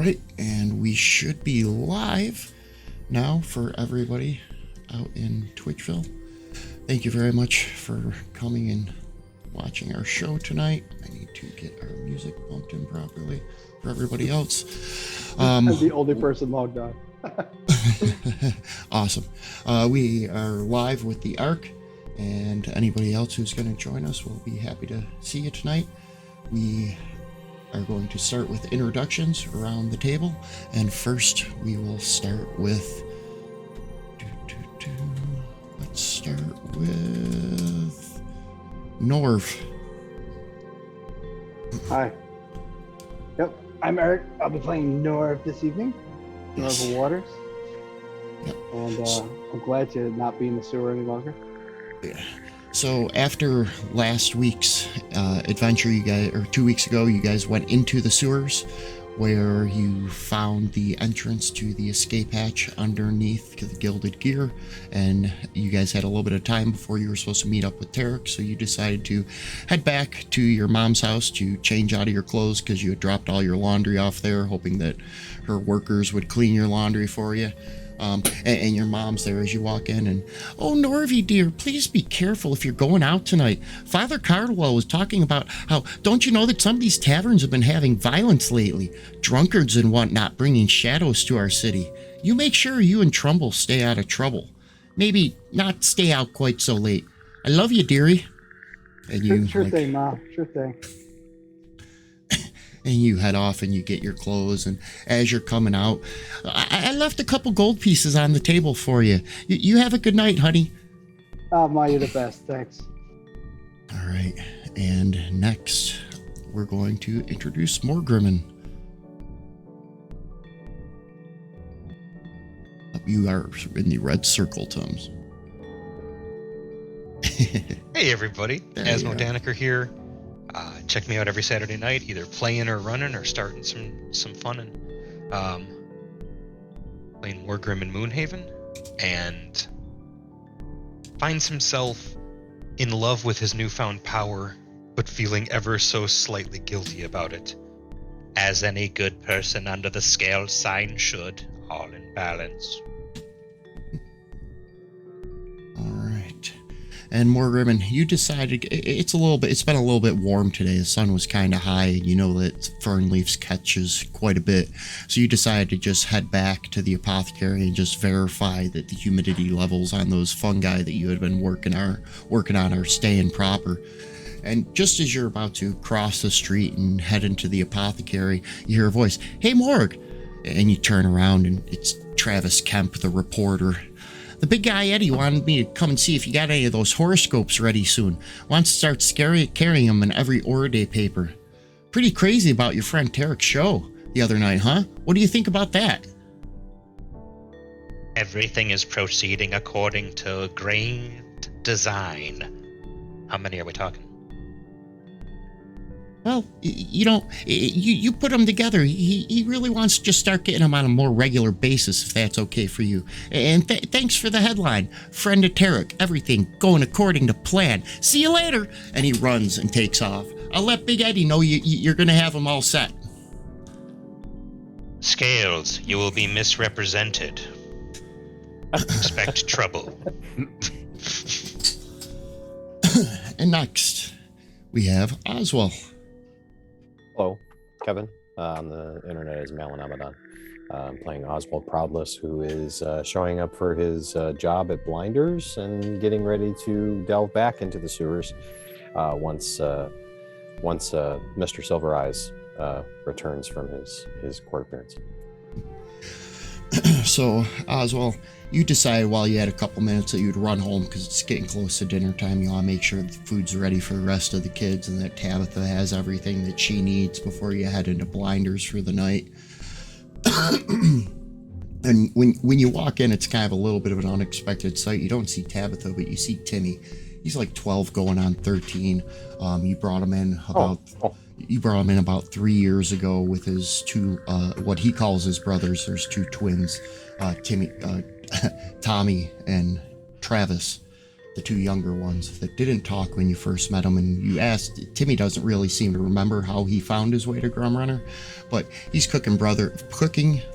right, and we should be live now for everybody out in Twitchville. Thank you very much for coming and watching our show tonight. I need to get our music bumped in properly for everybody else. I'm the older person logged on. Awesome. We are live with the ARC, and anybody else who's going to join us will be happy to see you tonight. We are going to start with introductions around the table, and first we will start with let's start with Norv. Hi. Yep, I'm Eric. I'll be playing Norv this evening. Yes. Norv Waters. Yep. And I'm glad to not be in the sewer any longer. Yeah. So after last week's adventure, you guys, or 2 weeks ago, you guys went into the sewers where you found the entrance to the escape hatch underneath the Gilded Gear, and you guys had a little bit of time before you were supposed to meet up with Tarek, so you decided to head back to your mom's house to change out of your clothes because you had dropped all your laundry off there, hoping that her workers would clean your laundry for you. And your mom's there as you walk in, and oh, Norvie dear, please be careful if you're going out tonight. Father Cardwell was talking about how, don't you know that some of these taverns have been having violence lately, drunkards and whatnot bringing shadows to our city. You make sure you and Trumbull stay out of trouble. Maybe not stay out quite so late. I love you, dearie. And you Sure thing, Ma. Sure thing. And you head off and you get your clothes, and as you're coming out, I left a couple gold pieces on the table for you. You have a good night, honey. Oh, Ma, you're the best. Thanks. All right, and next we're going to introduce Morgrimmon. You are in the red circle, Tums. Hey everybody, Asmo Daniker here. Check me out every Saturday night, either playing or running or starting some fun and playing Wargrim in Moonhaven, and finds himself in love with his newfound power, but feeling ever so slightly guilty about it. As any good person under the scale sign should, all in balance. And Morgrimmon, you decided it's been a little bit warm today. The sun was kind of high, and you know that Fernleaf's catches quite a bit. So you decided to just head back to the apothecary and just verify that the humidity levels on those fungi that you had been working on are staying proper. And just as you're about to cross the street and head into the apothecary, you hear a voice, "Hey, Morg!" And you turn around, and it's Travis Kemp, the reporter. "The big guy Eddie wanted me to come and see if you got any of those horoscopes ready soon. Wants to start carrying them in every Oraday paper. Pretty crazy about your friend Tarek's show the other night, huh? What do you think about that?" Everything is proceeding according to great design. How many are we talking? Well, you put them together. He really wants to just start getting them on a more regular basis, if that's okay for you. And thanks for the headline. Friend of Tarek, everything going according to plan. See you later. And he runs and takes off. I'll let Big Eddie know you're going to have them all set. Scales, you will be misrepresented. Expect trouble. And next, we have Oswald. Hello, Kevin. On the internet as Malin Abaddon. I'm playing Oswald Proudless, who is showing up for his job at Blinders and getting ready to delve back into the sewers once Mr. Silver Eyes returns from his court appearance. So, Oswald, you decided while you had a couple minutes that you'd run home because it's getting close to dinner time. You want to make sure the food's ready for the rest of the kids and that Tabitha has everything that she needs before you head into Blinders for the night. And when you walk in, it's kind of a little bit of an unexpected sight. You don't see Tabitha, but you see Timmy. He's like 12 going on 13. You brought him in about 3 years ago with his two, what he calls his brothers. There's two twins, Tommy and Travis. the two younger ones that didn't talk when you first met him, and you asked. Timmy doesn't really seem to remember how he found his way to Grumrunner, but he's cooking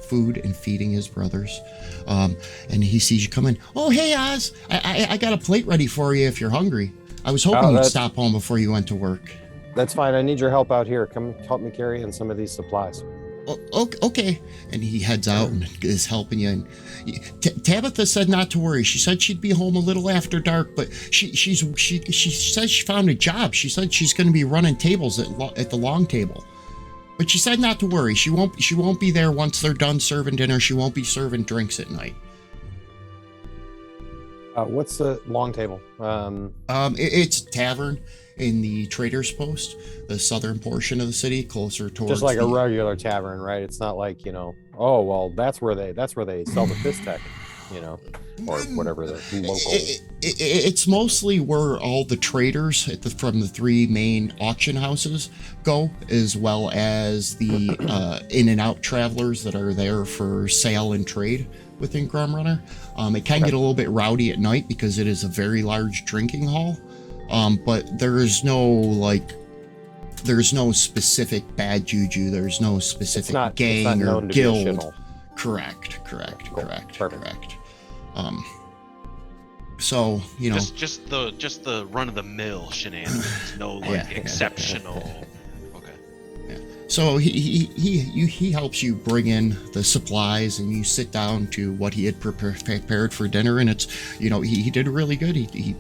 food and feeding his brothers. And he sees you come in. Oh, hey Oz, I got a plate ready for you if you're hungry. I was hoping you'd stop home before you went to work. That's fine. I need your help out here. Come help me carry in some of these supplies. Okay. And he heads out and is helping you. And Tabitha said not to worry. She said she'd be home a little after dark, but she says she found a job. She said she's going to be running tables at the long table. But she said not to worry. She won't be there once they're done serving dinner. She won't be serving drinks at night. What's the long table? It's a tavern in the Trader's Post, the southern portion of the city, closer towards just like a regular tavern, right? It's not like, oh well, that's where they sell the fist tech, or whatever the local. It's mostly where all the traders from the three main auction houses go, as well as the in and out travelers that are there for sale and trade within Grumrunner. It can get a little bit rowdy at night because it is a very large drinking hall. But there's no specific bad juju. There's no specific gang or guild. Correct. So just the run of the mill shenanigans. No exceptional. Okay. Yeah. So he helps you bring in the supplies, and you sit down to what he had prepared for dinner, and it's he did really good. He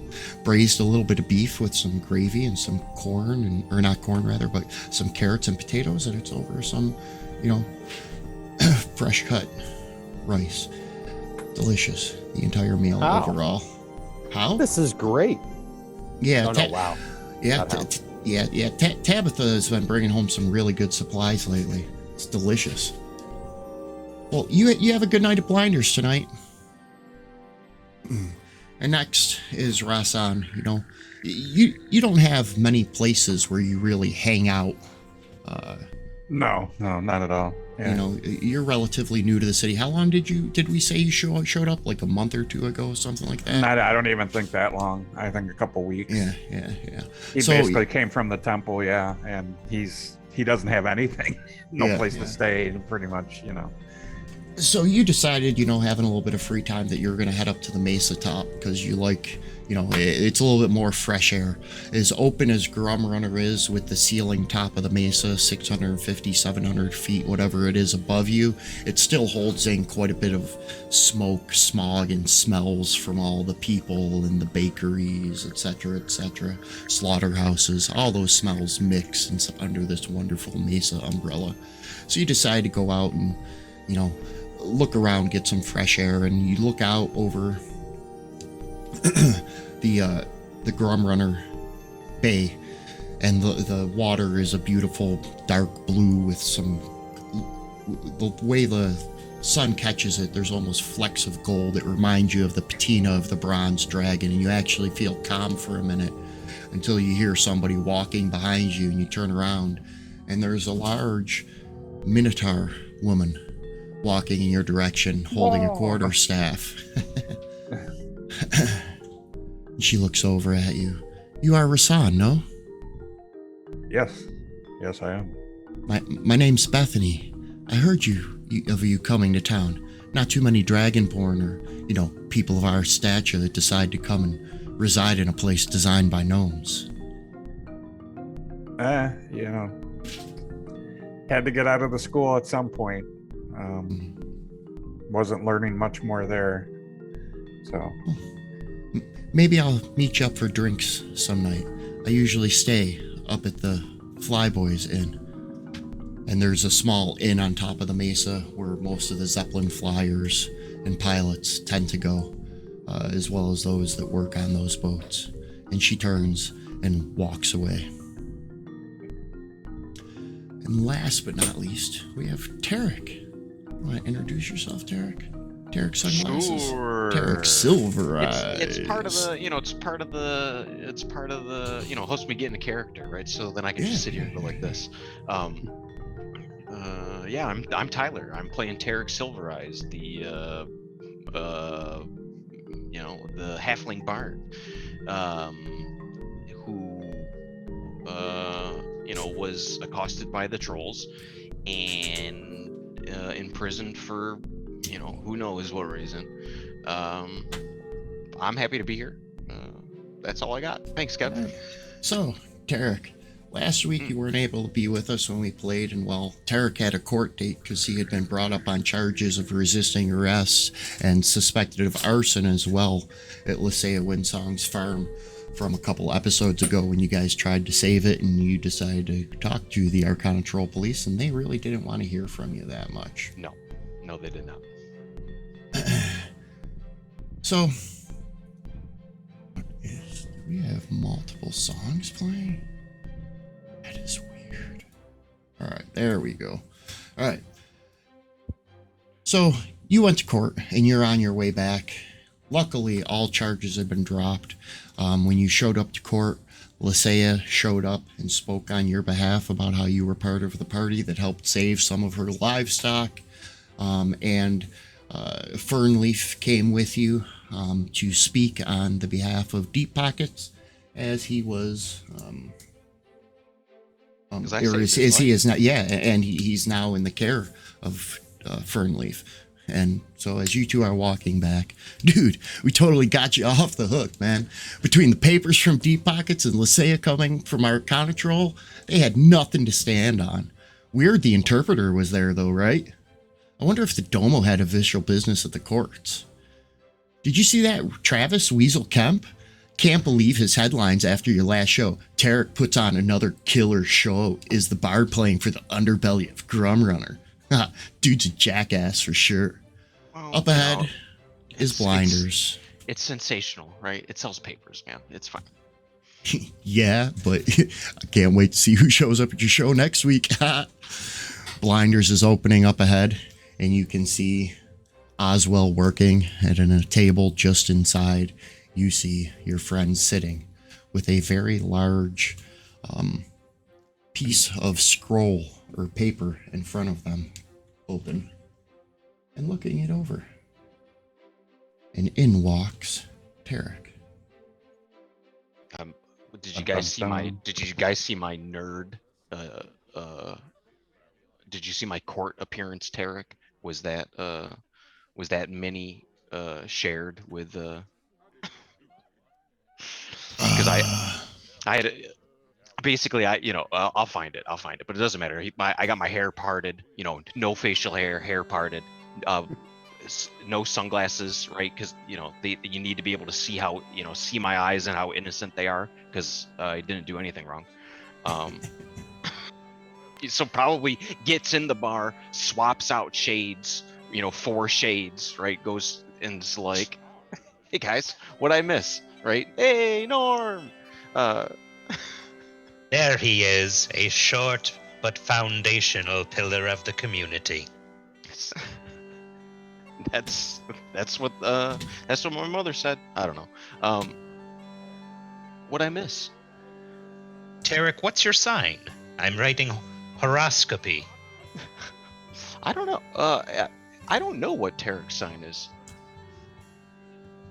braised a little bit of beef with some gravy and some corn, or not corn rather, but some carrots and potatoes, and it's over some fresh cut rice. Delicious, the entire meal overall. How? This is great. Yeah. Wow. Yeah. Tabitha has been bringing home some really good supplies lately. It's delicious. Well, you have a good night at Blinders tonight. And next is Rasan. You don't have many places where you really hang out. No, not at all. Yeah. You're relatively new to the city. How long did we say you showed up? Like a month or two ago, something like that? I don't even think that long. I think a couple weeks. Yeah. He basically came from the temple, and he doesn't have anything, no place to stay, pretty much, So you decided, having a little bit of free time, that you're going to head up to the mesa top because you like, it's a little bit more fresh air. As open as Grumrunner is, with the ceiling top of the mesa, 650, 700 feet, whatever it is above you, it still holds in quite a bit of smoke, smog, and smells from all the people and the bakeries, etc., slaughterhouses. All those smells mix under this wonderful mesa umbrella. So you decide to go out and, look around, get some fresh air, and you look out over the Grumrunner Bay, and the water is a beautiful dark blue with the way the sun catches it, there's almost flecks of gold that remind you of the patina of the bronze dragon, and you actually feel calm for a minute until you hear somebody walking behind you, and you turn around, and there's a large minotaur woman walking in your direction, holding a quarterstaff. She looks over at you. You are Rasan, no? Yes, I am. My name's Bethany. I heard of you coming to town. Not too many Dragonborn or, people of our stature that decide to come and reside in a place designed by gnomes. Had to get out of the school at some point. Wasn't learning much more there, so. Maybe I'll meet you up for drinks some night. I usually stay up at the Flyboys Inn. And there's a small inn on top of the mesa where most of the Zeppelin flyers and pilots tend to go, as well as those that work on those boats. And she turns and walks away. And last but not least, we have Tarek. You want to introduce yourself, Tarek? Tarek Sunglasses. Sure. Tarek Silver Eyes. It's part of the, helps me get into character, right? So then I can just sit here and go like this. I'm Tyler. I'm playing Tarek Silver Eyes, the halfling bard. who was accosted by the trolls and imprisoned for who knows what reason. I'm happy to be here. That's all I got. Thanks, Kevin. Right. So, Tarek, last week you weren't able to be with us when we played, and well, Tarek had a court date because he had been brought up on charges of resisting arrest and suspected of arson as well at Lysaea Winsong's farm from a couple episodes ago when you guys tried to save it and you decided to talk to the Arcana Troll Police, and they really didn't want to hear from you that much. No, they did not. So, do we have multiple songs playing? That is weird. All right, there we go. All right. So, you went to court and you're on your way back. Luckily, all charges have been dropped. When you showed up to court, Lysaea showed up and spoke on your behalf about how you were part of the party that helped save some of her livestock. And Fernleaf came with you to speak on the behalf of Deep Pockets, as he was, he is not, and he's now in the care of Fernleaf. And so as you two are walking back, dude, we totally got you off the hook, man. Between the papers from Deep Pockets and Lysaea coming from our Arcana Troll, they had nothing to stand on. Weird the interpreter was there, though, right? I wonder if the Domo had official business at the courts. Did you see that Travis Weasel Kemp? Can't believe his headlines after your last show. Tarek puts on another killer show. Is the bard playing for the underbelly of Grumrunner? Dude's a jackass for sure. Well, Up ahead is Blinders. It's sensational, right? It sells papers, man. It's fine. Yeah, but I can't wait to see who shows up at your show next week. Blinders is opening up ahead, and you can see Oswell working, and at a table just inside, you see your friend sitting with a very large piece of scroll or paper in front of them, open, and looking it over. And in walks Tarek. Did you guys see my nerd? Did you see my court appearance, Tarek? Was that mini shared with? Because I had basically I'll find it, but it doesn't matter. I got my hair parted, no facial hair parted, no sunglasses, right? Because you need to be able to see how see my eyes and how innocent they are, because I didn't do anything wrong. So probably gets in the bar, swaps out shades, 4 shades, right? Goes and is like, hey guys, what'd I miss? Right? Hey, Norm. There he is, a short but foundational pillar of the community. That's what my mother said. I don't know. What'd I miss? Tarek, what's your sign? I'm writing horoscopy. I don't know. I don't know what Tarek's sign is.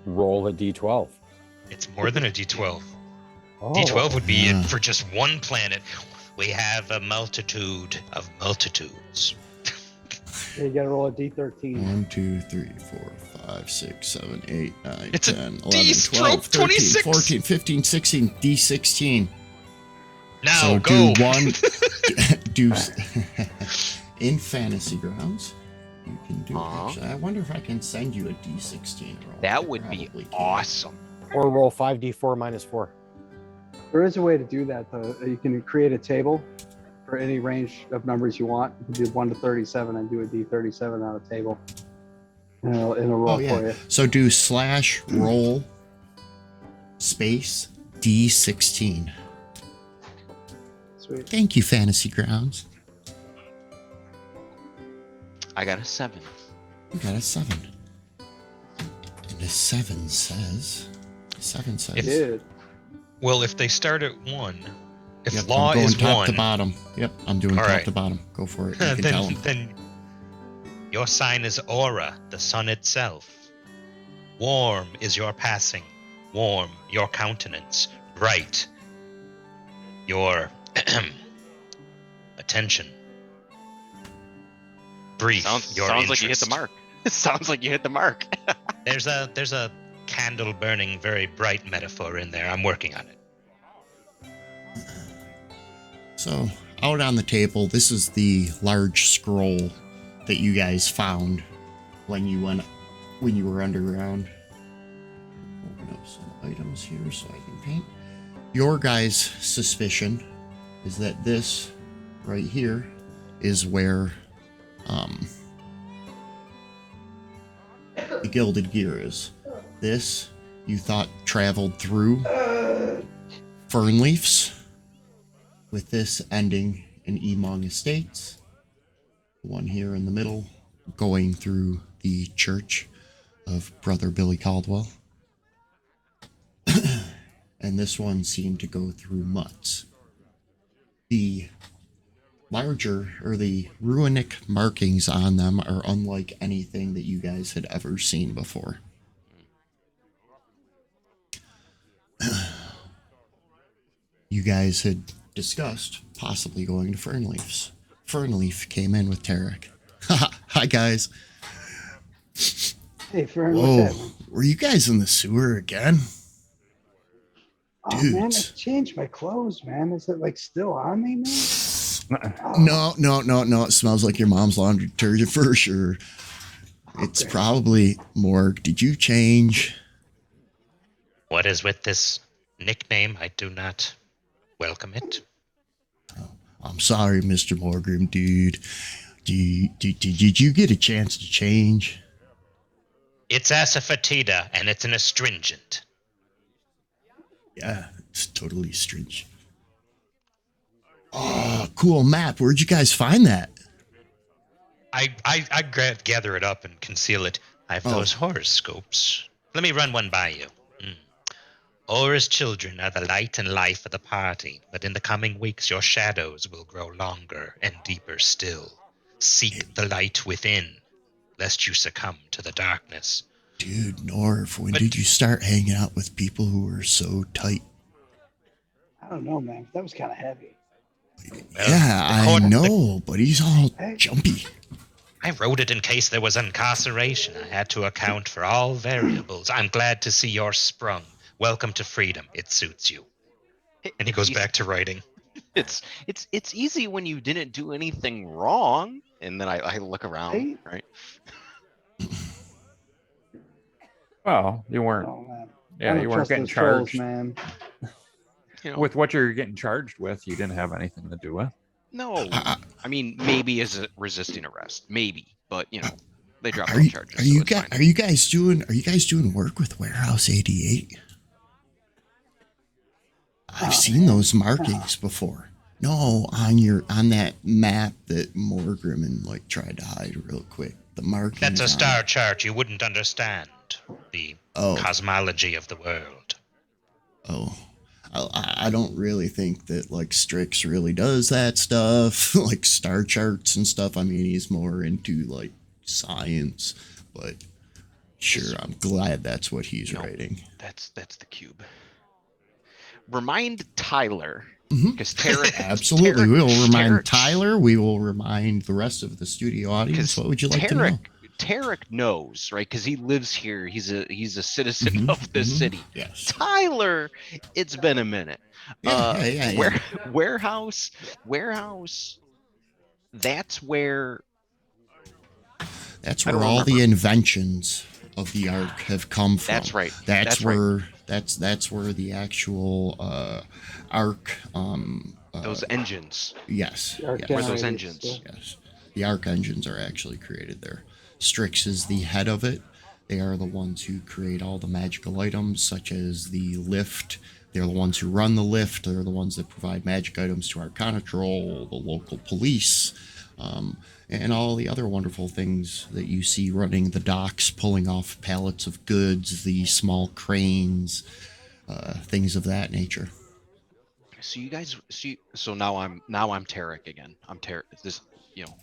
Roll a d12. It's more than a D12. Oh. D12 would be it for just one planet. We have a multitude of multitudes. You gotta roll a d13. 1, 2, 3, 4, 5, 6, 7, 8, 9, It's a 10, 11, D-stroke 12, 13, 26. 14, 15, 16, D16. Now So go. do one, do in Fantasy Grounds. You can do. Actually, I wonder if I can send you a D16 roll. That I would be probably can. awesome. Or roll 5d4 minus 4. There is a way to do that, though. You can create a table for any range of numbers you want. You can do 1 to 37 and do a d37 on a table. And it'll roll Oh yeah. for you. So do /roll space D16. Sweet. Thank you, Fantasy Grounds. I got a 7. You got a 7. And a 7 says. Dude. Well, if they start at 1, if Yep, law I'm going is top 1, to bottom. Yep, I'm doing All top right. to bottom. Go for it. You can tell 'em. then your sign is aura, the sun itself. Warm is your passing. warm, your countenance bright, your attention brief. Your Sounds like you hit the interest. mark. Sounds like you hit the mark. There's a candle burning, very bright metaphor in there. I'm working on it. So, out on the table, this is the large scroll that you guys found when you were underground. Open up some items here so I can paint. Your guys' suspicion is that this right here is where the Gilded Gear is. This you thought traveled through Fernleafs, with this ending in Emong Estates. The one here in the middle going through the church of Brother Billy Caldwell. And this one seemed to go through Mutts. The larger, or the runic markings on them are unlike anything that you guys had ever seen before. You guys had discussed possibly going to Fernleaf's. Fernleaf came in with Tarek. Hi, guys. Hey, Fern, Whoa, what's that? were you guys in the sewer again? Oh, man, I Dudes. changed my clothes, man. Is it like still on me, man? No. It smells like your mom's laundry detergent for sure. It's Okay. probably more. Did you change? What is with this nickname? I do not welcome it. I'm sorry, Mr. Morgrim, dude. Did you get a chance to change? It's asafoetida, and it's an astringent. Yeah, it's totally strange. Oh, cool map. Where'd you guys find that? I gather it up and conceal it. I have those horoscopes. Let me run one by you. Aura's children are the light and life of the party, but in the coming weeks your shadows will grow longer and deeper still. Seek the light within, lest you succumb to the darkness. Dude, Norv, when did you start hanging out with people who were so tight? I don't know, man. That was kind of heavy. Well, Yeah, I know, but he's all Hey. jumpy. I wrote it in case there was incarceration. I had to account for all variables. I'm glad to see you're sprung. Welcome to freedom. It suits you. And he goes back to writing. It's easy when you didn't do anything wrong. And then I look around, right? Well, you weren't. Oh, man. Yeah, I don't you weren't trust getting those trolls, charged man. You know, with what you're getting charged with. You didn't have anything to do with. no. I mean, maybe is it resisting arrest? Maybe, but you know, they dropped Are all you, charges. are so you it's guys fine. are you guys doing work with Warehouse 88? I've seen those markings before. No, on that map that Morgrim like tried to hide real quick. The markings. That's a on star it. chart. You wouldn't understand the cosmology of the world. Oh, I don't really think that like Strix really does that stuff, like star charts and stuff. I mean, he's more into like science, but sure, I'm glad that's what he's writing. That's the cube. Remind Tyler, Mhm. because Tarek. Absolutely, Tarek- we will remind Tarek- Tyler. We will remind the rest of the studio audience. What would you like to know? Tarek knows, right? Because he lives here. He's a citizen of this city. Yes. Tyler, it's been a minute. Yeah. Warehouse. That's where That's I where don't all the remember. inventions of the Ark have come from. That's right. That's That's right. where that's where the actual Ark. Those engines. Yes. Arc Yes. Where those generators, engines. yeah. Yes. The Arc engines are actually created there. Strix is the head of it. They are the ones who create all the magical items, such as the lift. They're the ones who run the lift. They're the ones that provide magic items to Arcana Troll, the local police, and all the other wonderful things that you see running the docks, pulling off pallets of goods, the small cranes, things of that nature. So you guys see. So now I'm Tarek again. I'm Tarek. This, you know.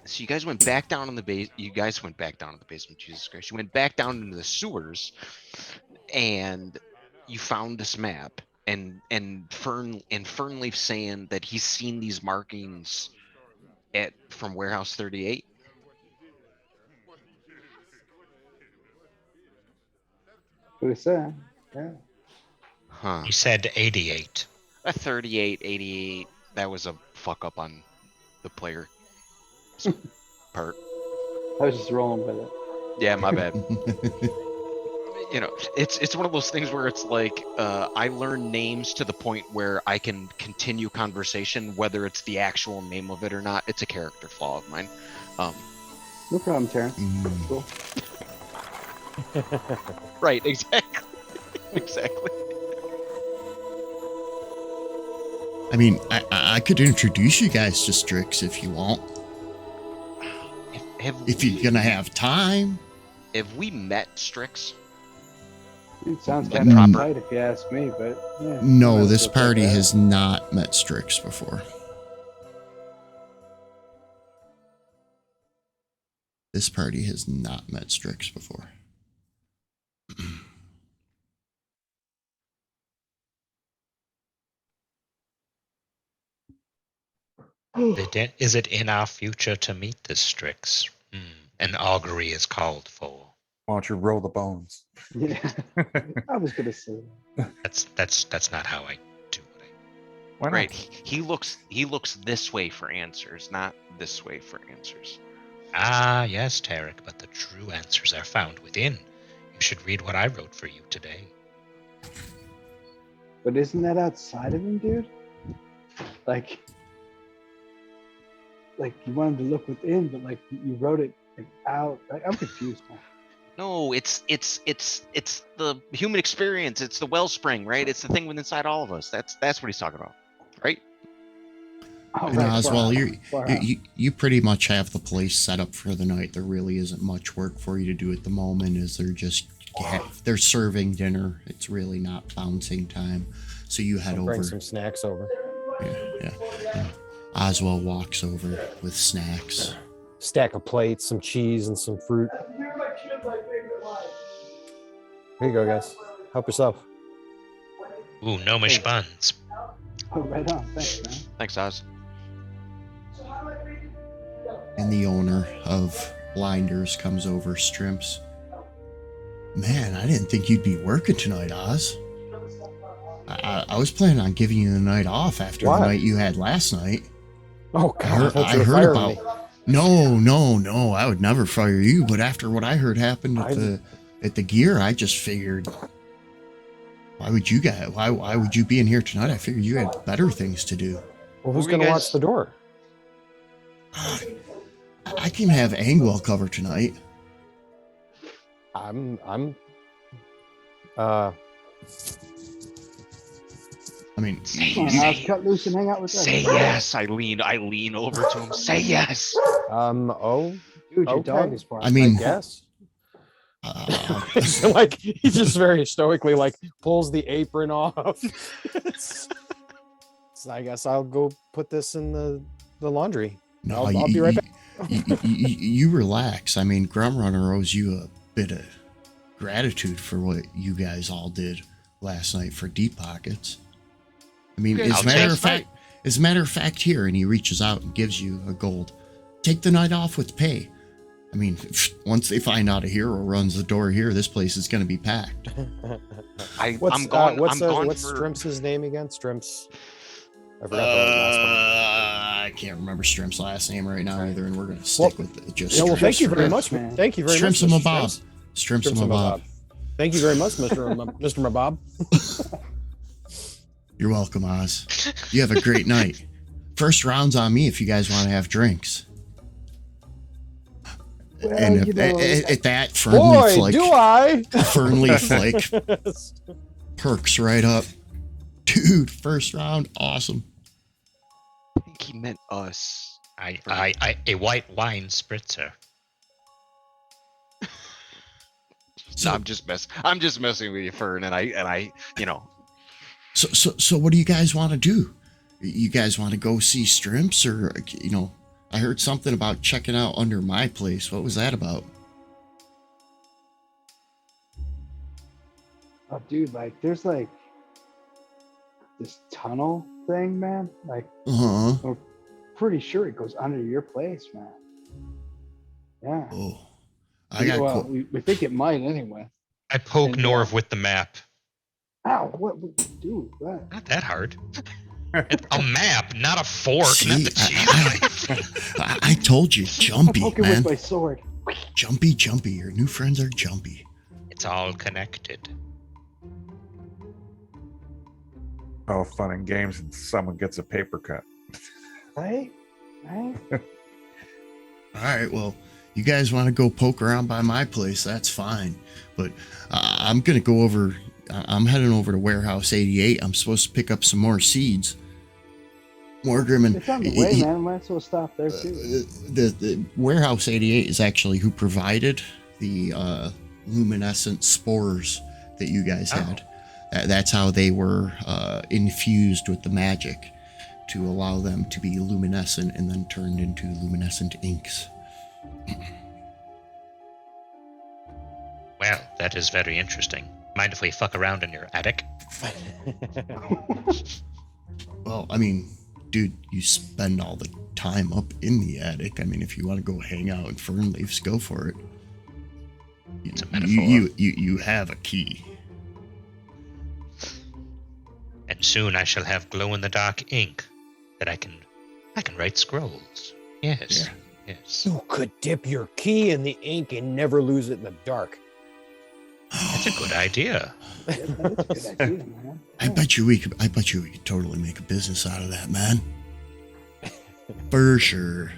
So you guys went back down in the base. You guys went back down in the basement. Jesus Christ! You went back down into the sewers, and you found this map. And Fernleaf saying that he's seen these markings from Warehouse 38. What he said. Yeah. Huh. He said 88. A 38, 88. That was a fuck up on the player part. I was just rolling with it. Yeah, my bad. You know, it's one of those things where it's like I learn names to the point where I can continue conversation, whether it's the actual name of it or not. It's a character flaw of mine. No problem, Terrence. Cool. Right, exactly. Exactly. I mean, I could introduce you guys to Strix if you want. If you're gonna have time. Have we met Strix? It sounds Like kind of proper- tight if you ask me, but yeah. No, Might as this well take party that. has not met Strix before. This party has not met Strix before. Is it in our future to meet this Strix? An augury is called for. Why don't you roll the bones? Yeah, I was gonna say. That's not how I do it. Why not? Right. He looks this way for answers, not this way for answers. Ah, yes, Tarek, but the true answers are found within. You should read what I wrote for you today. But isn't that outside of him, dude? Like you wanted to look within, but like you wrote it like out. Like, I'm confused now. No, it's the human experience. It's the wellspring, right? It's the thing within inside all of us. That's what he's talking about, right? Oh, And right, Oswald, far out. you pretty much have the place set up for the night. There really isn't much work for you to do at the moment, as they're serving dinner. It's really not bouncing time, so you head Bring over. some snacks over. Yeah. Oswald walks over with snacks. Stack of plates, some cheese, and some fruit. Here you go, guys. Help yourself. Ooh, gnomish buns. Oh, right on. Thanks, man. Thanks, Oz. And the owner of Blinders comes over, Strimps. Man, I didn't think you'd be working tonight, Oz. I was planning on giving you the night off after Why? the night you had last night. Oh, God. I heard about. No, I would never fire you. But after what I heard happened at the gear, I just figured, why would you be in here tonight? I figured you had better things to do. Well, who's Who were you going to guys- watch the door? I can have Angwell cover tonight. I mean, Come on, Oz, cut loose and hang out with us. Say yes. I lean over to him. Say yes. Oh, Dude, your okay. dog is far. I mean, yes. uh, So, like, he just very stoically, like, pulls the apron off. So I guess I'll go put this in the laundry. no, I'll be right back. You relax. I mean, Grum Runner owes you a bit of gratitude for what you guys all did last night for Deep Pockets. I mean, Okay, as a matter of fact, here, and he reaches out and gives you a gold. Take the night off with pay. I mean, once they find out a hero runs the door here, this place is going to be packed. I'm gone. What's for. Strimps' name again? Strimps. I forgot the last one. I can't remember Strimp's last name right now either, and we're going to stick with it. Just Yeah, well, thank you very Strimps, much, man. Thank you very much, Strimps Mr. and Mabob. Strimps. Strimps and Mabob. Thank you very much, Mr. Mabob. You're welcome, Oz. You have a great night. First round's on me if you guys want to have drinks. Well, And you know, at that, Boy, do I! Fernleaf like perks right up. Dude, first round, awesome. I think he meant us. A white wine spritzer. No, I'm just messing with you, Fern, and I, you know. So what do you guys want to do? You guys want to go see Strimps, or I heard something about checking out under my place. What was that about? Oh, dude, like there's like this tunnel thing, man. Like Uh-huh. I'm pretty sure it goes under your place, man. Yeah. Oh. I got well, we think it might anyway. I poke And, Norv with the map. Ow, what dude, what? Not that hard. A map, not a fork, See, not the cheese knife. I told you, I jumpy, poke it man. with my sword. Jumpy. Your new friends are jumpy. It's all connected. Oh, fun and games, and someone gets a paper cut. Right? All right, well, you guys want to go poke around by my place, that's fine. But I'm going to go over, I'm heading over to Warehouse 88. I'm supposed to pick up some more seeds. Morgrim, It's on the way, man. Might as well stop there too. the Warehouse 88 is actually who provided the luminescent spores that you guys had. That's how they were infused with the magic to allow them to be luminescent and then turned into luminescent inks. Well, that is very interesting. Mind if we fuck around in your attic? Well, I mean, dude, you spend all the time up in the attic. I mean, if you want to go hang out in fern leaves, go for it. It's a metaphor. You have a key. And soon I shall have glow-in-the-dark ink that I can write scrolls. Yes. Yeah. Yes. You could dip your key in the ink and never lose it in the dark. That's a good idea. That's a good idea, man. I bet you we could totally make a business out of that, man. For sure.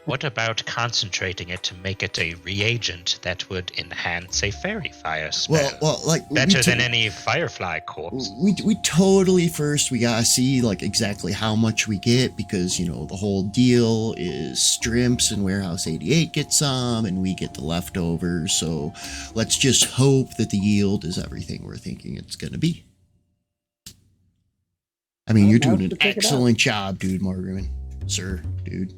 What about concentrating it to make it a reagent that would enhance a fairy fire spell? Well, like better than any firefly corpse. We totally first we gotta see like exactly how much we get, because you know the whole deal is Strimps and Warehouse 88 get some and we get the leftovers. So let's just hope that the yield is everything we're thinking it's gonna be. I mean, you're doing an excellent job, dude, Morgan, sir, dude.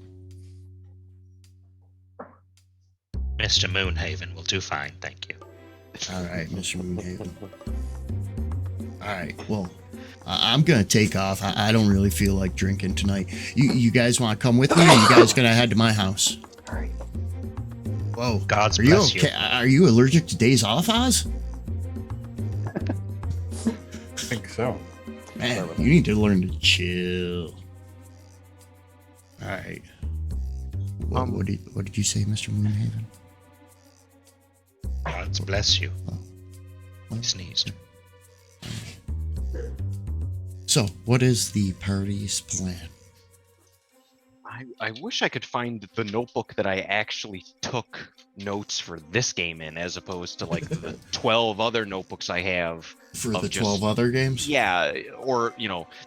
Mr. Moonhaven will do fine, thank you. All right, Mr. Moonhaven. All right, well, I'm gonna take off. I don't really feel like drinking tonight. You guys want to come with me, or you guys gonna head to my house? All right. Whoa, God's are you bless okay? you. Are you allergic to days off, Oz? I think so. Man, you need to learn to chill. All right. What did you say, Mr. Moonhaven? God's bless you. Oh. He sneezed. So, what is the party's plan? I wish I could find the notebook that I actually took notes for this game in, as opposed to like the 12 other notebooks I have. For of the just- 12 other games? Yeah, or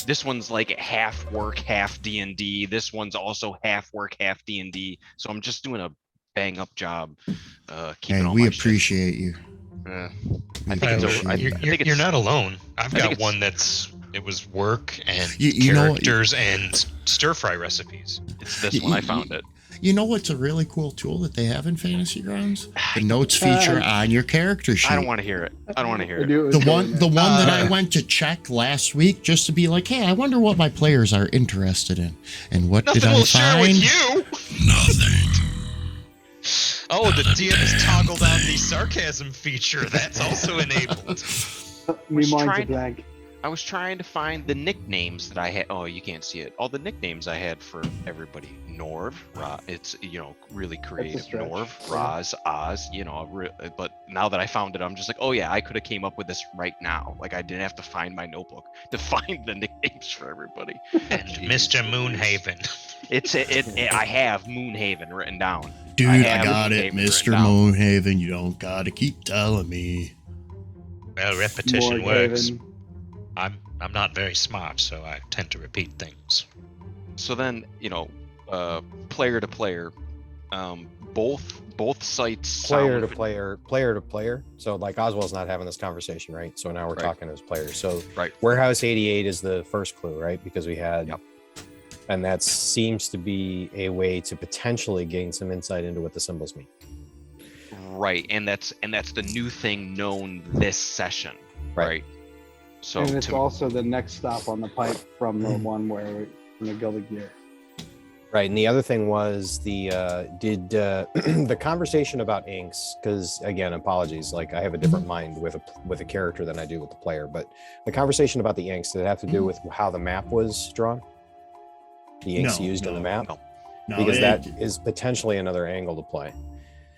this one's like half work, half D&D. This one's also half work, half D&D. So I'm just doing a bang up job. Keeping Hey, all we my appreciate you. shit. We I think it's appreciate over. you. think You're it's- not alone. I've I think got it's- one it was work and You know what? characters and stir fry recipes. It's this one. I found it. You know what's a really cool tool that they have in Fantasy Grounds? The notes feature on your character sheet. I don't want to hear it. I don't want to hear it. The one that I went to check last week just to be like, hey, I wonder what my players are interested in. And what Nothing did I will share with find? you. Nothing. Oh, the DM has toggled on the sarcasm feature. That's also enabled. Me mine's a trying- blank. I was trying to find the nicknames that I had. Oh, you can't see it. All the nicknames I had for everybody. Norv, it's really creative. stretch. Norv, Yeah. Roz, Oz. But now that I found it, I'm just like, oh yeah, I could have came up with this right now. Like I didn't have to find my notebook to find the nicknames for everybody. And Mr. Moonhaven. I have Moonhaven written down. Dude, I I have got Moonhaven it, written Mr. down. Moonhaven. You don't gotta keep telling me. Well, repetition works. Morghaven. I'm not very smart, so I tend to repeat things. So then, player to player, both sites. Player to sound- player. So like Oswald's not having this conversation, right? So now we're Right. talking as players. So Right. Warehouse 88 is the first clue, right? Because we had Yep. And that seems to be a way to potentially gain some insight into what the symbols mean. Right, and that's the new thing known this session, right? So and it's also the next stop on the pipe from the one where from the Gilded Gear. Right, and the other thing was the the conversation about inks, because again, apologies, like I have a different mind with a character than I do with the player, but the conversation about the inks, did it have to do with how the map was drawn? The inks used in the map? No, Because that is potentially another angle to play.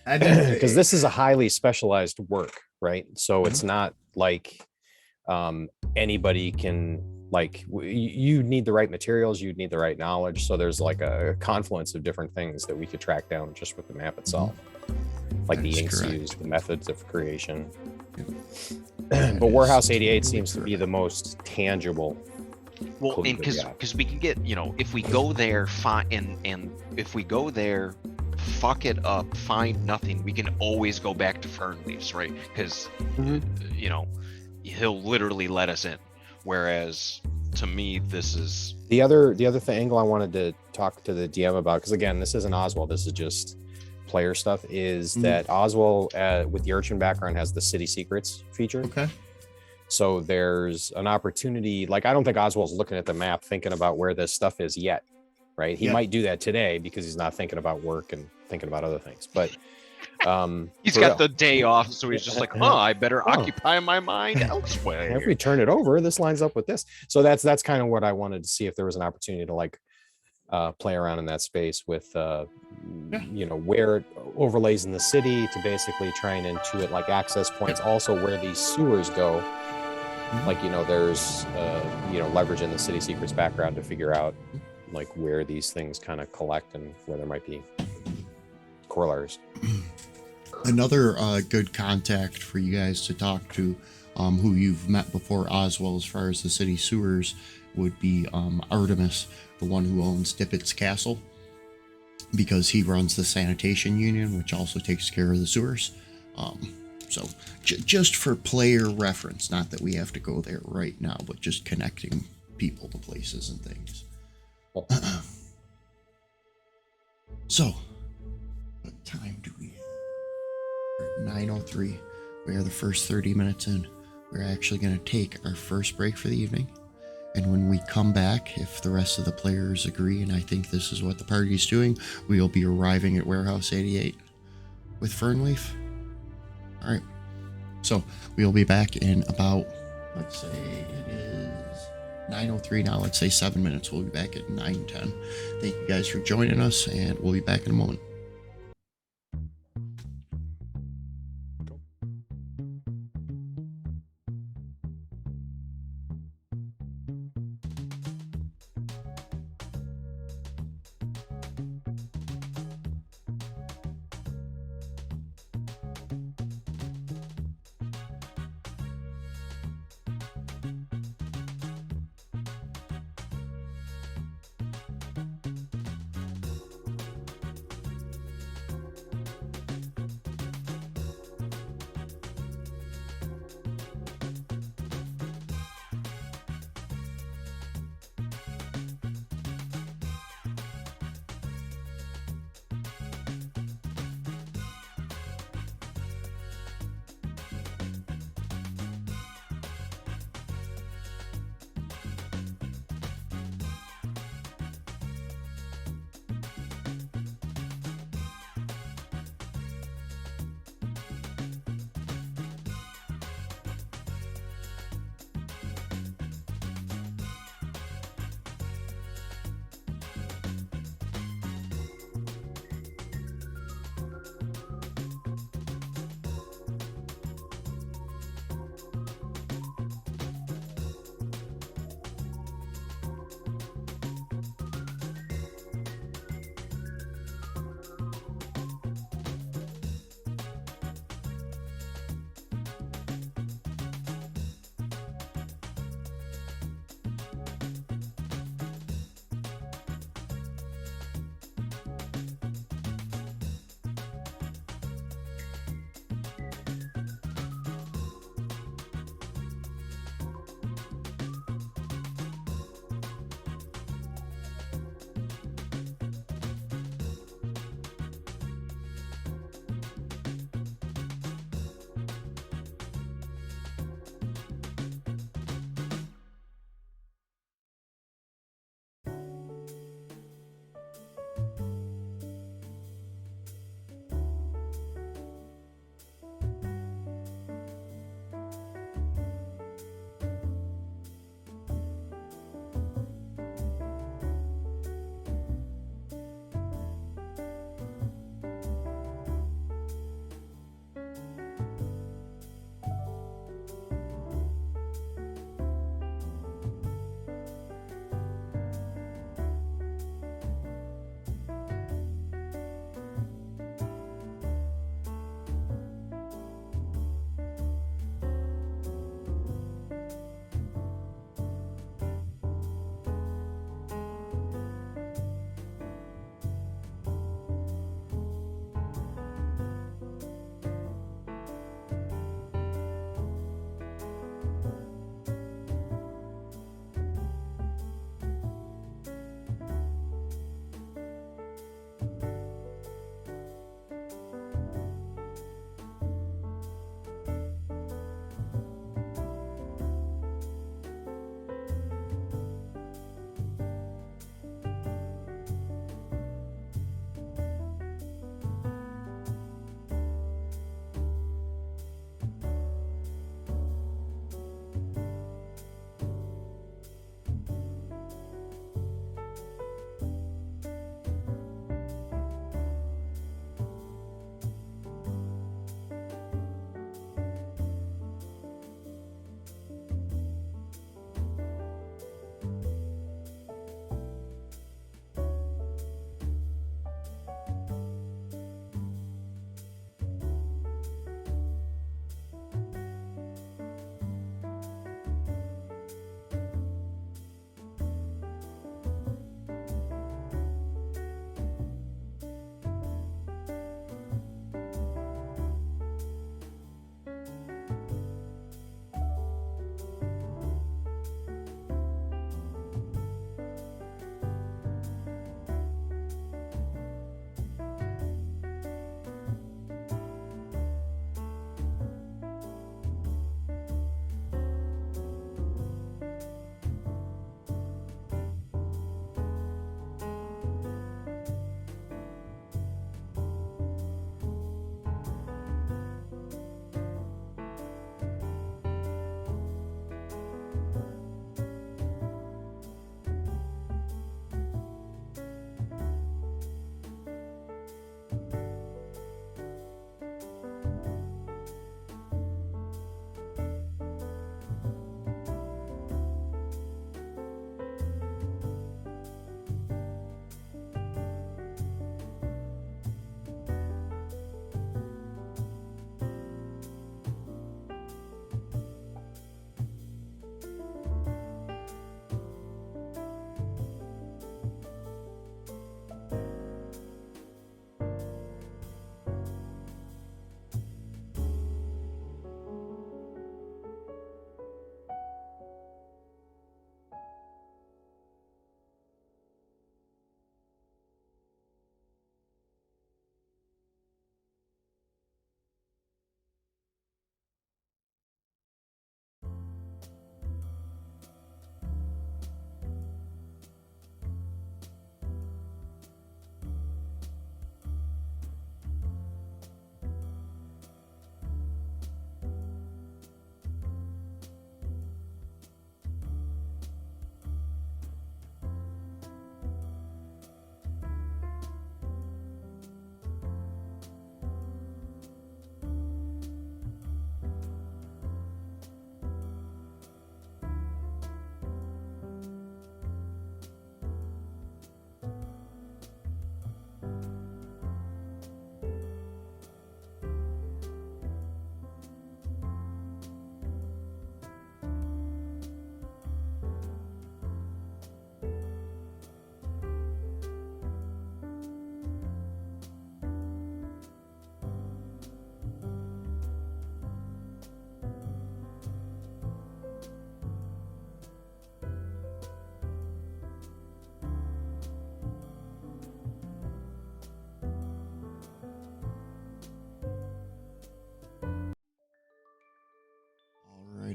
I mean, Because this is a highly specialized work, right? So it's not like anybody can, like, you need the right materials, you need the right knowledge. So there's like a confluence of different things that we could track down just with the map itself, like the inks used, the methods of creation. But Warehouse 88 seems to be the most tangible. well, and because we can get, you know, if we go there, and if we go there, fuck it up, find nothing, we can always go back to Fernleaf's, right? Because you know, he'll literally let us in. Whereas to me, this is the other angle I wanted to talk to the DM about, because again, this isn't Oswald, this is just player stuff, is that Oswald with the Urchin background has the City Secrets feature. Okay. So there's an opportunity, like I don't think Oswald's looking at the map thinking about where this stuff is yet, right? He might do that today because he's not thinking about work and thinking about other things, but he's got the day off, so he's just like, I better occupy my mind elsewhere. If we turn it over, this lines up with this. So that's kind of what I wanted to see, if there was an opportunity to like play around in that space with you know, where it overlays in the city to basically try and intuit like access points, also where these sewers go. Like, you know, there's you know, leverage in the City Secrets background to figure out like where these things kind of collect and where there might be corollaries. Another good contact for you guys to talk to, who you've met before Oswald, as far as the city sewers, would be Artemis, the one who owns Dippett's Castle, because he runs the sanitation union, which also takes care of the sewers. So just for player reference, not that we have to go there right now, but just connecting people to places and things. So, what time do we have? 9:03. We are the first 30 minutes in. We're actually going to take our first break for the evening. And when we come back, if the rest of the players agree, and I think this is what the party's doing, we'll be arriving at Warehouse 88 with Fernleaf. All right. So we'll be back in about, let's say it is 9:03 now. Let's say 7 minutes. We'll be back at 9:10. Thank you guys for joining us, and we'll be back in a moment.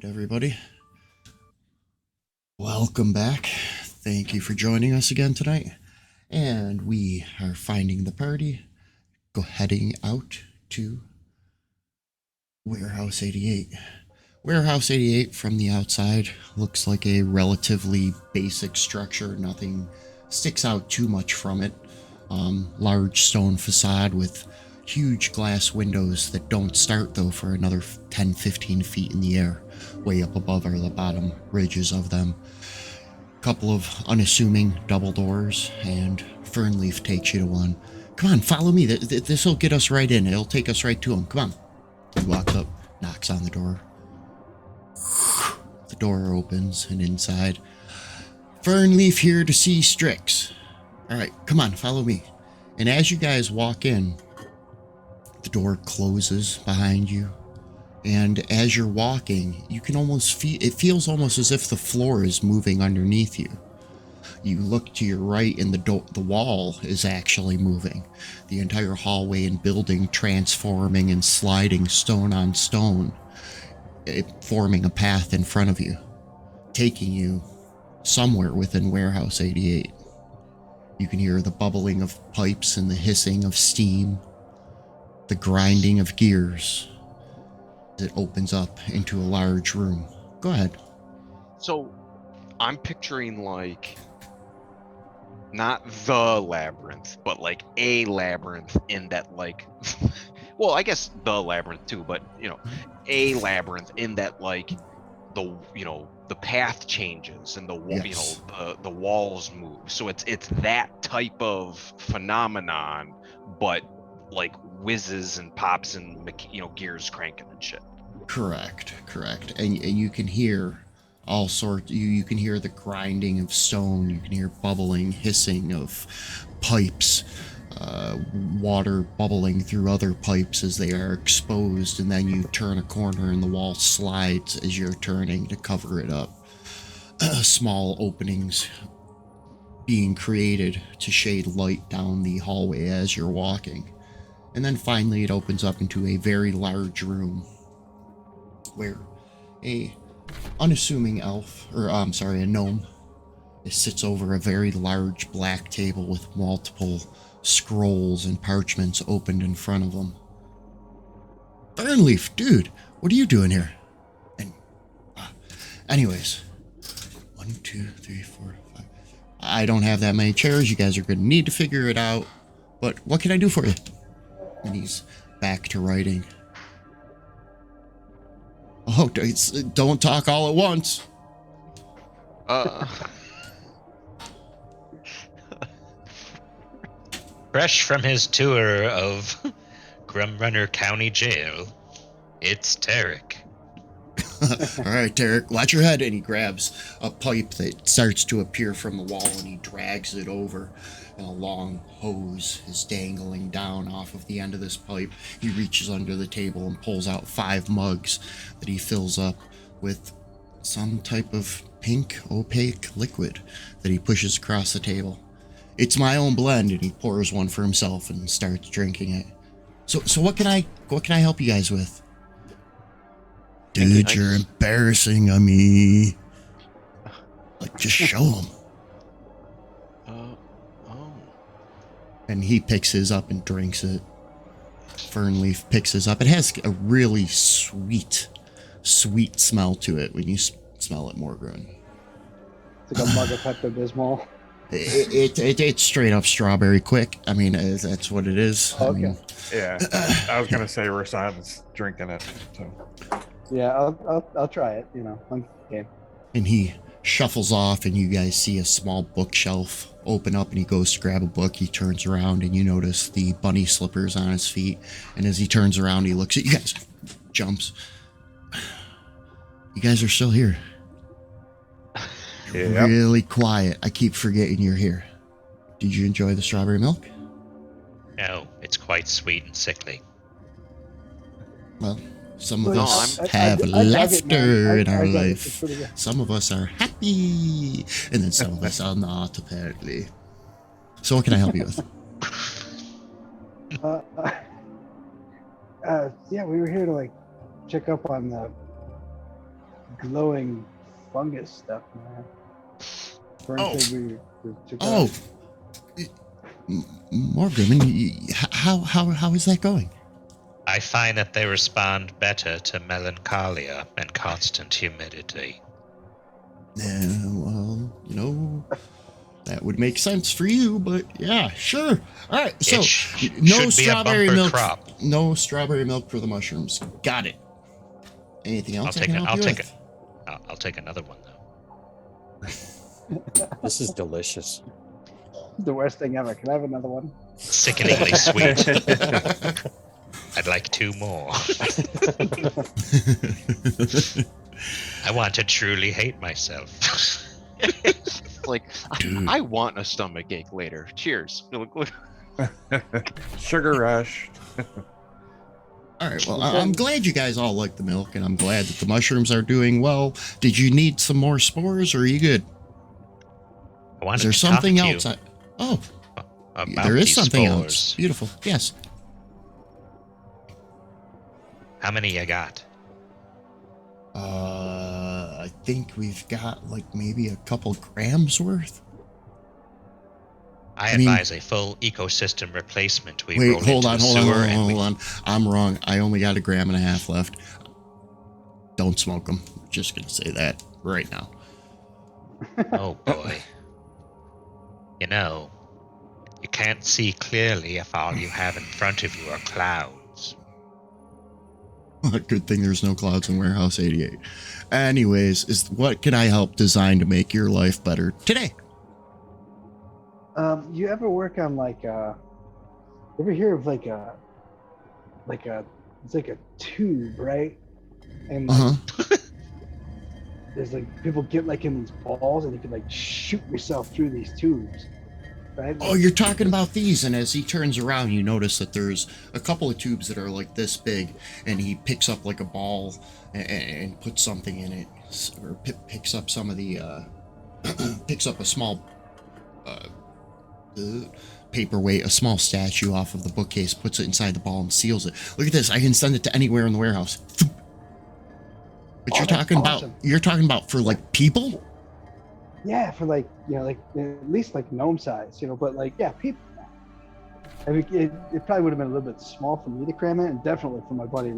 right, everybody. Welcome back. Thank you for joining us again tonight. And we are finding the party, heading out to Warehouse 88. Warehouse 88 from the outside looks like a relatively basic structure. Nothing sticks out too much from it. Large stone facade with huge glass windows that don't start though for another 10-15 feet in the air. Way up above are the bottom ridges of them. Couple of unassuming double doors, and Fernleaf takes you to one. Come on, follow me. This will get us right in. It'll take us right to him. Come on. He walks up, knocks on the door. The door opens, and inside, Fernleaf here to see Strix. All right, come on, follow me. And as you guys walk in, the door closes behind you. And as you're walking, you can almost feel, it feels almost as if the floor is moving underneath you. You look to your right and the wall is actually moving. The entire hallway and building transforming and sliding stone on stone, forming a path in front of you, taking you somewhere within Warehouse 88. You can hear the bubbling of pipes and the hissing of steam, the grinding of gears. It opens up into a large room. Go ahead. So, I'm picturing like not the labyrinth, but like a labyrinth in that like, well, I guess the labyrinth too, but a labyrinth in that like the path changes and Yes. the walls move. So it's that type of phenomenon, but like whizzes and pops and gears cranking and shit. Correct. And you can hear all sorts. You can hear the grinding of stone. You can hear bubbling, hissing of pipes, water bubbling through other pipes as they are exposed, and then you turn a corner and the wall slides as you're turning to cover it up. Small openings being created to shade light down the hallway as you're walking. And then finally it opens up into a very large room where a unassuming a gnome sits over a very large black table with multiple scrolls and parchments opened in front of him. Fernleaf, dude, what are you doing here? And anyways, 1, 2, 3, 4, 5. I don't have that many chairs. You guys are going to need to figure it out. But what can I do for you? And he's back to writing. Oh, don't talk all at once. Fresh from his tour of Grumrunner County Jail, it's Tarek. All right, Tarek, watch your head. And he grabs a pipe that starts to appear from the wall and he drags it over. And a long hose is dangling down off of the end of this pipe. He reaches under the table and pulls out 5 mugs that he fills up with some type of pink, opaque liquid that he pushes across the table. It's my own blend, and he pours one for himself and starts drinking it. So what can I help you guys with? Dude, you're embarrassing me. Like, just show him. And he picks his up and drinks it. Fernleaf picks his up. It has a really sweet smell to it when you smell it, Morgrun. It's like a mug of Pepto-Bismol. It's straight up strawberry quick. I mean, that's what it is. Okay. I mean, Yeah, I was gonna say Rasad's drinking it. So Yeah, I'll try it. I'm game. and he shuffles off, and you guys see a small bookshelf open up, and he goes to grab a book. He turns around, and you notice the bunny slippers on his feet. And as he turns around, he looks at you guys, jumps. You guys are still here. You're Yep. really quiet. I keep forgetting you're here. Did you enjoy the strawberry milk? No, it's quite sweet and sickly. Well, some of No, us I have dug it, man. laughter in I our dug it. life. It's pretty good. Some of us are happy, and then some of us are not, apparently. So what can I help you with? Yeah, we were here to check up on the glowing fungus stuff, man. Oh. To Oh, Morgan, how is that going? I find that they respond better to melancholia and constant humidity. Well, that would make sense for you, but yeah, sure. All right, so no strawberry milk. Crop. No strawberry milk for the mushrooms. Got it. Anything else I can help you with? I'll take another one though. This is delicious. The worst thing ever. Can I have another one? Sickeningly sweet. I'd like 2 more. I want to truly hate myself. Like, I want a stomach ache later. Cheers. Sugar rush. All right, well, I'm glad you guys all like the milk, and I'm glad that the mushrooms are doing well. Did you need some more spores, or are you good? Is there something else? There is something else. Beautiful. Yes. How many you got? I think we've got like maybe a couple grams worth. I advise a full ecosystem replacement. Wait, hold on. I'm wrong. I only got 1.5 grams left. Don't smoke them. Just gonna say that right now. Oh boy. You can't see clearly if all you have in front of you are clouds. Good thing there's no clouds in Warehouse 88. Anyways, what can I help design to make your life better today? You ever work on ever hear of it's like a tube, right? And there's people get in these balls and you can shoot yourself through these tubes. Right? Oh, you're talking about these, and as he turns around, you notice that there's a couple of tubes that are like this big, and he picks up a ball and puts something in it, or picks up some of the, picks up a small paperweight, a small statue off of the bookcase, puts it inside the ball and seals it. Look at this, I can send it to anywhere in the warehouse. But you're talking about for people? Yeah, for at least gnome size, but people. I mean, it probably would have been a little bit small for me to cram it, and definitely for my buddy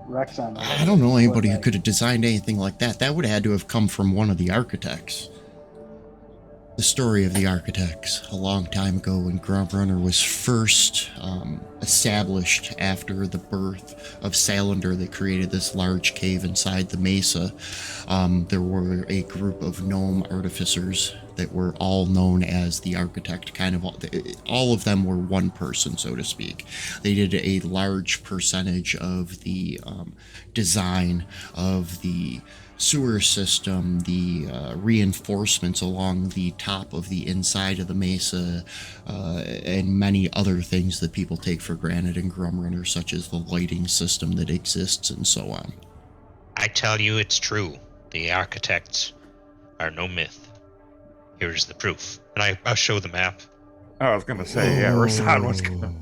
Rex on. I don't know anybody who could have designed anything like that. That would have had to have come from one of the architects. The story of the architects a long time ago when Grumbrunner was first established after the birth of Salander that created this large cave inside the mesa. There were a group of gnome artificers that were all known as the architect. All of them were one person, so to speak. They did a large percentage of the design of the sewer system, the reinforcements along the top of the inside of the mesa, and many other things that people take for granted in Grumrunner, such as the lighting system that exists and so on. I tell you it's true. The architects are no myth. Here's the proof. And I'll show the map. I was going to say, yeah, Rasan was going to...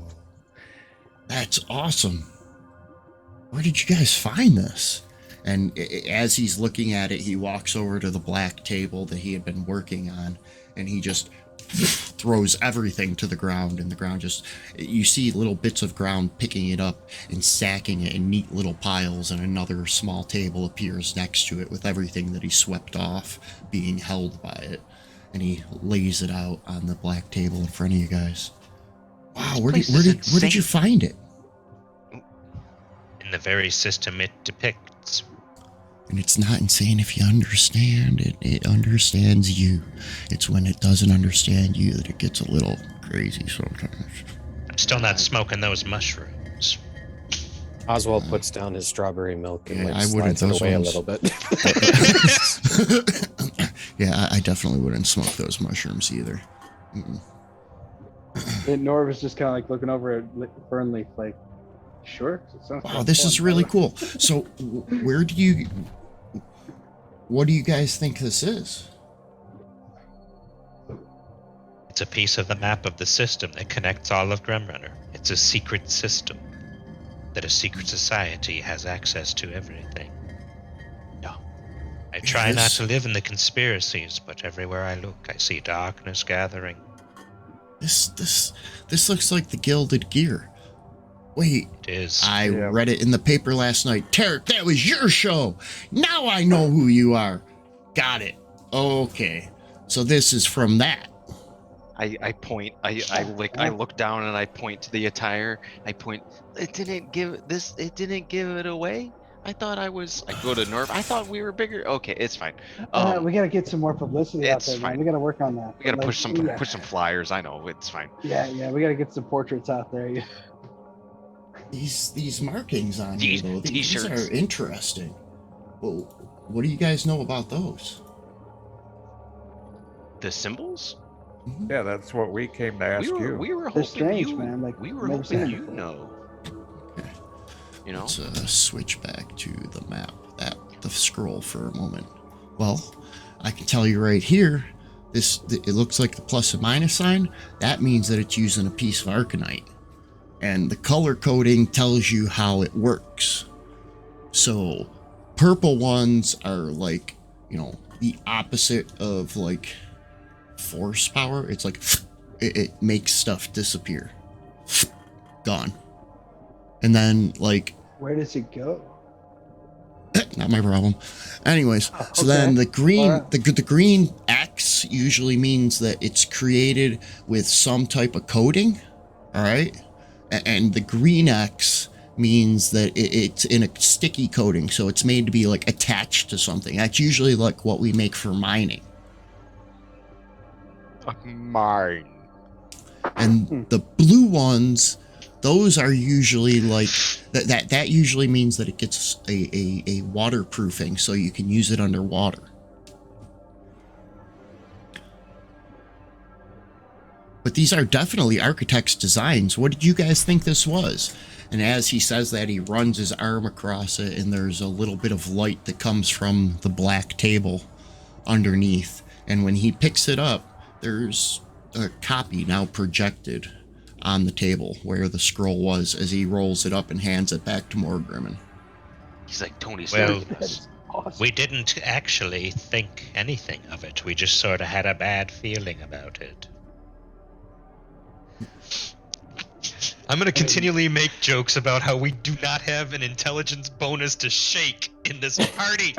That's awesome. Where did you guys find this? And as he's looking at it, he walks over to the black table that he had been working on, and he just throws everything to the ground, and the ground you see little bits of ground picking it up and stacking it in neat little piles, and another small table appears next to it with everything that he swept off being held by it, and he lays it out on the black table in front of you guys. Wow, where did you find it? In the very system it depicts. And it's not insane if you understand it. It understands you. It's when it doesn't understand you that it gets a little crazy sometimes. I'm still not smoking those mushrooms. Oswald puts down his strawberry milk and I wouldn't slides it away ones. a little bit. Yeah, I definitely wouldn't smoke those mushrooms either. Mm-mm. And Nora was just kind of looking over at Fernleaf sure. Wow, this is really cool. So, what do you guys think this is? It's a piece of the map of the system that connects all of Grumrunner. It's a secret system that a secret society has access to everything. No. I try not to live in the conspiracies, but everywhere I look, I see darkness gathering. This looks like the Gilded Gear. Wait, It is. I read it in the paper last night. Tarek, that was your show. Now I know who you are. Got it. Okay. So this is from that. I point. I look down and I point to the attire. I point. It didn't give it away. I thought I was. I go to North. I thought we were bigger. Okay, it's fine. We gotta get some more publicity out it's there, man. fine. We gotta work on that. We gotta Like, push some flyers. I know it's fine. Yeah, we gotta get some portraits out there. Yeah. These markings on here, though, these T-shirts. are interesting. Well, what do you guys know about those? The symbols? Yeah, that's what we came to ask you. We were They're hoping strange, you, man. Like, we were never seen hoping them you before. know. Okay. You know? Let's switch back to the map, the scroll for a moment. Well, I can tell you right here, it looks like the plus and minus sign. That means that it's using a piece of Arcanite. And the color coding tells you how it works. So purple ones are like, the opposite of like force power. It's like it makes stuff disappear. Gone. And then like, Where does it go? not my problem. Anyways, so then the green, Alright. the green X usually means that it's created with some type of coating. All right. And the green X means that it's in a sticky coating. So it's made to be like attached to something. That's usually like what we make for mining. Mine. And the blue ones, those are usually like that usually means that it gets a waterproofing, so you can use it underwater. But these are definitely architect's designs. What did you guys think this was? And as he says that, he runs his arm across it, and there's a little bit of light that comes from the black table underneath. And when he picks it up, there's a copy now projected on the table where the scroll was, as he rolls it up and hands it back to Morgrimmon. He's like Tony Well, Stark. That's awesome. We didn't actually think anything of it. We just sort of had a bad feeling about it. I'm going to continually make jokes about how we do not have an intelligence bonus to shake in this party.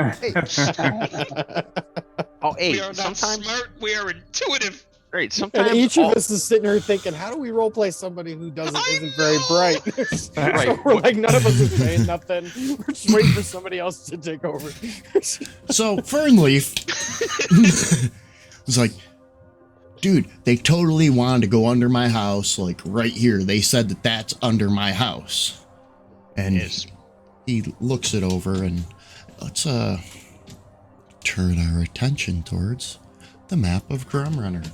Oh, hey, We are not sometimes. smart, we are intuitive. Great. Sometimes. And each of us is sitting here thinking, how do we roleplay somebody who isn't very bright? Right. So we're like, none of us is saying nothing. We're just waiting for somebody else to take over. So Fernleaf was like, dude, they totally wanted to go under my house, like right here. They said that that's under my house. And Yes. he looks it over, and let's turn our attention towards the map of Grumrunner.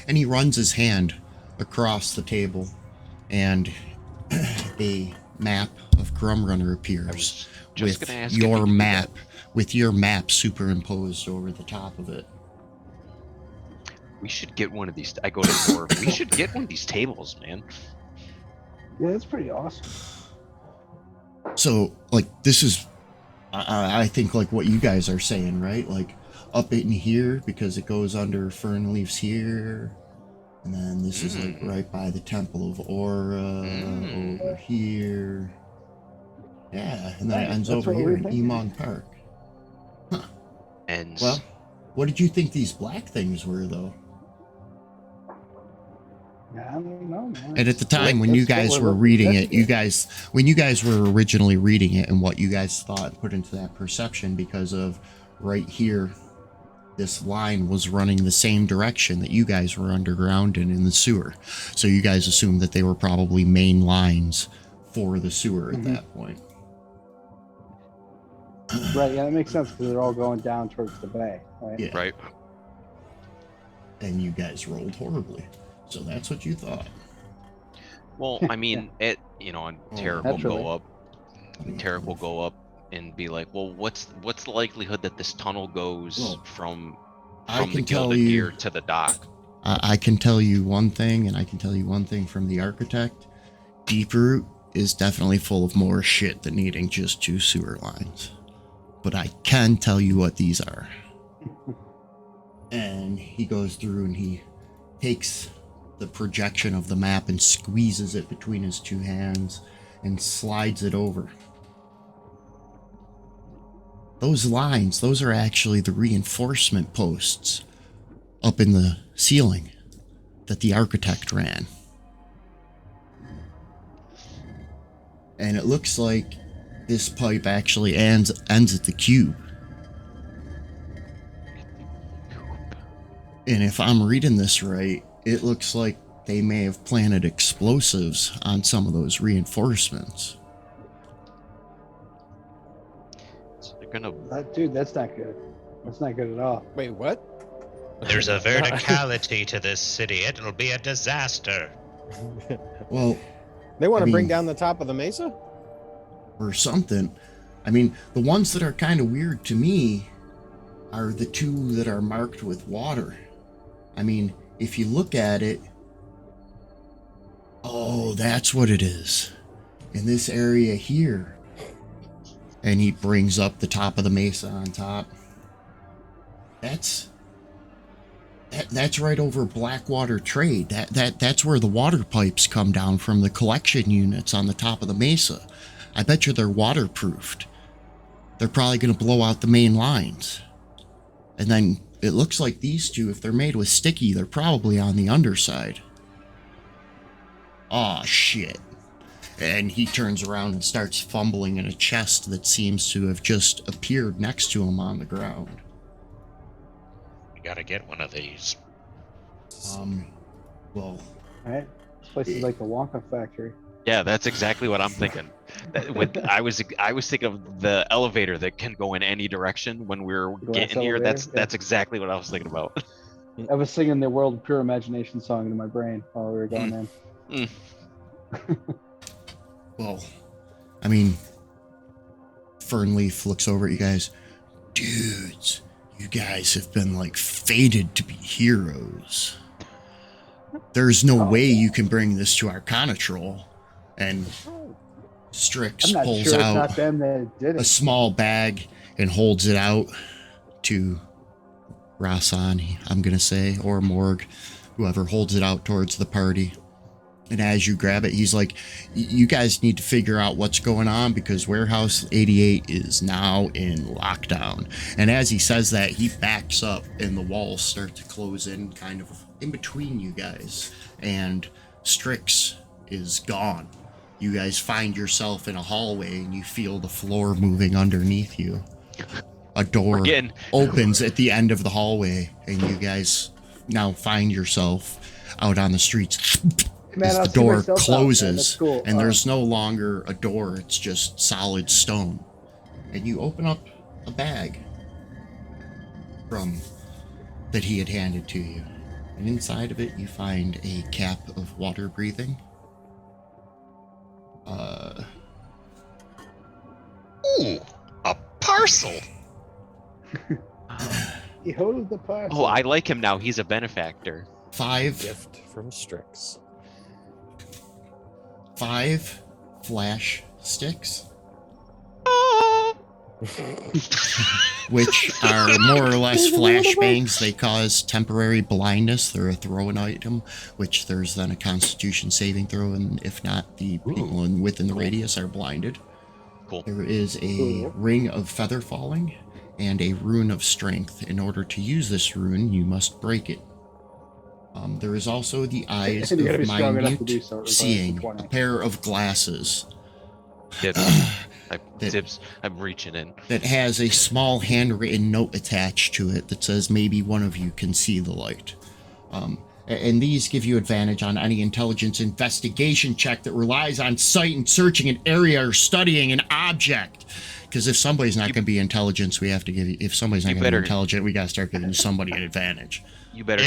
And he runs his hand across the table, and a map of Grumrunner appears just with gonna ask if you your do map, with your map superimposed over the top of it. We should get one of these. I go to Norv. We should get one of these tables, man. Yeah, that's pretty awesome. So, like, this is, I think, like what you guys are saying, right? Like, up in here, because it goes under Fernleaf's here. And then this is, like, right by the Temple of Aura, over here. Yeah, and then it Right, ends that's over what we here were in thinking. Emon Park. And Well, what did you think these black things were, though? Yeah, I don't know, man. And at the time when you That's what guys we're were reading it, investigating. when you guys were originally reading it, and what you guys thought put into that perception, because of right here, this line was running the same direction that you guys were underground in the sewer. So you guys assumed that they were probably main lines for the sewer at that point. Right, yeah, that makes sense because they're all going down towards the bay, right? Yeah. right. And you guys rolled horribly. So that's what you thought. Well, I mean, and Tarek will naturally. go up. Tarek will go up and be like, "Well, what's the likelihood that this tunnel goes Well, from I the can tell Gilded you- Gear to the dock?" I can tell you one thing, and I can tell you one thing from the architect. Deep Root is definitely full of more shit than needing just 2 sewer lines. but I can tell you what these are. And he goes through and he takes the projection of the map and squeezes it between his two hands and slides it over. Those lines, those are actually the reinforcement posts up in the ceiling that the architect ran. And it looks like this pipe actually ends at the cube. And if I'm reading this right, it looks like they may have planted explosives on some of those reinforcements. So they're gonna. Dude, that's not good. That's not good at all. Wait, what? There's a verticality to this city. It'll be a disaster. Well, They want I to bring mean- down the top of the mesa? or something. I mean, the ones that are kind of weird to me are the two that are marked with water. I mean, if you look at it, oh, that's what it is. In this area here. And he brings up the top of the mesa on top. That's right over Blackwater Trade. That's where the water pipes come down from the collection units on the top of the mesa. I bet you they're waterproofed. They're probably going to blow out the main lines. And then it looks like these two, if they're made with sticky, they're probably on the underside. Aw, shit. And he turns around and starts fumbling in a chest that seems to have just appeared next to him on the ground. You gotta get one of these. Well, Right? This place is like the Wonka factory. Yeah, that's exactly what I'm thinking. I was thinking of the elevator that can go in any direction when we're Glass getting here. elevator, That's exactly what I was thinking about. I was singing the World of Pure Imagination song in my brain while we were going in. well, I mean, Fernleaf looks over at you guys. Dudes, you guys have been like fated to be heroes. There's no way you can bring this to Arcana Troll. And Strix I'm not pulls sure it's out not them that did a it. small bag and holds it out to Rasan, I'm going to say, or Morg, whoever holds it out towards the party. And as you grab it, he's like, you guys need to figure out what's going on because Warehouse 88 is now in lockdown. And as he says that, he backs up and the walls start to close in kind of in between you guys. And Strix is gone. You guys find yourself in a hallway and you feel the floor moving underneath you. A door opens at the end of the hallway and you guys now find yourself out on the streets. Man, As I'll the see door myself out, man. That's closes cool. and there's no longer a door, it's just solid stone. And you open up a bag from that he had handed to you. And inside of it you find a cap of water breathing. Ooh, a parcel. He holds the parcel. Oh, I like him now. He's a benefactor. 5 Gift from Strix. flash sticks, Ah! which are more or less flashbangs. They cause temporary blindness. They're a throw-in item, which there's then a Constitution saving throw, and if not, the people within the radius are blinded. Cool. There is a ring of feather falling and a rune of strength. In order to use this rune, you must break it. There is also the eyes You gotta be of strong enough to do minute so, regardless of seeing, 20. a pair of glasses Tips. I'm reaching in. that has a small handwritten note attached to it that says maybe one of you can see the light. And these give you advantage on any intelligence investigation check that relies on sight and searching an area or studying an object. Because if somebody's not going to be intelligence, we have to give you. If somebody's not going to be intelligent, we got to start giving somebody an advantage. You better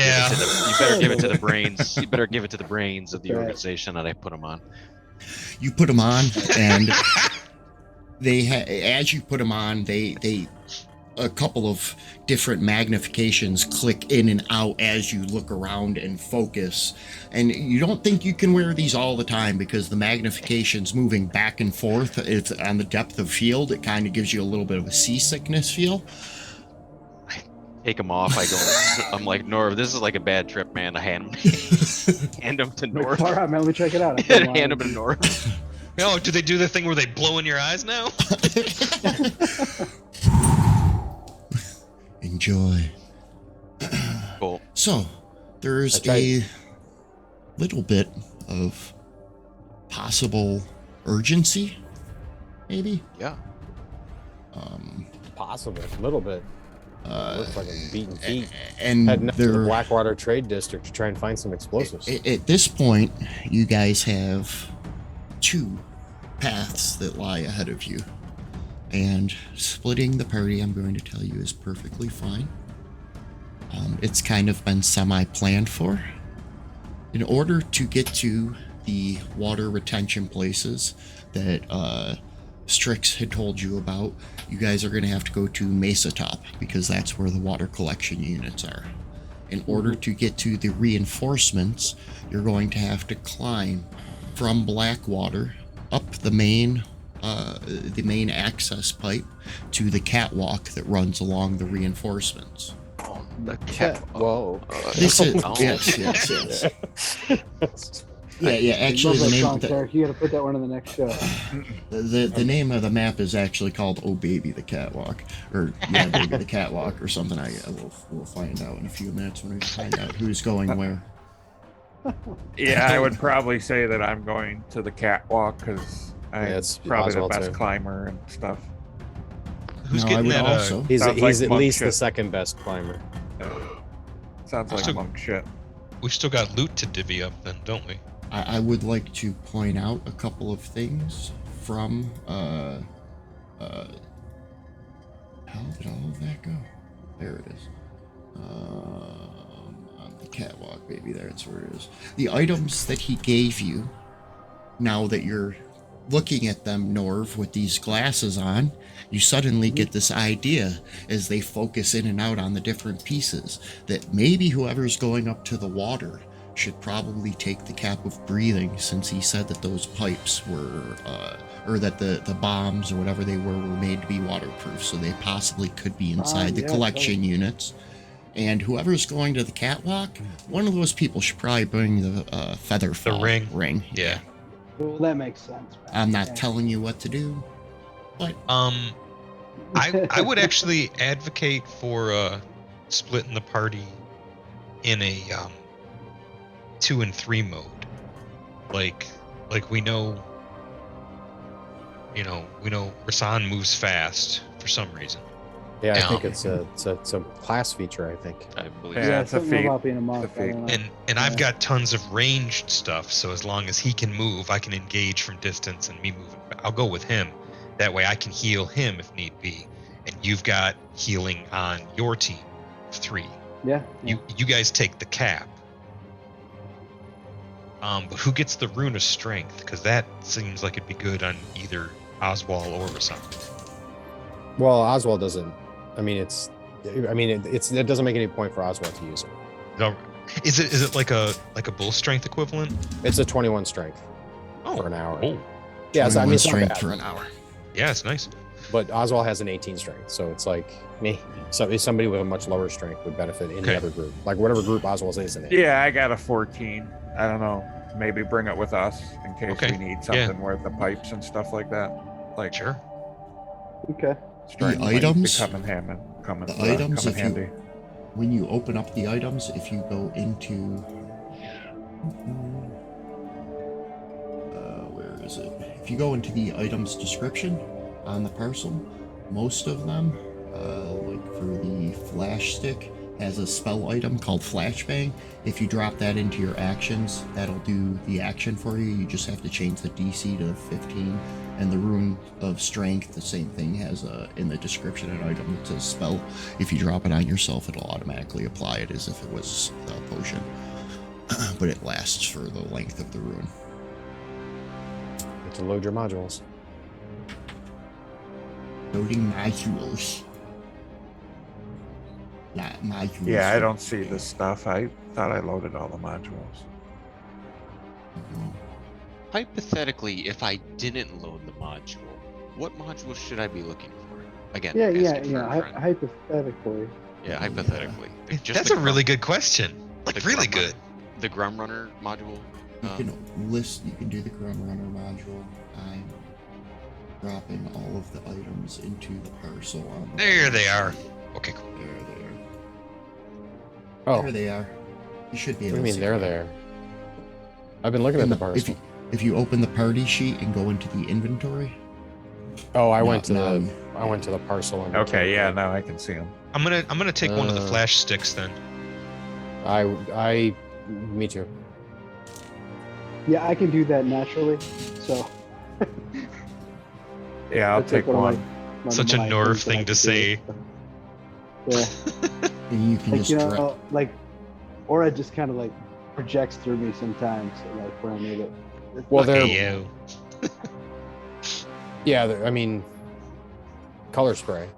give it to the brains. You better give it to the brains of the organization that I put them on. You put them on, and as you put them on, they a couple of different magnifications click in and out as you look around and focus. And you don't think you can wear these all the time because the magnification's moving back and forth. It's on the depth of field. It kind of gives you a little bit of a seasickness feel. Take them off. I'm like, Norv, this is like a bad trip, man. I hand them to Like, Norv. far out, man. Let me check it out. I don't wanna- Hand them to Norv. Oh, do they do the thing where they blow in your eyes now? Enjoy. Cool. So, there's a little bit of possible urgency, maybe. Yeah. Possible, a little bit. Looks like a beaten feet. And Heading up to the Blackwater Trade District to try and find some explosives. At this point, you guys have 2 paths that lie ahead of you. And splitting the party, I'm going to tell you, is perfectly fine. It's kind of been semi-planned for. In order to get to the water retention places that Strix had told you about, you guys are going to have to go to Mesa Top because that's where the water collection units are. In order to get to the reinforcements, you're going to have to climb from Blackwater up the main access pipe to the catwalk that runs along the reinforcements. The cat. Whoa. This is Oh. yes. Yeah. Actually, the Love that name song, Derek. You got to put that one in the next show. the name of the map is actually called "Oh Baby the Catwalk," or "Yeah Baby the Catwalk," or something. We'll find out in a few minutes when we find out who's going where. Yeah, I would probably say that I'm going to the catwalk because I'm it's probably the Oswald best too. climber and stuff. Who's No, I getting would that? also. He's Sounds like at monk least the shit. second best climber. Sounds like Still- monk shit. We've still got loot to divvy up, then, don't we? I would like to point out a couple of things from how did all of that go? There it is. On the catwalk, baby, that's where it is. The items that he gave you, now that you're looking at them, Norv, with these glasses on, you suddenly get this idea as they focus in and out on the different pieces that maybe whoever's going up to the water should probably take the cap of breathing, since he said that those pipes were or that the bombs or whatever they were made to be waterproof, so they possibly could be inside the yeah, collection units. And whoever's going to the catwalk, one of those people should probably bring the feather fall ring. Yeah. Well, that makes sense. Man. I'm not Yeah. telling you what to do, but I would actually advocate for splitting the party in a 2 and 3 mode. Like we know Rasan moves fast for some reason. Yeah, I Yeah. think it's a class feature. I think. I believe. Yeah, Yeah, it's a something feat. about being a monk. It's a I feat. don't know. And I've Yeah. got tons of ranged stuff, so as long as he can move, I can engage from distance and me moving. I'll go with him. That way I can heal him if need be. And you've got healing on your team, 3. Yeah. You guys take the cap. But who gets the rune of strength? Because that seems like it'd be good on either Oswald or Rasan. Well, Oswald doesn't. It doesn't make any point for Oswald to use it. No, is it like a bull strength equivalent? It's a 21 strength Oh, for an hour. oh, Yeah, so, I mean, it's not strength bad. for an hour. yeah, it's nice. But Oswald has an 18 strength, so it's like me. So if somebody with a much lower strength would benefit any Okay. other group, like whatever group Oswald is in. Yeah, I got a 14. I don't know. Maybe bring it with us in case Okay. we need something with the pipes and stuff like that. Like Sure. Okay. strength The might items- come in handy. Come the in items, if you- handy. When you open up the items, if you go into where is it? If you go into the items description on the parcel, most of them, like for the flash stick, has a spell item called Flashbang. If you drop that into your actions, that'll do the action for you. You just have to change the DC to 15. And the rune of strength, the same thing, has in the description an item that says spell. If you drop it on yourself, it'll automatically apply it as if it was a potion. But it lasts for the length of the rune. To load your modules. Loading modules. modules. Yeah, I don't see the stuff. I thought I loaded all the modules. Mhm. Hypothetically, if I didn't load the module, what module should I be looking for? Again, Yeah, asking for a yeah. friend. Hypothetically. Yeah, hypothetically. That's the a really good question. Like, the really Grum good. Runner- the Grum Runner module. You can do the Grum Runner module. I'm dropping all of the items into the parcel on the There they are. Okay, cool. There they are. Oh, There they are. You should be what do able you to mean see they're them. there? I've been looking at the parcel. If you open the party sheet and go into the inventory. Oh, I No, went to no. the parcel. Okay, yeah, now I can see them. I'm gonna take one of the flash sticks then. Me too. Yeah, I can do that naturally. So. Yeah, I'll that's take like one. of my Such a my Norv things that I thing to can say. do. Yeah. And you can Like, just you know, like, Aura just kind of like projects through me sometimes, like when I need it. Well, they're Hey, yo. yeah. I mean, color spray.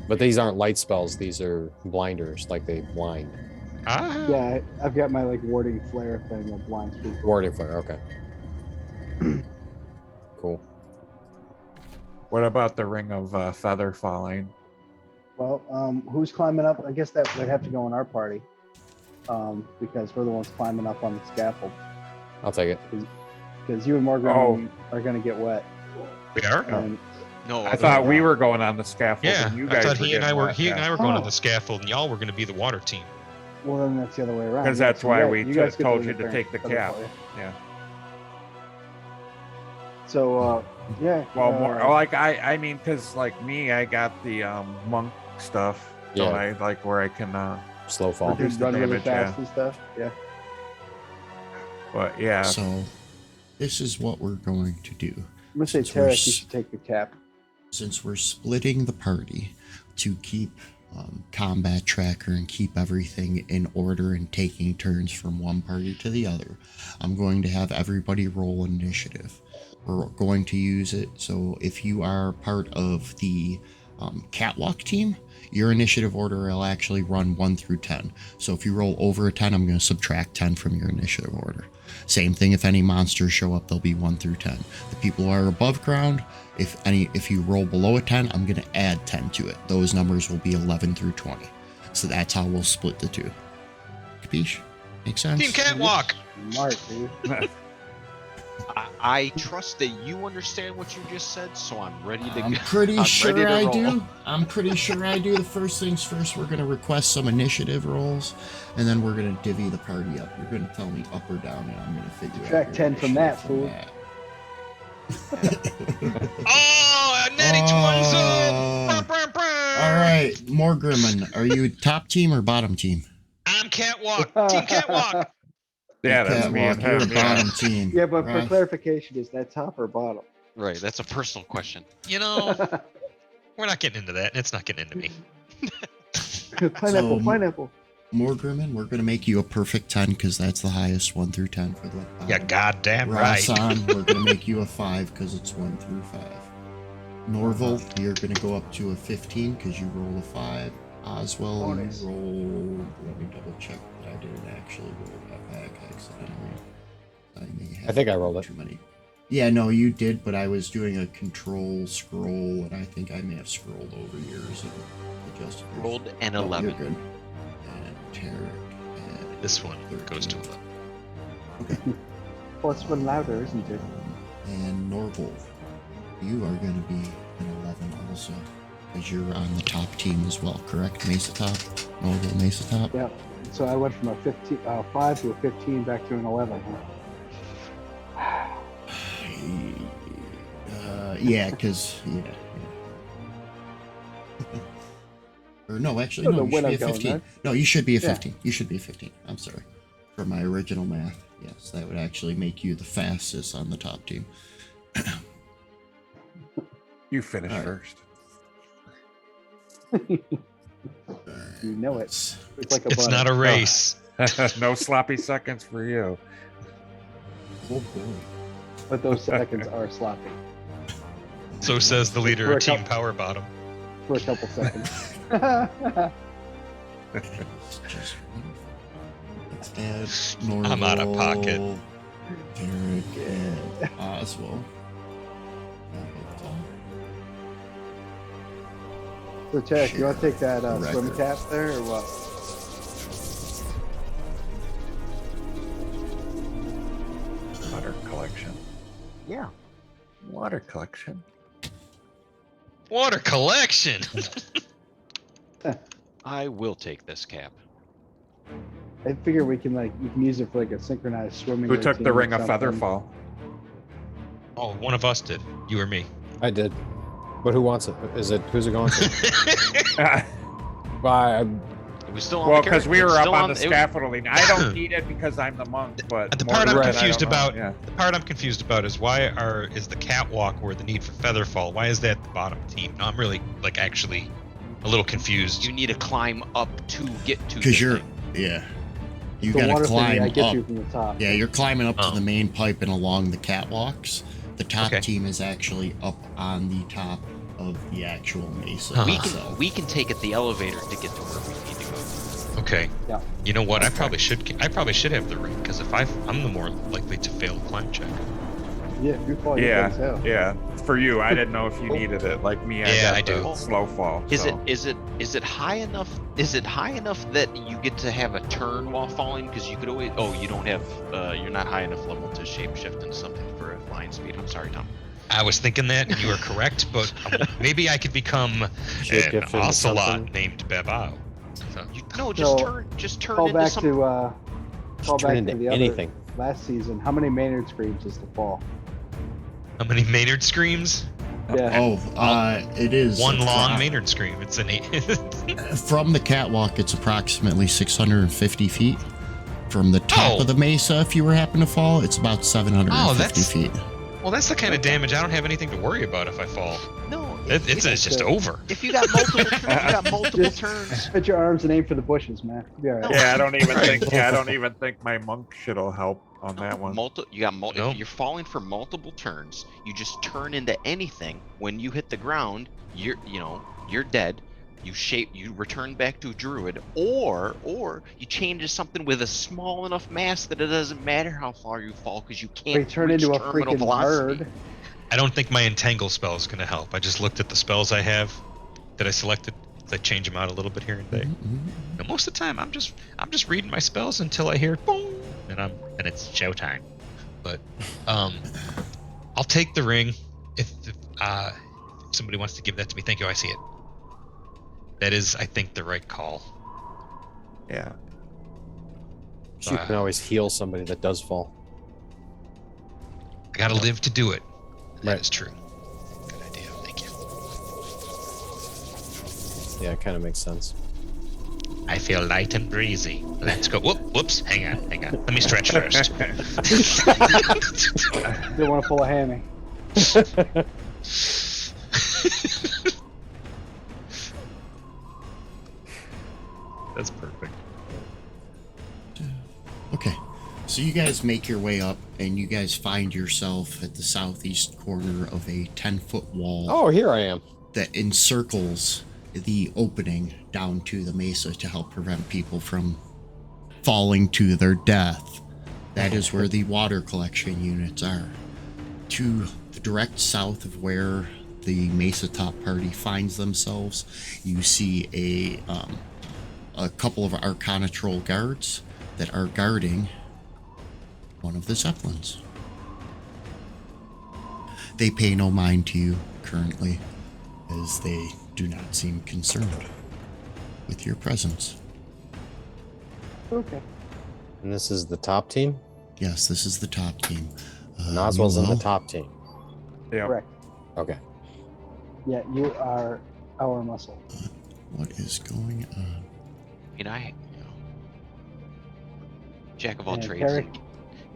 But these aren't light spells. These are blinders, like they blind. Ah. Yeah, I've got my like warding flare thing that blinds people. Warding flare. Okay. Cool. What about the ring of feather falling? Well, who's climbing up? I guess that would have to go in our party, because we're the ones climbing up on the scaffold. I'll take it. Because you and Morgan are going to get wet. We are? And No, I thought we were going on the scaffold. Yeah, and you I guys thought were he and I getting were wet, he and yeah. I were going on Oh. the scaffold, and y'all were going to be the water team. well, then that's the other way around. Because Yeah, that's so why yeah, we you guys get told the you to return take the feather cap. flare. Yeah. So, yeah. Well, more like I mean, because like me, I got the monk stuff. Don't Yeah. I like where I can Slow fall. Reduce the run really damage, fast yeah. and stuff. Yeah. But yeah, So, this is what we're going to do. I'm gonna say Since we're Tarek, you should take the cap. Since we're splitting the party to keep combat tracker and keep everything in order and taking turns from one party to the other, I'm going to have everybody roll initiative. We're going to use it. So if you are part of the catwalk team, your initiative order will actually run 1 through 10. So if you roll over a 10, I'm going to subtract 10 from your initiative order. Same thing if any monsters show up, they'll be 1 through 10. The people who are above ground, if you roll below a 10, I'm going to add 10 to it. Those numbers will be 11 through 20. So that's how we'll split the two. Capiche? Make sense? Team Catwalk. Smart, dude. I trust that you understand what you just said, so I'm ready to I'm go. pretty I'm sure ready to I roll. do. I'm pretty sure I do. The first things first, we're going to request some initiative rolls, and then we're going to divvy the party up. You're going to tell me up or down, and I'm going to figure Subtract out 10 from that, fool. Oh, a natty 20! All right, more Grimmin. Are you top team or bottom team? I'm Catwalk. Team Catwalk. yeah, that's me and You're a him. Yeah. bottom team. Yeah, but for right? clarification, is that top or bottom? Right, that's a personal question. You know, we're not getting into that. It's not getting into me. Pineapple, So- pineapple. More Grimmin, we're going to make you a perfect 10 because that's the highest 1 through 10 for the bottom. Yeah, goddamn right. Rasan, we're going to make you a 5 because it's 1 through 5. Norval, you're going to go up to a 15 because you roll a 5. Oswell, Bonus. you roll. Let me double check that I didn't actually roll that back accidentally. I think I rolled it. Too many. Yeah, no, you did, but I was doing a control scroll, and I think I may have scrolled over yours and adjusted yours. Rolled an Oh, 11. You're good. And Tarek, and This one goes to 13. 11. Well, it's one louder, isn't it? And Norval, you are going to be an 11 also, because you're on the top team as well, correct? Mesa top? Norval, Mesa top? Yeah. So I went from a 5 to a 15 back to an 11. Yeah, because, yeah. Or no, actually, Don't no, know you when should be I'm a going, 15. man. No, you should be a Yeah. 15. You should be a 15. I'm sorry. For my original math, yes, that would actually make you the fastest on the top team. You finish All right. first. You know it. Let's- It's like a It's butter. not a race. No sloppy seconds for you. Oh boy. But those seconds are sloppy So says the leader For a of Team couple- Power Bottom. for a couple seconds. It's just wonderful. Let's add Norval, I'm out of pocket. Derek, and Oswald. So, Chad, you want to take that swim Record. cap there or what? Water collection. Yeah. Water collection. Water collection. I will take this cap. I figure we can you can use it for like a synchronized swimming. Who took the routine or ring of something. Featherfall? Oh, one of us did. You or me. I did. But who wants it? Who's it going to? Well, It was still on Well, the because we carrot. were It's up still on the it- scaffolding. I don't need it because I'm the monk, but The more part I'm than that, I confused don't know. about, Yeah. the part I'm confused about is is the catwalk where the need for Featherfall? Why is that the bottom team? No, I'm really actually a little confused. You need to climb up to get to. Because the you're, thing. yeah, you The gotta water climb thing, I get up. you from the top. Yeah, you're climbing up to Oh. the main pipe and along the catwalks. The top Okay. team is actually up on the top of the actual mesa. Huh. We can take it the elevator to get to where we need to go. Okay. Yeah. You know what? Okay. I probably should have the ring because if I'm the more likely to fail a climb check. Yeah, if you fall, you Yeah, can tell. yeah. For you, I didn't know if you needed it. Like me, Yeah, I I got do. the slow fall. Is so. it high enough? Is it high enough that you get to have a turn while falling? Because you could always. Oh, you don't have. You're not high enough level to shapeshift into something for a flying speed. I'm sorry, Tom. I was thinking that, and you are correct, but maybe I could become an Shapeshifted into ocelot something. named Bebao. So, No, So, just turn Call into back something. to call Just turn back into to the anything. other last season. How many Maynard screams is the fall? how many Maynard screams? Yeah. Oh, it is One it's long from- Maynard scream. It's an 8. From the catwalk, it's approximately 650 feet. From the top Oh. of the mesa, if you were happen to fall, it's about 750 that's- feet. Well, that's the kind of damage I don't have anything to worry about if I fall. No, It's just over. If you got multiple turns, you got multiple Just turns. put your arms and aim for the bushes, man. You'll be all right. Yeah, I don't even think. Yeah, I don't even think my monk shit'll help on that one. Nope. If you're falling for multiple turns, you just turn into anything. When you hit the ground, you're dead. You return back to a druid, or you change to something with a small enough mass that it doesn't matter how far you fall because you They can't turn reach into a terminal freaking velocity. bird. I don't think my entangle spell is going to help. I just looked at the spells I have that I selected. I change them out a little bit here and there. Mhm. And most of the time, I'm just reading my spells until I hear boom, and it's showtime. But I'll take the ring if somebody wants to give that to me. Thank you. I see it. That is, I think, the right call. Yeah. So you can always heal somebody that does fall. I gotta live to do it. That Right. is true. Good idea. Thank you. Yeah, it kind of makes sense. I feel light and breezy. Let's go. Whoops. Hang on. Let me stretch first. Didn't want to pull a hammy. That's perfect. Okay. So you guys make your way up, and you guys find yourself at the southeast corner of a 10-foot wall Oh, here I am. that encircles the opening down to the mesa to help prevent people from falling to their death. That is where the water collection units are. To the direct south of where the mesa top party finds themselves, you see a couple of Arcana Troll guards that are guarding one of the Zeppelins. They pay no mind to you currently, as they do not seem concerned with your presence. Okay. And this is the top team? Yes, this is the top team. Noswell's in the Willow, top team. Yeah. Correct. Okay. Yeah, you are our muscle. What is going on? Jack of all And trades. Derek, And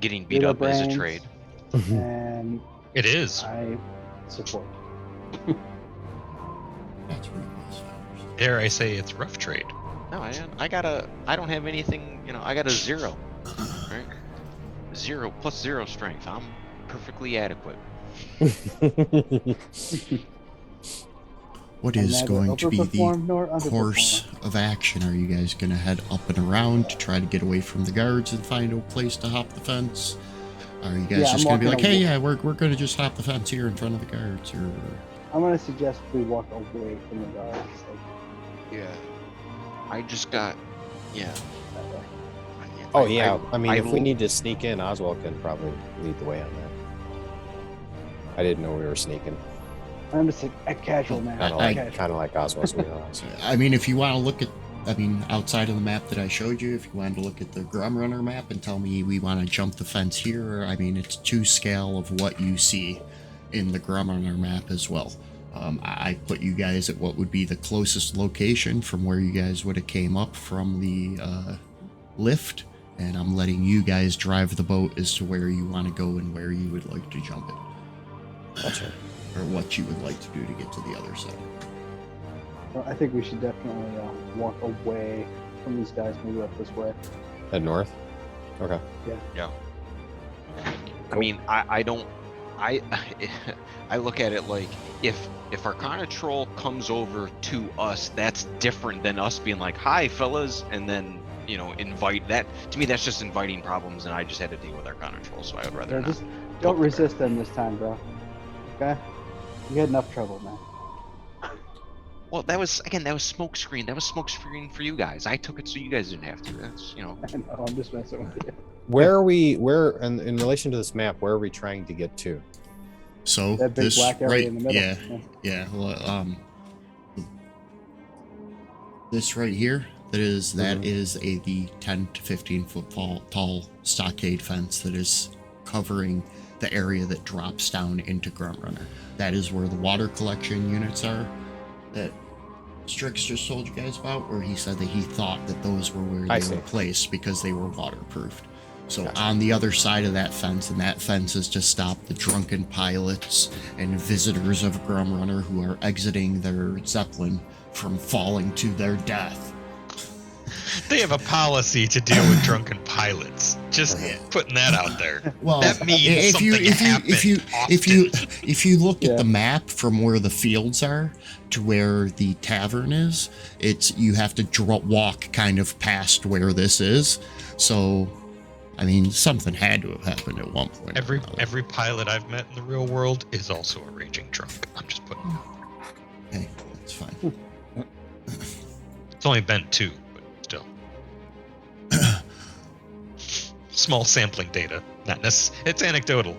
getting beat Little up is a brains. trade. And It is. I support. That's where it was. Dare I say it's rough trade. No, I don't have anything. I got a 0. Right? 0 plus 0 strength. I'm perfectly adequate. What And is neither going to be overperform nor the course underperform. of action? Are you guys going to head up and around to try to get away from the guards and find a place to hop the fence? Are you guys Yeah, just I'm going to be like, walking hey, away. yeah, we're going to just hop the fence here in front of the guards? Or I'm gonna suggest we walk away from the guards. Yeah. I just got. Yeah. That way. Oh yeah, I mean, if we l- need to sneak in, Oswald can probably lead the way on that. I didn't know we were sneaking. I'm just a casual man. Kind of like Oswald's wheelhouse. I mean, if you want to look at, I mean, outside of the map that I showed you, if you wanted to look at the Grum Runner map and tell me we want to jump the fence here, I mean, it's to scale of what you see in the Grum Runner map as well. I put you guys at what would be the closest location from where you guys would have came up from the lift, and I'm letting you guys drive the boat as to where you want to go and where you would like to jump it. Gotcha. Or what you would like to do to get to the other side. Well, I think we should definitely walk away from these guys. Maybe up this way. Head north. Okay. I mean, I don't. I look at it like if Arcana Troll comes over to us, that's different than us being like, "Hi, fellas," and then invite that. To me, that's just inviting problems, and I just had to deal with Arcana Troll, so I would rather Yeah, not. just don't resist them this time, bro. Okay? You had enough trouble, man. Well, that was smoke screen. That was smoke screen for you guys. I took it so you guys didn't have to. That's I know, I'm just messing with you. Where are we? Where in relation to this map? Where are we trying to get to? So That big this black area right, in the middle. yeah. Well, this right here, that is the 10 to 15 foot tall stockade fence that is covering the area that drops down into Grunt Runner. That is where the water collection units are that Strix just told you guys about, where he said that he thought that those were where they were placed because they were waterproofed. So on the other side of that fence, and that fence is to stop the drunken pilots and visitors of Grum Runner who are exiting their Zeppelin from falling to their death. They have a policy to deal with drunken pilots. Just putting that out there. Well, that means if you look at the map from where the fields are to where the tavern is, you have to walk kind of past where this is. So, I mean, something had to have happened at one point. Every pilot I've met in the real world is also a raging drunk. I'm just putting it out there. Hey, that's fine. It's only been 2, but still. Small sampling data. It's anecdotal.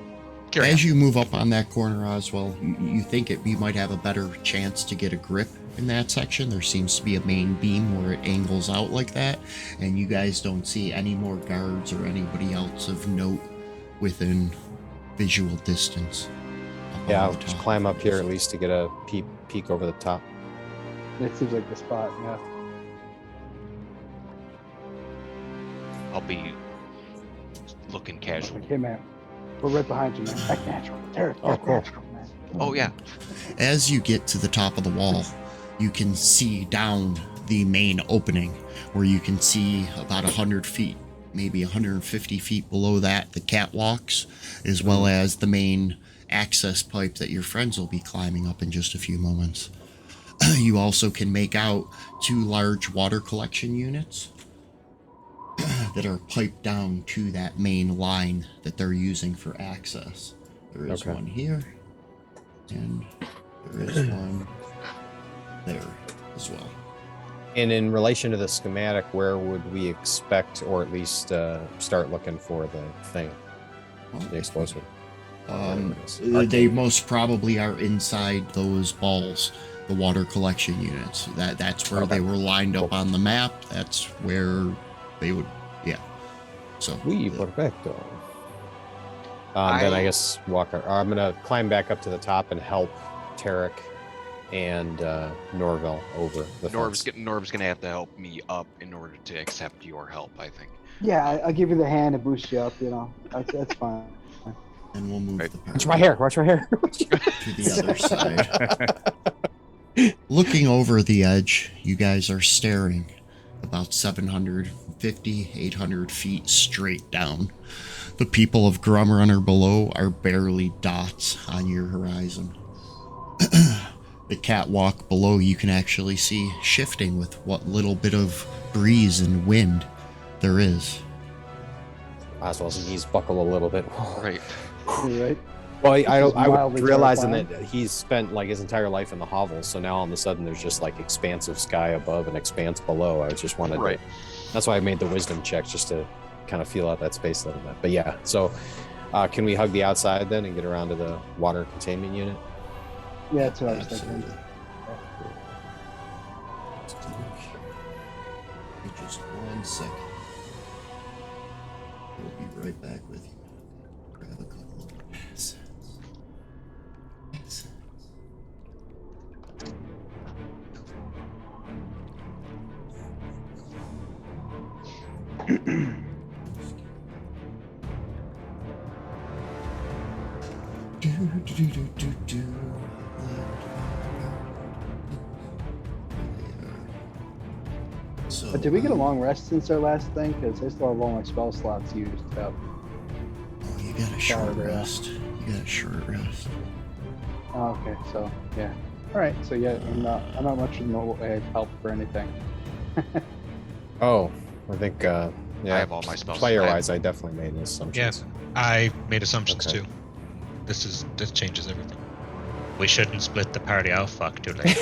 As you move up on that corner, Oswald, you think you might have a better chance to get a grip in that section. There seems to be a main beam where it angles out like that, and you guys don't see any more guards or anybody else of note within visual distance. Yeah, I'll just climb up here at least to get a peek over the top. It seems like the spot, yeah. I'll be looking casual. Hey, man. We're right behind you, man. Act natural. Derek, act natural, man. Oh yeah. As you get to the top of the wall, you can see down the main opening where you can see about 100 feet, maybe 150 feet below that, the catwalks, as well as the main access pipe that your friends will be climbing up in just a few moments. You also can make out 2 large water collection units that are piped down to that main line that they're using for access. There is one here, and there is one there as well. And in relation to the schematic, where would we expect, or at least start looking for the thing, the explosive? They most probably are inside those balls, the water collection units. That's where they were lined up on the map. That's where they would, So perfecto. Then I guess I'm gonna climb back up to the top and help Tarek and Norville over the fence. Norb's gonna have to help me up in order to accept your help, I think. Yeah, I'll give you the hand and boost you up, That's fine. And we'll move the Watch my hair. to the other side. Looking over the edge, you guys are staring about 750, 800 feet straight down. The people of Grum Runner below are barely dots on your horizon. the catwalk below you can actually see shifting with what little bit of breeze and wind there is. Oswald's knees buckle a little bit. Right. Right. Well, This is I was mildly realizing terrifying. that he's spent like his entire life in the hovels, so now all of a sudden there's just like expanse of sky above and expanse below. I just wanted Right. to, that's why I made the wisdom check, just to kind of feel out that space a little bit. But yeah, so can we hug the outside then and get around to the water containment unit? Yeah, that's what I was thinking. Just 1 second. We'll be right back with you. Grab a couple of assets. So, But did we get a long rest since our last thing? Because I still have all my spell slots used up. Oh, you got a short Sorry, rest. You got a short rest. Oh, okay, so yeah. All right, so yeah, I'm not much in the way of help for anything. Oh, I think yeah. I have all my spells. Player-wise, I definitely made assumptions. Yes, I made assumptions Okay. too. This changes everything. We shouldn't split the party. I'll fuck too late.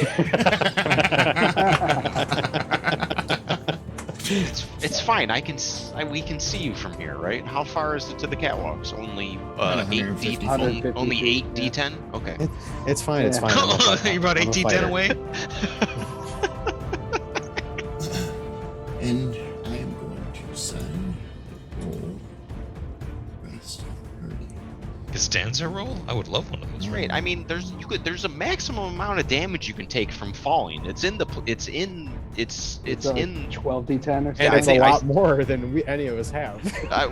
It's fine. We can see you from here, right? How far is it to the catwalks? Only 8 D. 150 Only feet, 8 D10. Okay. It's fine. It's Yeah. fine. You brought I'm a 18 fighter. away. And I am going to send roll rest of party. Costanza roll? I would love one of those. That's right. I mean, there's a maximum amount of damage you can take from falling. It's in 12d10 or And something. it's a lot more than any of us have.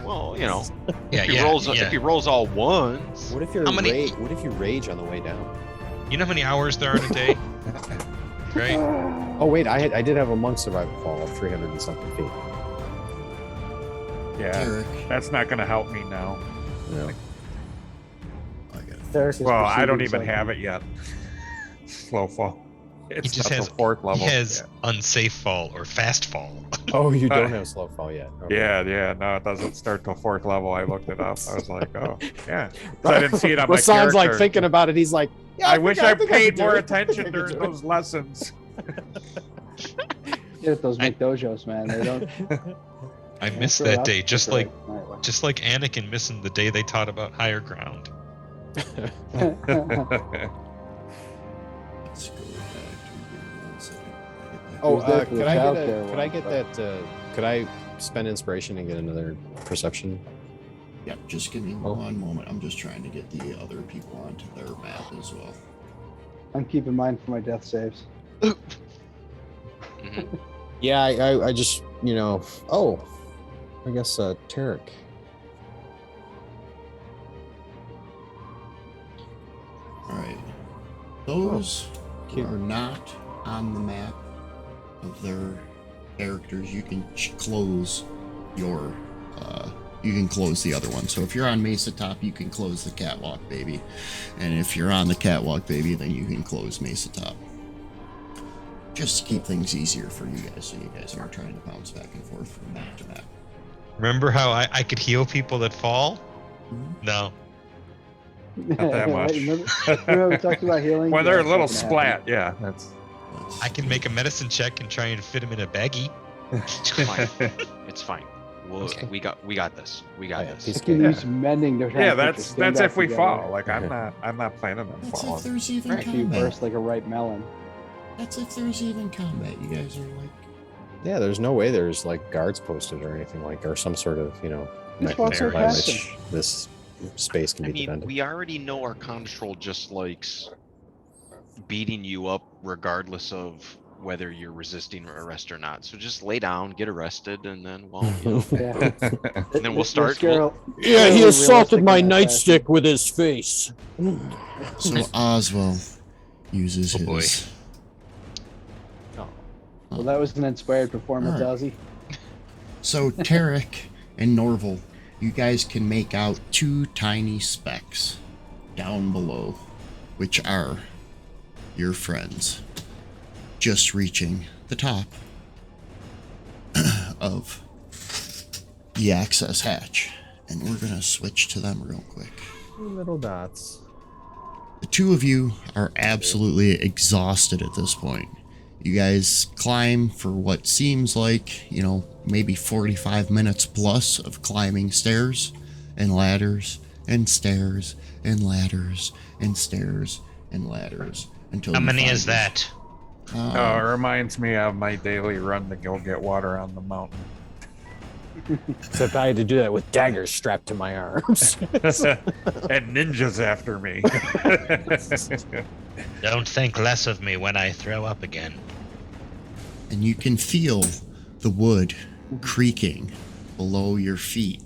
well, you know, Yeah, if he yeah, rolls yeah. if he rolls all ones. What if you're How many- What if you rage on the way down? You know how many hours there are in a day? Right? Oh wait, I did have a monk survival fall of 300 and something feet. Yeah, Derek, that's not going to help me now. Yeah. I got Derek is Well, I don't proceeding even have it yet. Slow fall. It's just not has the 4th level. He has unsafe fall or fast fall. Oh, you don't have slow fall yet. Okay. Yeah, no, it doesn't start till 4th level. I looked it up. I was like, oh, yeah. 'Cause I didn't see it on my Rassan's like character. thinking about it. He's like, yeah, I wish forgot- I think paid could do more it. attention I could during do it. those lessons. Get at those McDojos, man. They don't. I don't missed throw it that out day, the just right like way. just like Anakin missing the day they taught about higher ground. Let's go back to 1 second. Oh, Who's there for the could I get childcare could I one, get but- that? Could I spend inspiration and get another perception? Yeah, just give me Oh. 1 moment. I'm just trying to get the other people onto their map as well. I'm keeping mine for my death saves. Mhm. Yeah, I just Oh, I guess Tarek. All right. Those who cute. are not on the map of their characters, you can close your. You can close the other one. So if you're on Mesa Top, you can close the catwalk, baby. And if you're on the catwalk, baby, then you can close Mesa Top. Just to keep things easier for you guys, so you guys aren't trying to bounce back and forth from map to map. Remember how I could heal people that fall? No. Not that much. Remember we talked about healing? When they're a Yeah, little fucking splat, yeah, that's. I can make a medicine check and try and fit them in a baggie. It's fine. It's fine. Okay. We got this. We got Yeah, this. peace- I can Yeah. use mending to try Yeah, and put your that's skin back if we together. fall. Like I'm not planning on That's if falling. there's even If you combat. burst like a ripe melon. That's if there's even combat. You guys are like. Yeah, there's no way there's like guards posted or anything like, or some sort of Just walk mechanism right by past which this space can I be mean, defended. we already know our control just likes beating you up regardless of whether you're resisting arrest or not. So just lay down, get arrested, and then, well, Yeah. And then we'll start- Yeah, he Really assaulted my realistic in that nightstick with his face. So Oswald uses Oh, boy. his. Well, that was an inspired performance, Alright. Ozzy. So Tarek and Norval, you guys can make out 2 tiny specks down below, which are your friends just reaching the top of the access hatch. And we're going to switch to them real quick. Little dots. The two of you are absolutely exhausted at this point. You guys climb for what seems like, maybe 45 minutes plus of climbing stairs and ladders and stairs and ladders and stairs and ladders until How you many find is that? Oh, it reminds me of my daily run to go get water on the mountain. Except I had to do that with daggers strapped to my arms. And ninjas after me. Don't think less of me when I throw up again. And you can feel the wood creaking below your feet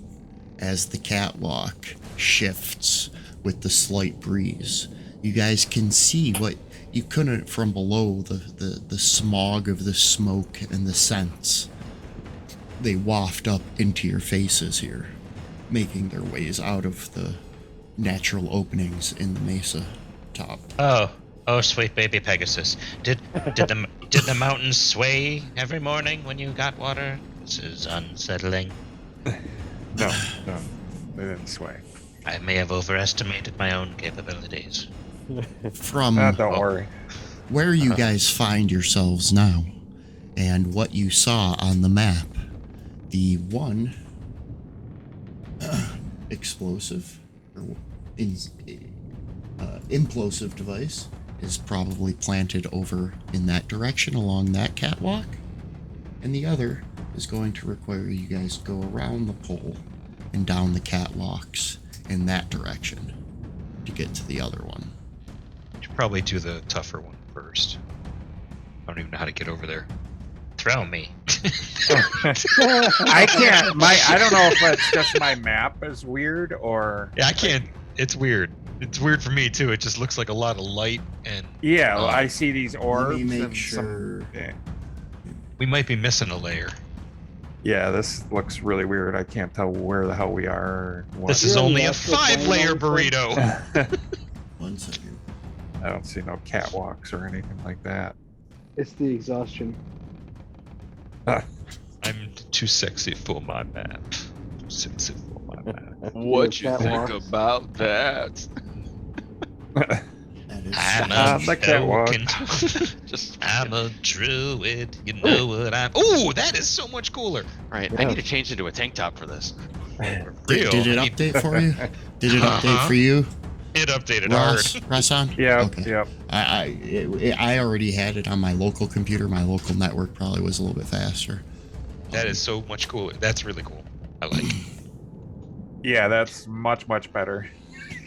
as the catwalk shifts with the slight breeze. You guys can see what you couldn't from below, the smog of the smoke and the scents. They waft up into your faces here, making their ways out of the natural openings in the mesa top. Oh, sweet baby Pegasus. Did the mountains sway every morning when you got water? This is unsettling. No, they didn't sway. I may have overestimated my own capabilities. From Don't worry. where you guys find yourselves now, and what you saw on the map, the one explosive or implosive device is probably planted over in that direction along that catwalk, and the other is going to require you guys to go around the pole and down the catwalks in that direction to get to the other one. Should probably do the tougher one first. I don't even know how to get over there. Throw me. I can't. I don't know if it's just my map is weird or. Yeah, I can't. It's weird. It's weird for me too. It just looks like a lot of light and. Yeah, I see these orbs. Let me make and sure. We might be missing a layer. Yeah, this looks really weird. I can't tell where the hell we are. Or what. This is Yeah, only the a actual 5-layer plane burrito. 1 second. I don't see no catwalks or anything like that. It's the exhaustion. I'm too sexy for my map. Too sexy for my map. What you catwalk. think about that? That is I'm the catwalk. I'm a druid. You know what I'm. Ooh, that is so much cooler. Right, I need to change into a tank top for this. Did it update for you? Did it update for you, It updated hard. Rasan? Yep, Okay. yep. I already had it on my local computer. My local network probably was a little bit faster. That is so much cooler. That's really cool. I like it. Yeah, that's much better.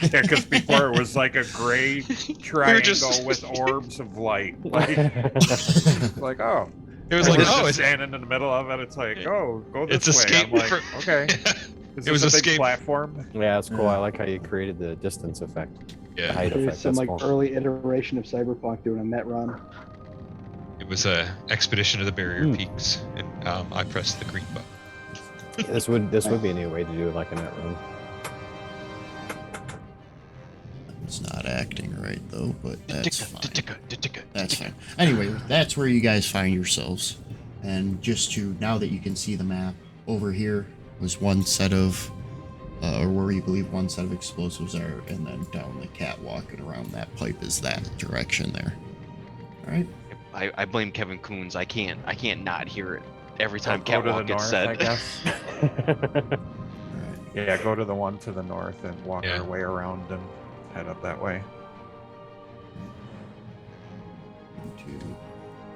Yeah, because before it was like a gray triangle with orbs of light. Like, oh. It was like, we're oh, just it's standing in the middle of it. It's like, oh, go this It's way. escape I'm like, for- okay. Is It was this a big escape- platform? Yeah, it's cool. I like how you created the distance effect. The Yeah, height There's effect. some That's like cool. early iteration of Cyberpunk doing a net run. it was a expedition to the barrier peaks, and I pressed the green button. This would be a new way to do like a net run. It's not acting right though, but that's fine. That's fine. Anyway, that's where you guys find yourselves. And just to, now that you can see the map, over here was one set of, or where you believe one set of explosives are, and then down the catwalk and around that pipe is that direction there. All right. I blame Kevin Coons. I can't not hear it every time Go to the catwalk gets north, I said. guess. All right. Yeah, go to the one to the north and walk Yeah. our way around and head up that way. Going to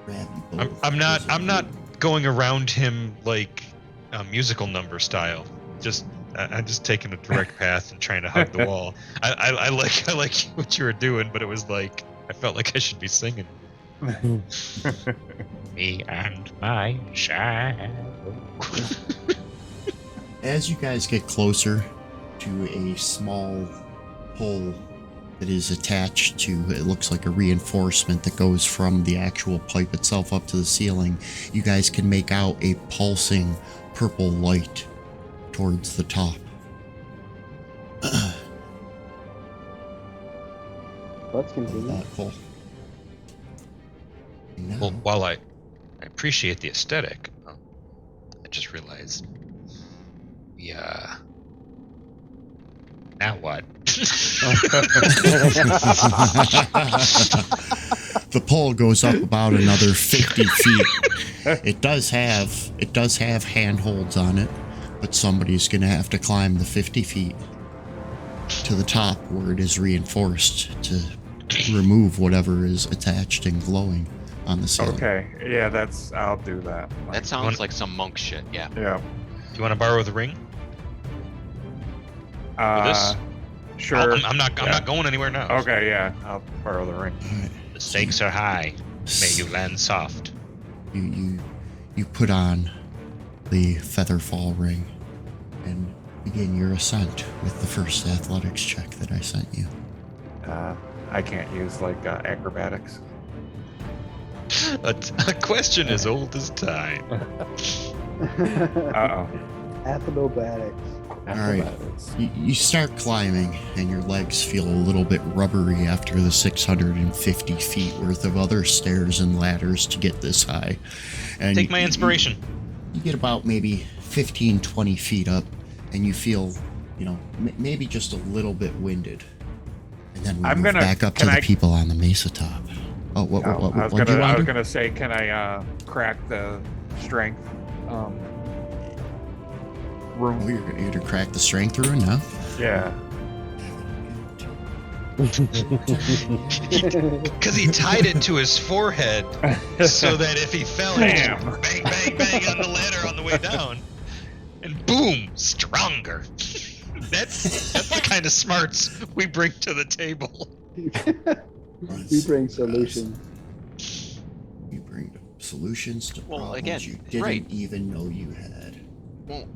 grab you both. I'm not. Those of I'm not you- going around him like a musical number style. I'm just taking a direct path and trying to hug the wall. I like what you were doing, but it was like I felt like I should be singing. Me and my shadow. As you guys get closer to a small pole that is attached to, it looks like a reinforcement that goes from the actual pipe itself up to the ceiling, you guys can make out a pulsing purple light towards the top. Let's Of continue. that pole. No. Well, while I appreciate the aesthetic, I just realized, yeah. Now what? The pole goes up about another 50 feet. It does have handholds on it, but somebody's going to have to climb the 50 feet to the top where it is reinforced to remove whatever is attached and glowing on the ceiling. Okay, yeah, I'll do that. That sounds like some monk shit. Yeah. Yeah. Do you want to borrow the ring? this? Sure. I'm not going anywhere now. Okay, yeah, I'll borrow the ring. All right. The stakes are high. May you land soft. You put on the Featherfall ring and begin your ascent with the first athletics check that I sent you. I can't use like acrobatics. A question as old as time. Uh-oh. Acrobatics. All right. You start climbing, and your legs feel a little bit rubbery after the 650 feet worth of other stairs and ladders to get this high. And Take my inspiration. You get about maybe 15, 20 feet up, and you feel, maybe just a little bit winded. And then we move back up to the people on the mesa top. Oh, what do you want to I was do? gonna say, can I crack the strength room? Oh, you're going to crack the strength rune now? Yeah. Because he tied it to his forehead so that if he fell, he'd just bang, bang, bang on the ladder on the way down. And boom, stronger. That's the kind of smarts we bring to the table. We bring solutions. You bring solutions to Well, problems again, you didn't right. even know you had. Well,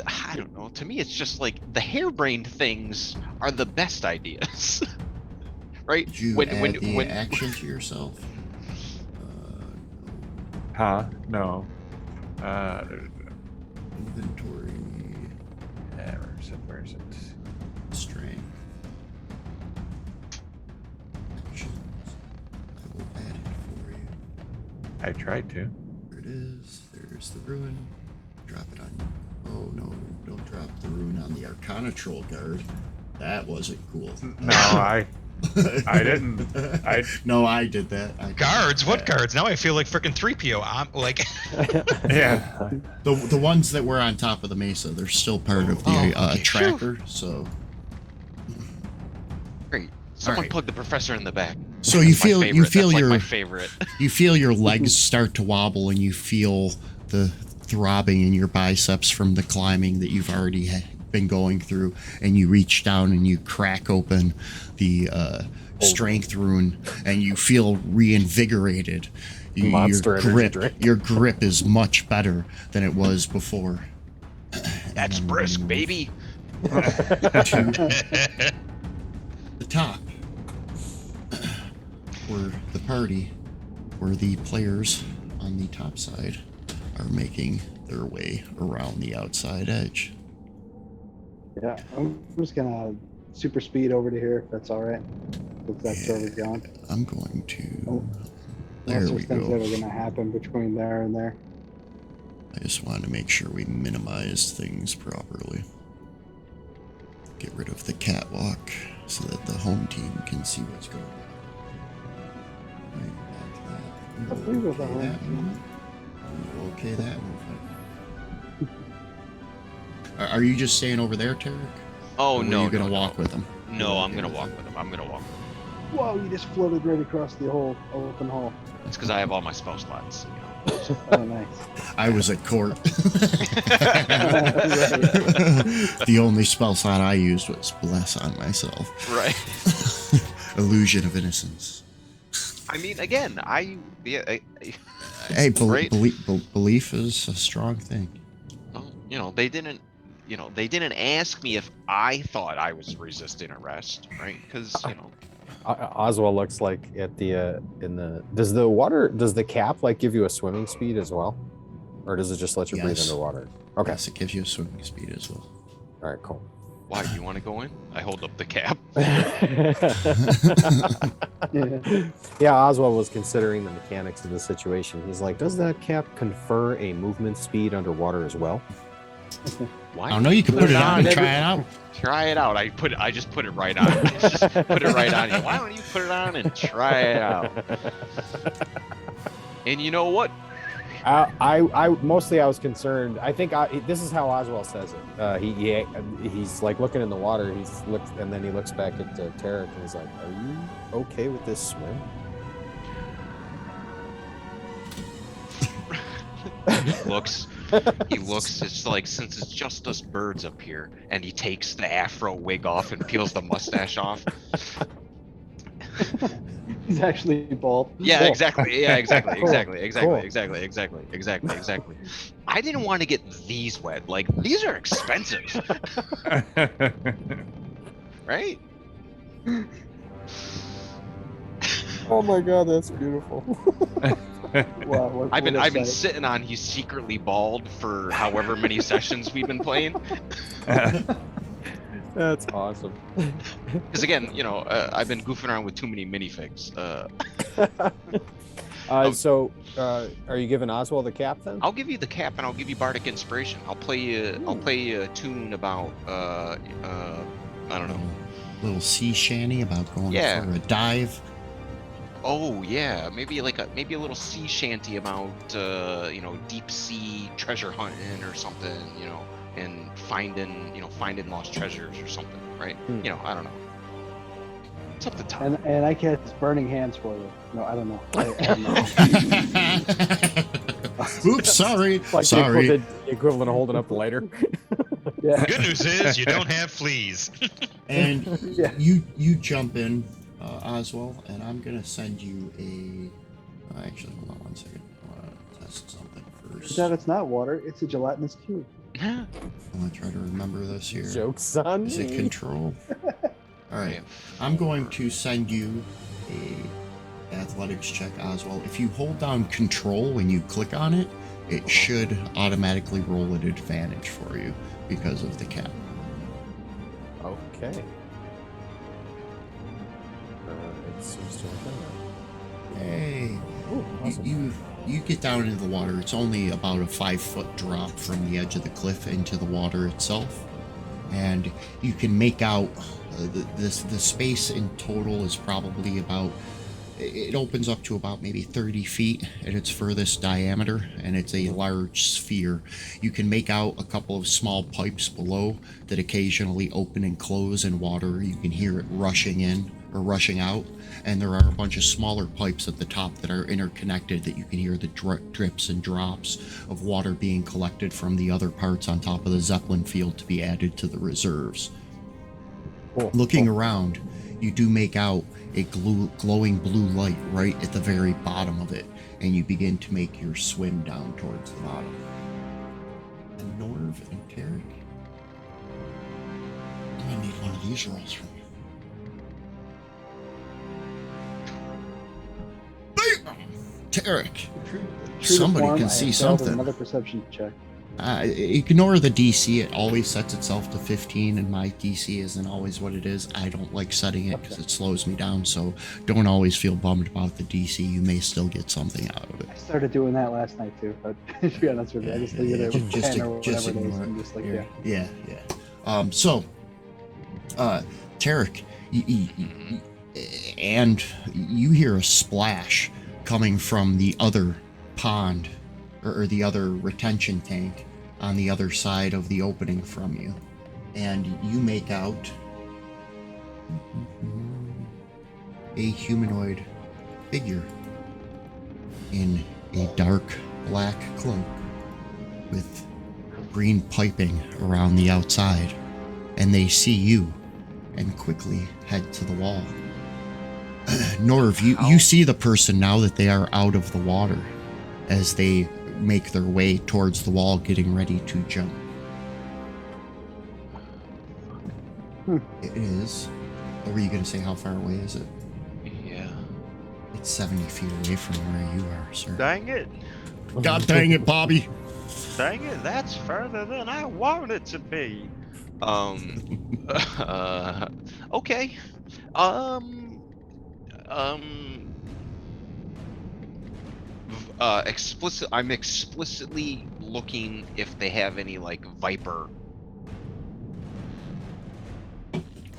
I don't know. To me, it's just like the harebrained things are the best ideas, right? Did you add the action to yourself? Huh? No. Inventory, Where is it? strength, actions. I will add it for you. I tried to. There it is. There's the ruin. Drop it on you. Oh no, don't drop the rune on the Arcana Troll guard. That wasn't cool. No, I didn't. No, I did that. Guards? What guards? Now I feel like freaking 3PO. I'm like... Yeah. The ones that were on top of the mesa, they're still part of the okay. tracker, so... Great. Someone right. plug the professor in the back. So you That's my feel favorite. That's your like my favorite. you feel your legs start to wobble, and you feel the throbbing in your biceps from the climbing that you've already been going through, and you reach down and you crack open the strength rune, and you feel reinvigorated. Your grip is much better than it was before. That's brisk, baby. To the top, where the party, where the players on the top side are making their way around the outside edge. Yeah, I'm just gonna super speed over to here if that's all right. If that's where we're going. I'm going to. There Unless we there's things go. that are gonna happen between there and there. I just wanted to make sure we minimize things properly. Get rid of the catwalk so that the home team can see what's going on. I believe it's the home that team. move. Okay, that move. Are you just staying over there, Tarek? Oh, Or no. Are you gonna no, walk with them? No, I'm gonna walk with him. Whoa, you just floated right across the whole open hole. It's because I have all my spell slots. Oh, nice. I was at court. The only spell slot I used was Bless on myself. Right. Illusion of Innocence. I mean, again, Hey, Right. belief is a strong thing. they didn't ask me if I thought I was resisting arrest, right? Because Oswald looks like at the does the cap like give you a swimming speed as well, or does it just let you breathe Yes. underwater? Okay, Yes, it gives you a swimming speed as well. all right, cool. Why, you want to go in? I hold up the cap. Yeah. Yeah, Oswald was considering the mechanics of the situation. He's like, does that cap confer a movement speed underwater as well? Why? I don't know. You can put it on and try it out. Try it out. I just put it right on. I just put it right on you. Why don't you put it on and try it out? And you know what? I mostly I was concerned. I think this is how Oswald says it. He's like looking in the water. And then he looks back at Tarek and he's like, "Are you okay with this swim?" He looks. It's like, since it's just us birds up here, and he takes the afro wig off and peels the mustache off. He's actually bald. Yeah, Cool. exactly. Yeah, exactly. Cool. Exactly. I didn't want to get these wet. Like, these are expensive, right? Oh my god, that's beautiful. Wow, I've been what a sight. sitting on he's secretly bald for however many sessions we've been playing. That's awesome. Because again, I've been goofing around with too many minifigs. So, are you giving Oswald the cap then? I'll give you the cap and I'll give you bardic inspiration. I'll play you a tune about I don't know. Little sea shanty about going Yeah. for a dive. Oh yeah, maybe a little sea shanty about deep sea treasure hunting or something, and finding lost treasures or something, right? I don't know. It's up to Tom. And I cast burning hands for you. No, I don't know. I don't know. Oops, sorry. Like Sorry. the equivalent of holding up the lighter. Yeah. Good news is you don't have fleas. And Yeah. you jump in, Oswald, and I'm gonna send you a. Actually, hold on one second. I want to test something first. That it's not water. It's a gelatinous cube. I want to try to remember this here. Joke's on Is it me. control? All right. I'm going to send you a athletics check, Oswald. If you hold down control when you click on it, it should automatically roll an advantage for you because of the cap. Okay. It seems to have done that. Hey. Ooh, awesome. You get down into the water. It's only about a 5-foot drop from the edge of the cliff into the water itself, and you can make out the space in total is probably about. It opens up to about maybe 30 feet at its furthest diameter, and it's a large sphere. You can make out a couple of small pipes below that occasionally open and close in water. You can hear it rushing in or rushing out, and there are a bunch of smaller pipes at the top that are interconnected that you can hear the drips and drops of water being collected from the other parts on top of the Zeppelin field to be added to the reserves. Cool. Looking around, you do make out a glowing blue light right at the very bottom of it, and you begin to make your swim down towards the bottom. And Norv and Tarek, I'm gonna need one of these rolls from you. Tarek, True to somebody form, can I see have failed something. Another perception check. Ignore the DC. It always sets itself to 15, and my DC isn't always what it is. I don't like setting it because it slows me down, so don't always feel bummed about the DC. You may still get something out of it. I started doing that last night too, but to be honest with you, I just leave it at 10 or whatever it is. ignore And just like, it. yeah. Yeah. So, Tarek, and you hear a splash coming from the other pond or the other retention tank on the other side of the opening from you, and you make out a humanoid figure in a dark black cloak with green piping around the outside, and they see you and quickly head to the wall. Norv, you see the person now that they are out of the water as they make their way towards the wall, getting ready to jump. It is. What were you going to say? How far away is it? Yeah. It's 70 feet away from where you are, sir. Dang it. God dang it, Bobby. Dang it, that's further than I want it to be. Okay. I'm explicitly looking if they have any like viper.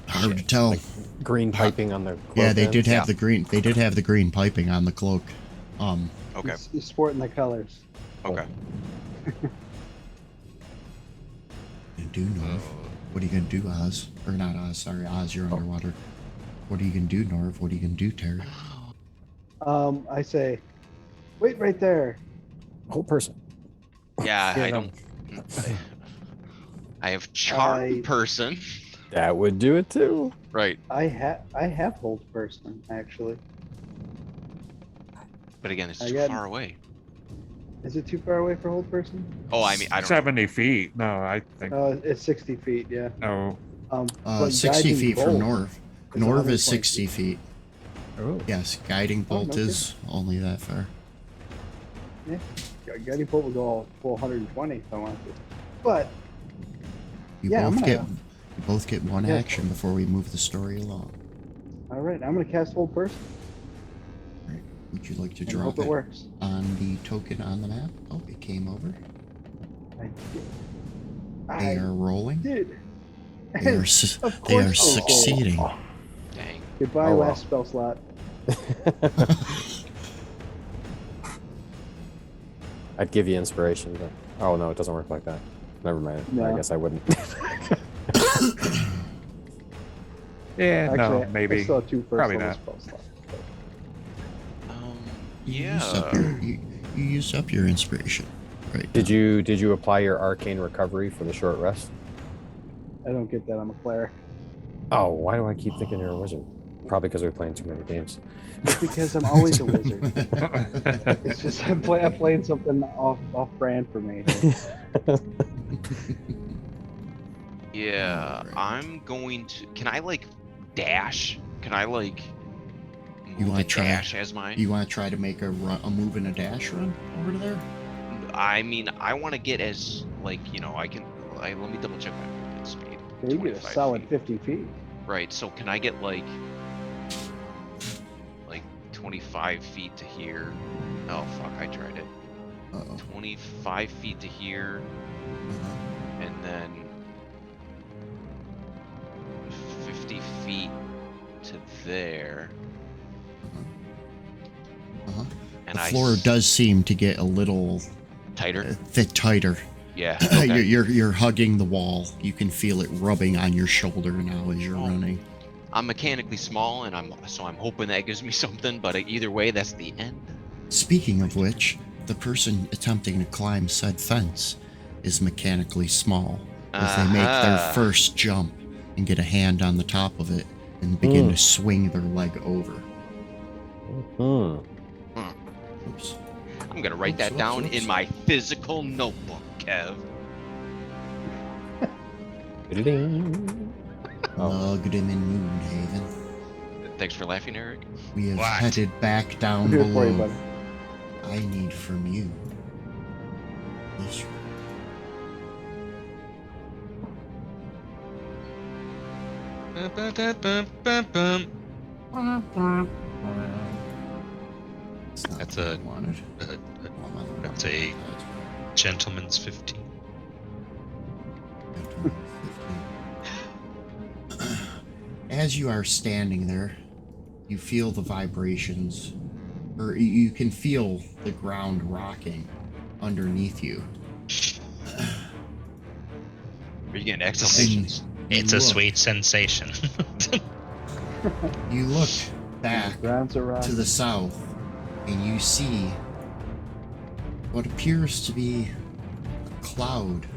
Hard to tell. Like green piping on the cloak Yeah, they ends? did have Yeah. the green. They did have the green piping on the cloak. Okay. He's sporting the colors. Okay. You do Norv. What are you gonna do, Oz? Or not Oz? Sorry, Oz. You're underwater. What are you gonna do, Norv? What are you gonna do, Terry? I say, wait right there. Whole person. Yeah, Yeah, I no. don't. I have charm person. That would do it too. Right. I have hold person actually. But again, it's I too got- far away. Is it too far away for hold person? Oh, I mean, I don't know. 70 feet. No, I think. It's 60 feet. Yeah. No. But 60 guiding feet from bolt Norv. is Norv 120 is 60 feet. Oh. Yes, guiding bolt okay. is only that far. Yeah. Guiding bolt would go all full 120 if I wanted to. But You Yeah, I'm both get one Yeah. action before we move the story along. all right, I'm gonna cast hold person Right. Would you like to and drop hope it it works. on the token on the map? Oh, it came over. I did. They I are rolling. did. They are, Of they are course they did. succeeding. Dang. Goodbye, Oh, wow. last spell slot. I'd give you inspiration, but oh no, it doesn't work like that. Never mind. I No. guess I wouldn't. Yeah, Actually, no, I maybe. still have two first Probably level not. spell slots. You used up Yeah. you used up your inspiration. Right. Did you apply your arcane recovery for the short rest? I don't get that. I'm a cleric. Oh, why do I keep thinking you're a wizard? Probably because we're playing too many games. It's because I'm always a wizard. It's just I'm playing something off brand for me. Yeah, I'm going to. Can I like dash? Can I like You move wanna and try? dash as mine? You want to try to make a move and a dash run over to there? I mean, I want to get as like I can. Let me double check my movement speed. Yeah, you get a 25 solid feet. 50 feet. Right. So can I get like 25 feet to here? Oh fuck! I tried it. Uh-oh. 25 feet to here, Uh-huh. and then 50 feet to there. Uh-huh. And The floor does seem to get a little tighter. tighter. Yeah. Okay. You're hugging the wall. You can feel it rubbing on your shoulder now as you're Oh. running. I'm mechanically small, and I'm hoping that gives me something. But either way, that's the end. Speaking of which, the person attempting to climb said fence is mechanically small as they make their Uh-huh. first jump and get a hand on the top of it and begin to swing their leg over. Hmm. Oops. I'm gonna write that Oops, down oops. in my physical notebook, Kev. Ding. Oh. Logged him in Moonhaven. Thanks for laughing, Eric. We have What? headed back down I'll do it for you, below. buddy. I need from you this. It's not That's what I a- wanted. That's a gentleman's 15. As you are standing there, you feel the vibrations, or you can feel the ground rocking underneath you. Are you getting exhalations? It's a Look. sweet sensation. You look back Rounds are round. to the south, and you see what appears to be a cloud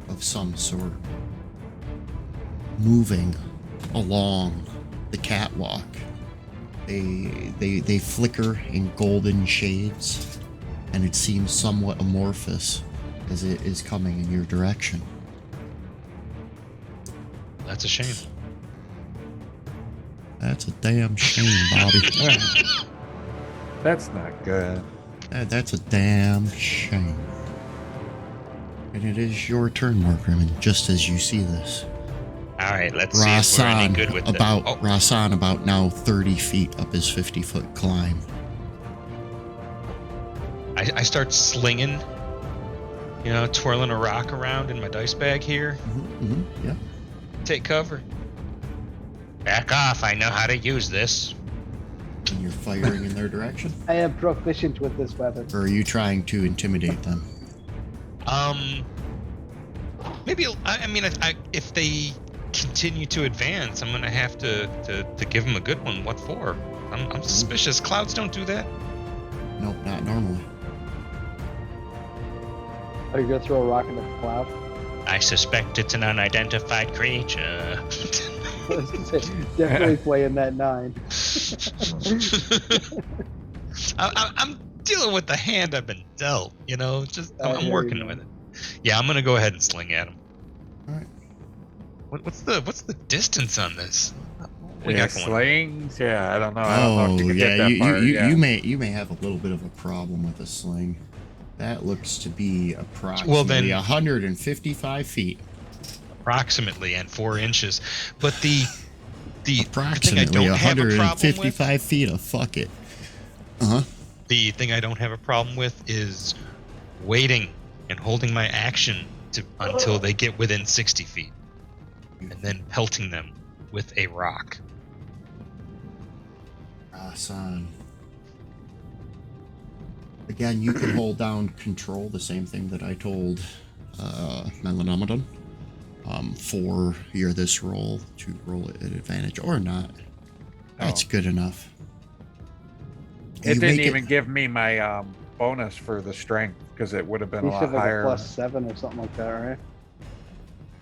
of some sort moving along the catwalk. They flicker in golden shades, and it seems somewhat amorphous as it is coming in your direction. That's a shame. That's a damn shame, Bobby. That's not good. That's a damn shame. And it is your turn, Mark Rimmon, just as you see this. All right, let's see if we're any good with Rasan about now 30 feet up his 50-foot climb. I start slinging, twirling a rock around in my dice bag here. Yeah. Take cover. Back off, I know how to use this. And you're firing in their direction? I am proficient with this weapon. Or are you trying to intimidate them? Maybe, if they continue to advance, I'm gonna have to give them a good one. What for? I'm suspicious. Clouds don't do that. Nope, not normally. Are you gonna throw a rock into the cloud? I suspect it's an unidentified creature. I was gonna say, definitely playing that 9. I'm dealing with the hand I've been dealt. I'm hear working you, with it. Yeah, I'm gonna go ahead and sling at him. All right. What's the distance on this? We Yeah, got going. slings. Yeah, I don't know. I don't know if you can yeah, get that far. you may have a little bit of a problem with a sling. That looks to be approximately Well, then- 155 feet. Approximately and 4 inches, but the thing I Approximately don't have a problem with. 155 feet of fuck it. The thing I don't have a problem with is waiting and holding my action until they get within 60 feet, and then pelting them with a rock. Son. Again, you can hold down control, the same thing that I told Melanomadon, for this roll to roll it at advantage or not. That's good enough. It You didn't make even give me my bonus for the strength because it would have been You a said lot like higher. a +7 or something like that, right?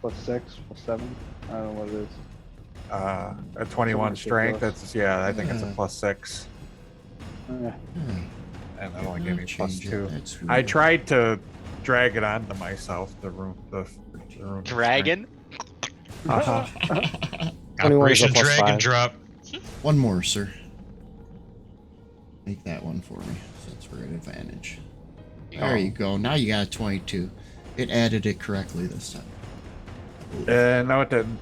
+6, +7. I don't know what it is. A 21 strength. ridiculous. That's I think it's a Yeah. +6, Yeah. and that only gave me Change it. +2. That's I weird. tried to drag it onto myself. The room. Dragon? Uh-huh. 21 is a Operation +5. Dragon Drop. One more, sir. Make that one for me, since we're at advantage. There you go. Now you got a 22. It added it correctly this time. No, it didn't.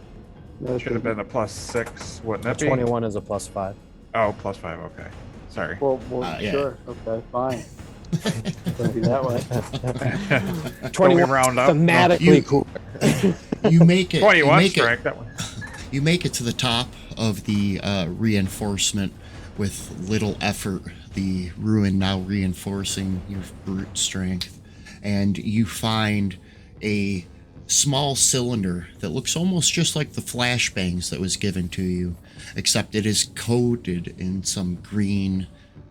No, Should have been a +6, wouldn't A it be? 21 is a +5. Oh, +5. Okay, sorry. Well, yeah. sure. Okay, fine. It'll be that way. 21 round up? thematically No, you- cooler. You make it. 21 you make strength. That one. You make it to the top of the reinforcement with little effort. The ruin now reinforcing your brute strength, and you find a small cylinder that looks almost just like the flashbangs that was given to you, except it is coated in some green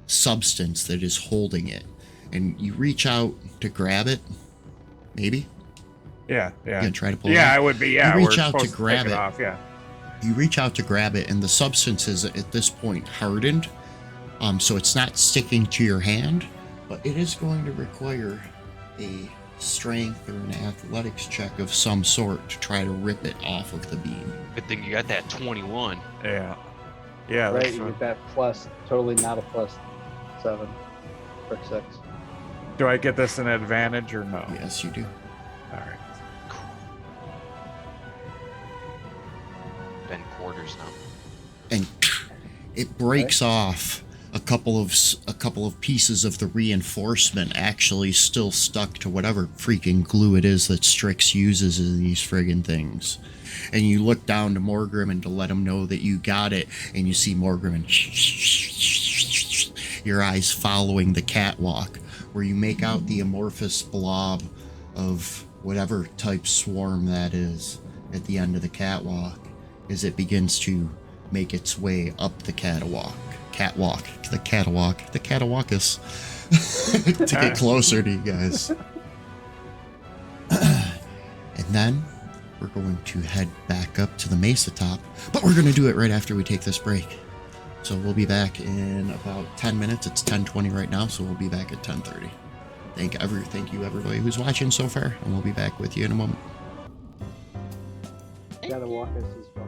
substance that is holding it. And you reach out to grab it, maybe? Yeah. You gonna try to pull it Yeah, out? I would be. Yeah, You reach we're out to supposed grab take it. off. Yeah. You reach out to grab it, and the substance is at this point hardened, so it's not sticking to your hand, but it is going to require a strength or an athletics check of some sort to try to rip it off of the beam. Good thing you got that 21. Yeah. Yeah. Right, That's you what- get that totally not a +7 or 6. Do I get this an advantage or no? Yes, you do. All right. Ben quarters now. And it breaks off. A couple of pieces of the reinforcement actually still stuck to whatever freaking glue it is that Strix uses in these friggin' things. And you look down to Morgrim to let him know that you got it, and you see Morgrim your eyes following the catwalk, where you make out the amorphous blob of whatever type swarm that is at the end of the catwalk as it begins to make its way up the catwalkus to get closer to you guys. And then we're going to head back up to the mesa top, but we're going to do it right after we take this break. So we'll be back in about 10 minutes. It's 10:20 right now, so we'll be back at 10:30. Thank you everybody who's watching so far, and we'll be back with you in a moment. Gotta walk us as well.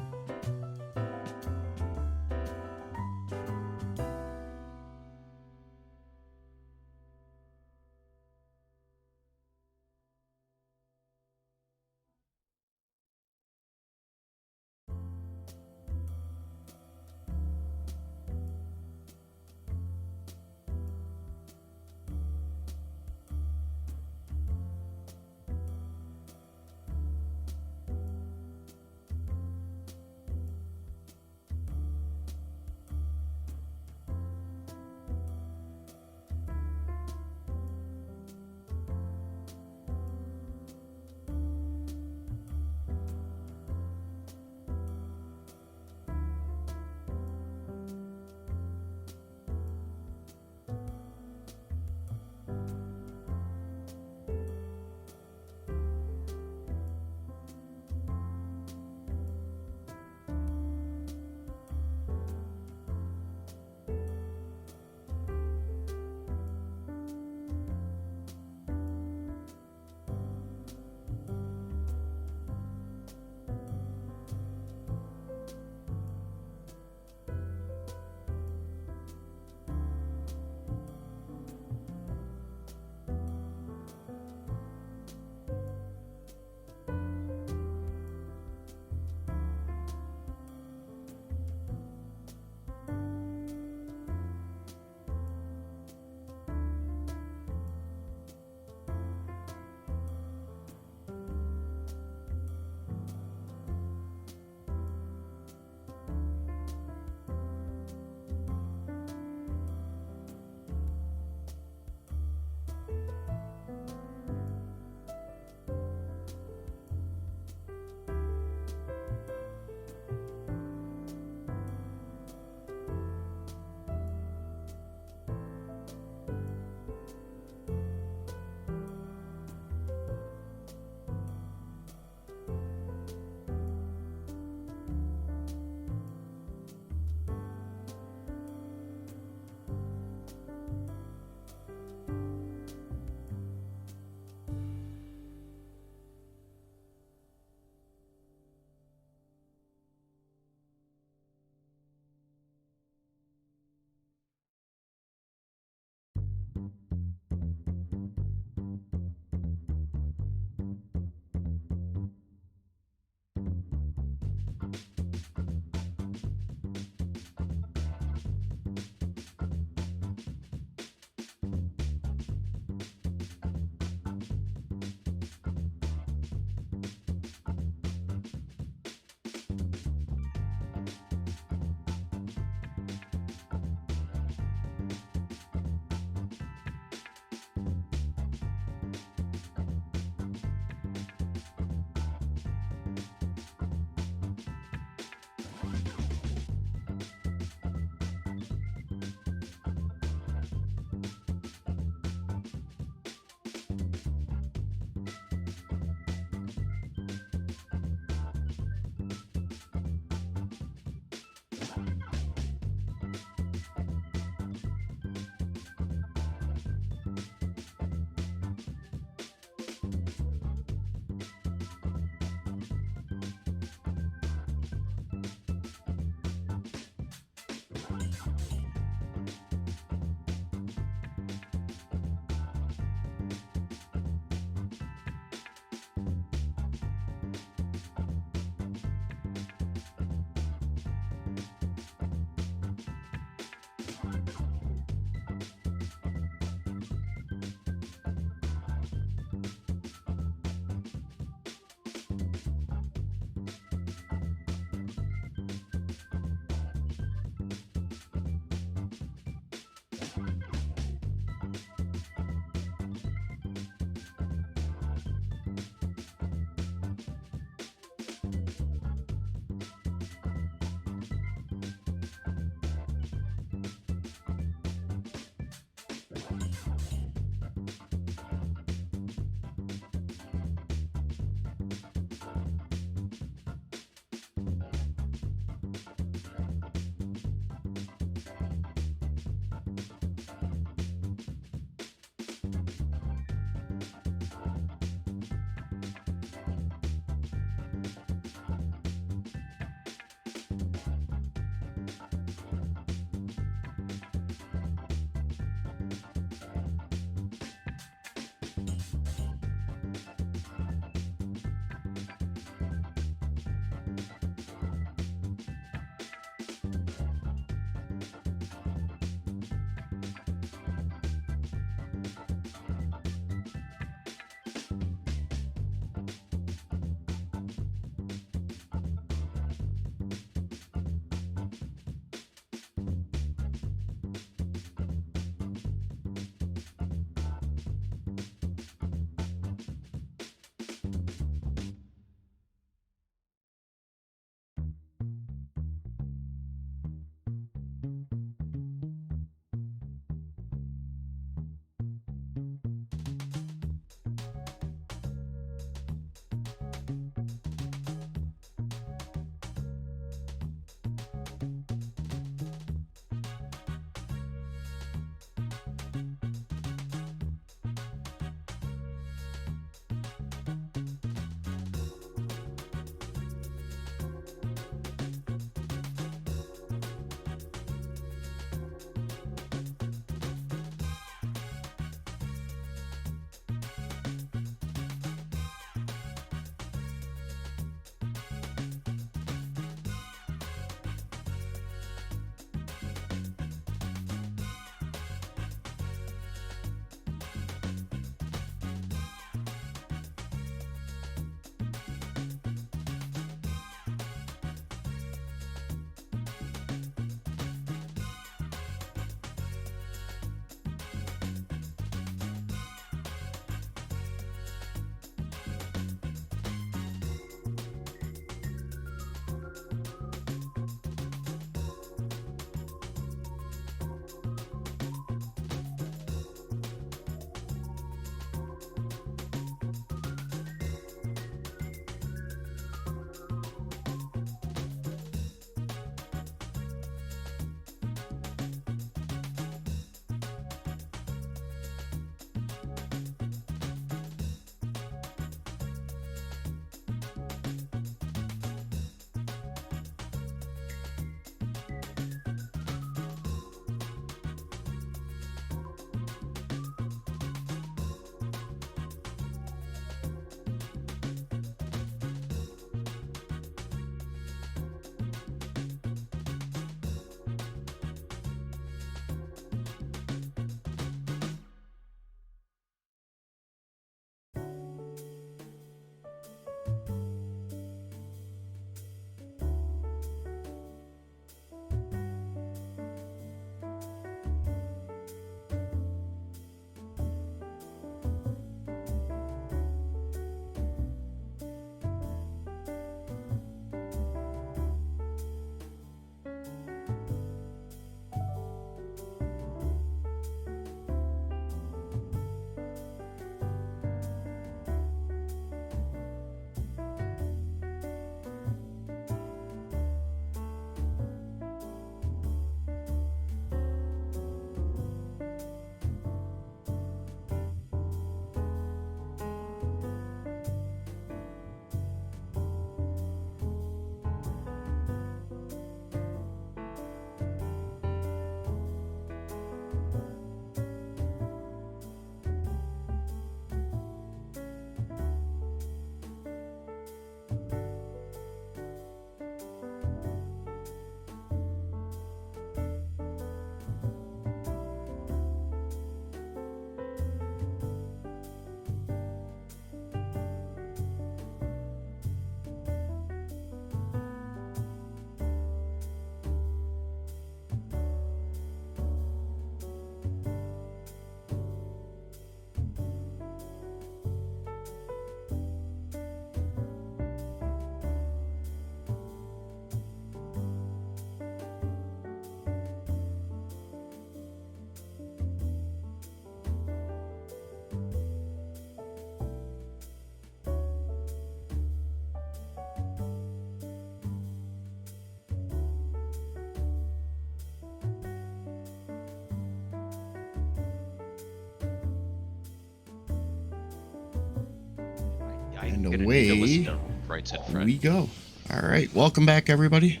And gonna need to listen away to Right Said Fred. we go. All right, welcome back, everybody.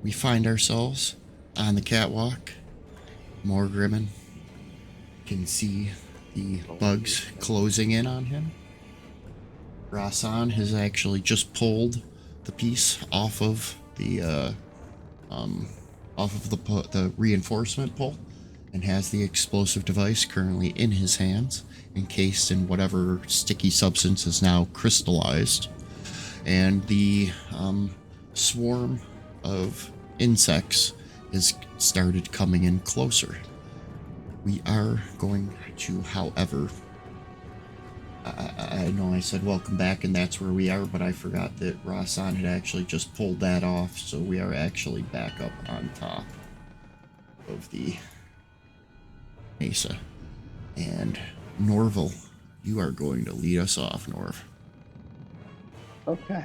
We find ourselves on the catwalk. More Grimmin can see the bugs closing in on him. Rasan has actually just pulled the piece off of the the reinforcement pole and has the explosive device currently in his hands, encased in whatever sticky substance is now crystallized. And the swarm of insects has started coming in closer. We are going to, however, I know I said welcome back and that's where we are, but I forgot that Rasan had actually just pulled that off, so we are actually back up on top of the mesa. And Norval, you are going to lead us off, Norv. Okay.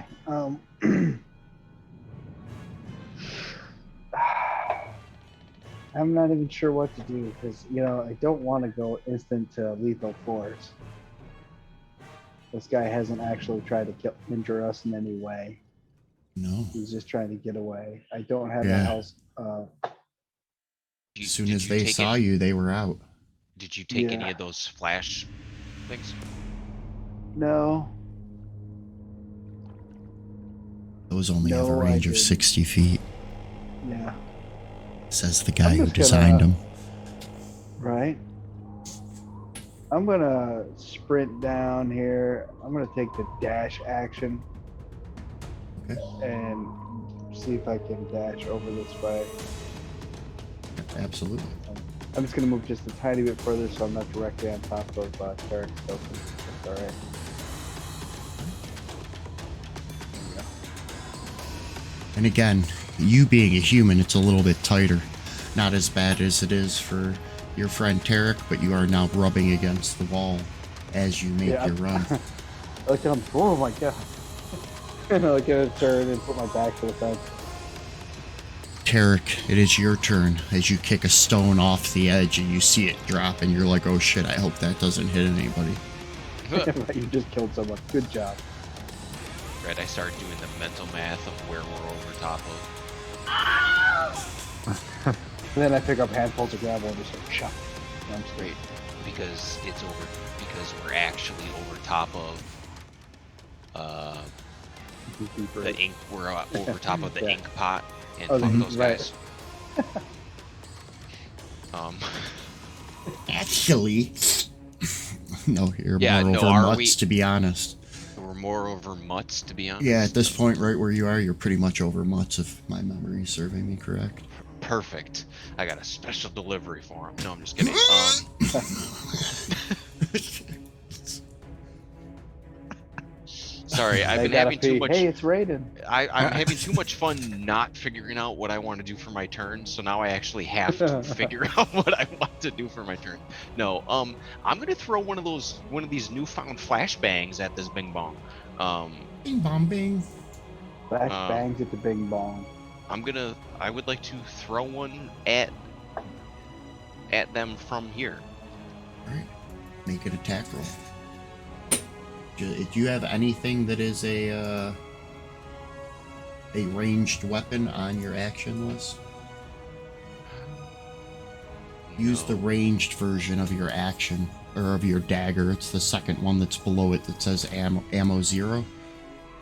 I'm not even sure what to do because, I don't want to go instant to lethal force. This guy hasn't actually tried to injure us in any way. No. He's just trying to get away. I don't have a Yeah. house. As soon as they saw you, they were out. Did you take any Yeah. of those flash things? No. Those only have a No, I range of didn't. 60 feet, Yeah. says the guy I'm who just designed gonna- them. Right. I'm gonna sprint down here. I'm gonna take the dash action Okay. and see if I can dash over this way. Absolutely. I'm just gonna move just a tiny bit further so I'm not directly on top of Tarek. So that's all right. And again, you being a human, it's a little bit tighter. Not as bad as it is for your friend Tarek, but you are now rubbing against the wall as you make Yeah. your run. Like oh my god. And I get a turn and put my back to the fence. Tarek, it is your turn as you kick a stone off the edge and you see it drop and you're like, oh shit, I hope that doesn't hit anybody. You just killed someone. Good job. Right, I started doing the mental math of where we're over top of. And then I pick up handfuls of gravel and just like chuck. I'm straight. Right, because we're actually over top of the ink. We're over top of the Yeah. ink pot, and Oh, fuck the- those right. guys. Actually, no, you're Yeah, more no, over are mutts, we- to be honest. We're more over mutts, to be honest. Yeah, at this point, right where you are, you're pretty much over mutts, if my memory is serving me correct. Perfect. I got a special delivery for him. No, I'm just kidding. Sorry, I've I been gotta having too pee. much. Hey, it's raining. I'm having too much fun not figuring out what I want to do for my turn, so now I actually have to figure out what I want to do for my turn. No, I'm gonna throw one of these newfound flashbangs at this Bing Bong. Bing bong bing. Flash Um, bangs at the bing bong. I would like to throw one at them from here. Alright, make an attack roll. Do you have anything that is a ranged weapon on your action list? Use the No. ranged version of your action, or of your dagger. It's the second one that's below it that says ammo 0.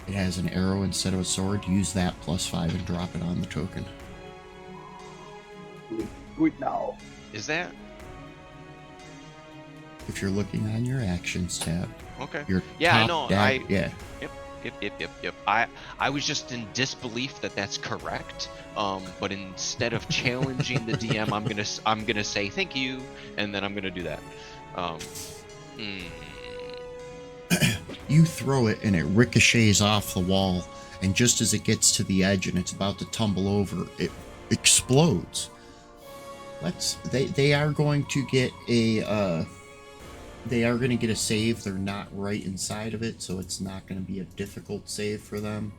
It has an arrow instead of a sword. Use that +5 and drop it on the token. Wait, no. Is that If you're looking on your actions tab, okay? your Yeah, I top know. yeah. Yep. I was just in disbelief that that's correct. But instead of challenging the DM, I'm gonna say thank you, and then I'm gonna do that. You throw it and it ricochets off the wall, and just as it gets to the edge and it's about to tumble over, it explodes. They are going to get a save. They're not right inside of it, so it's not going to be a difficult save for them.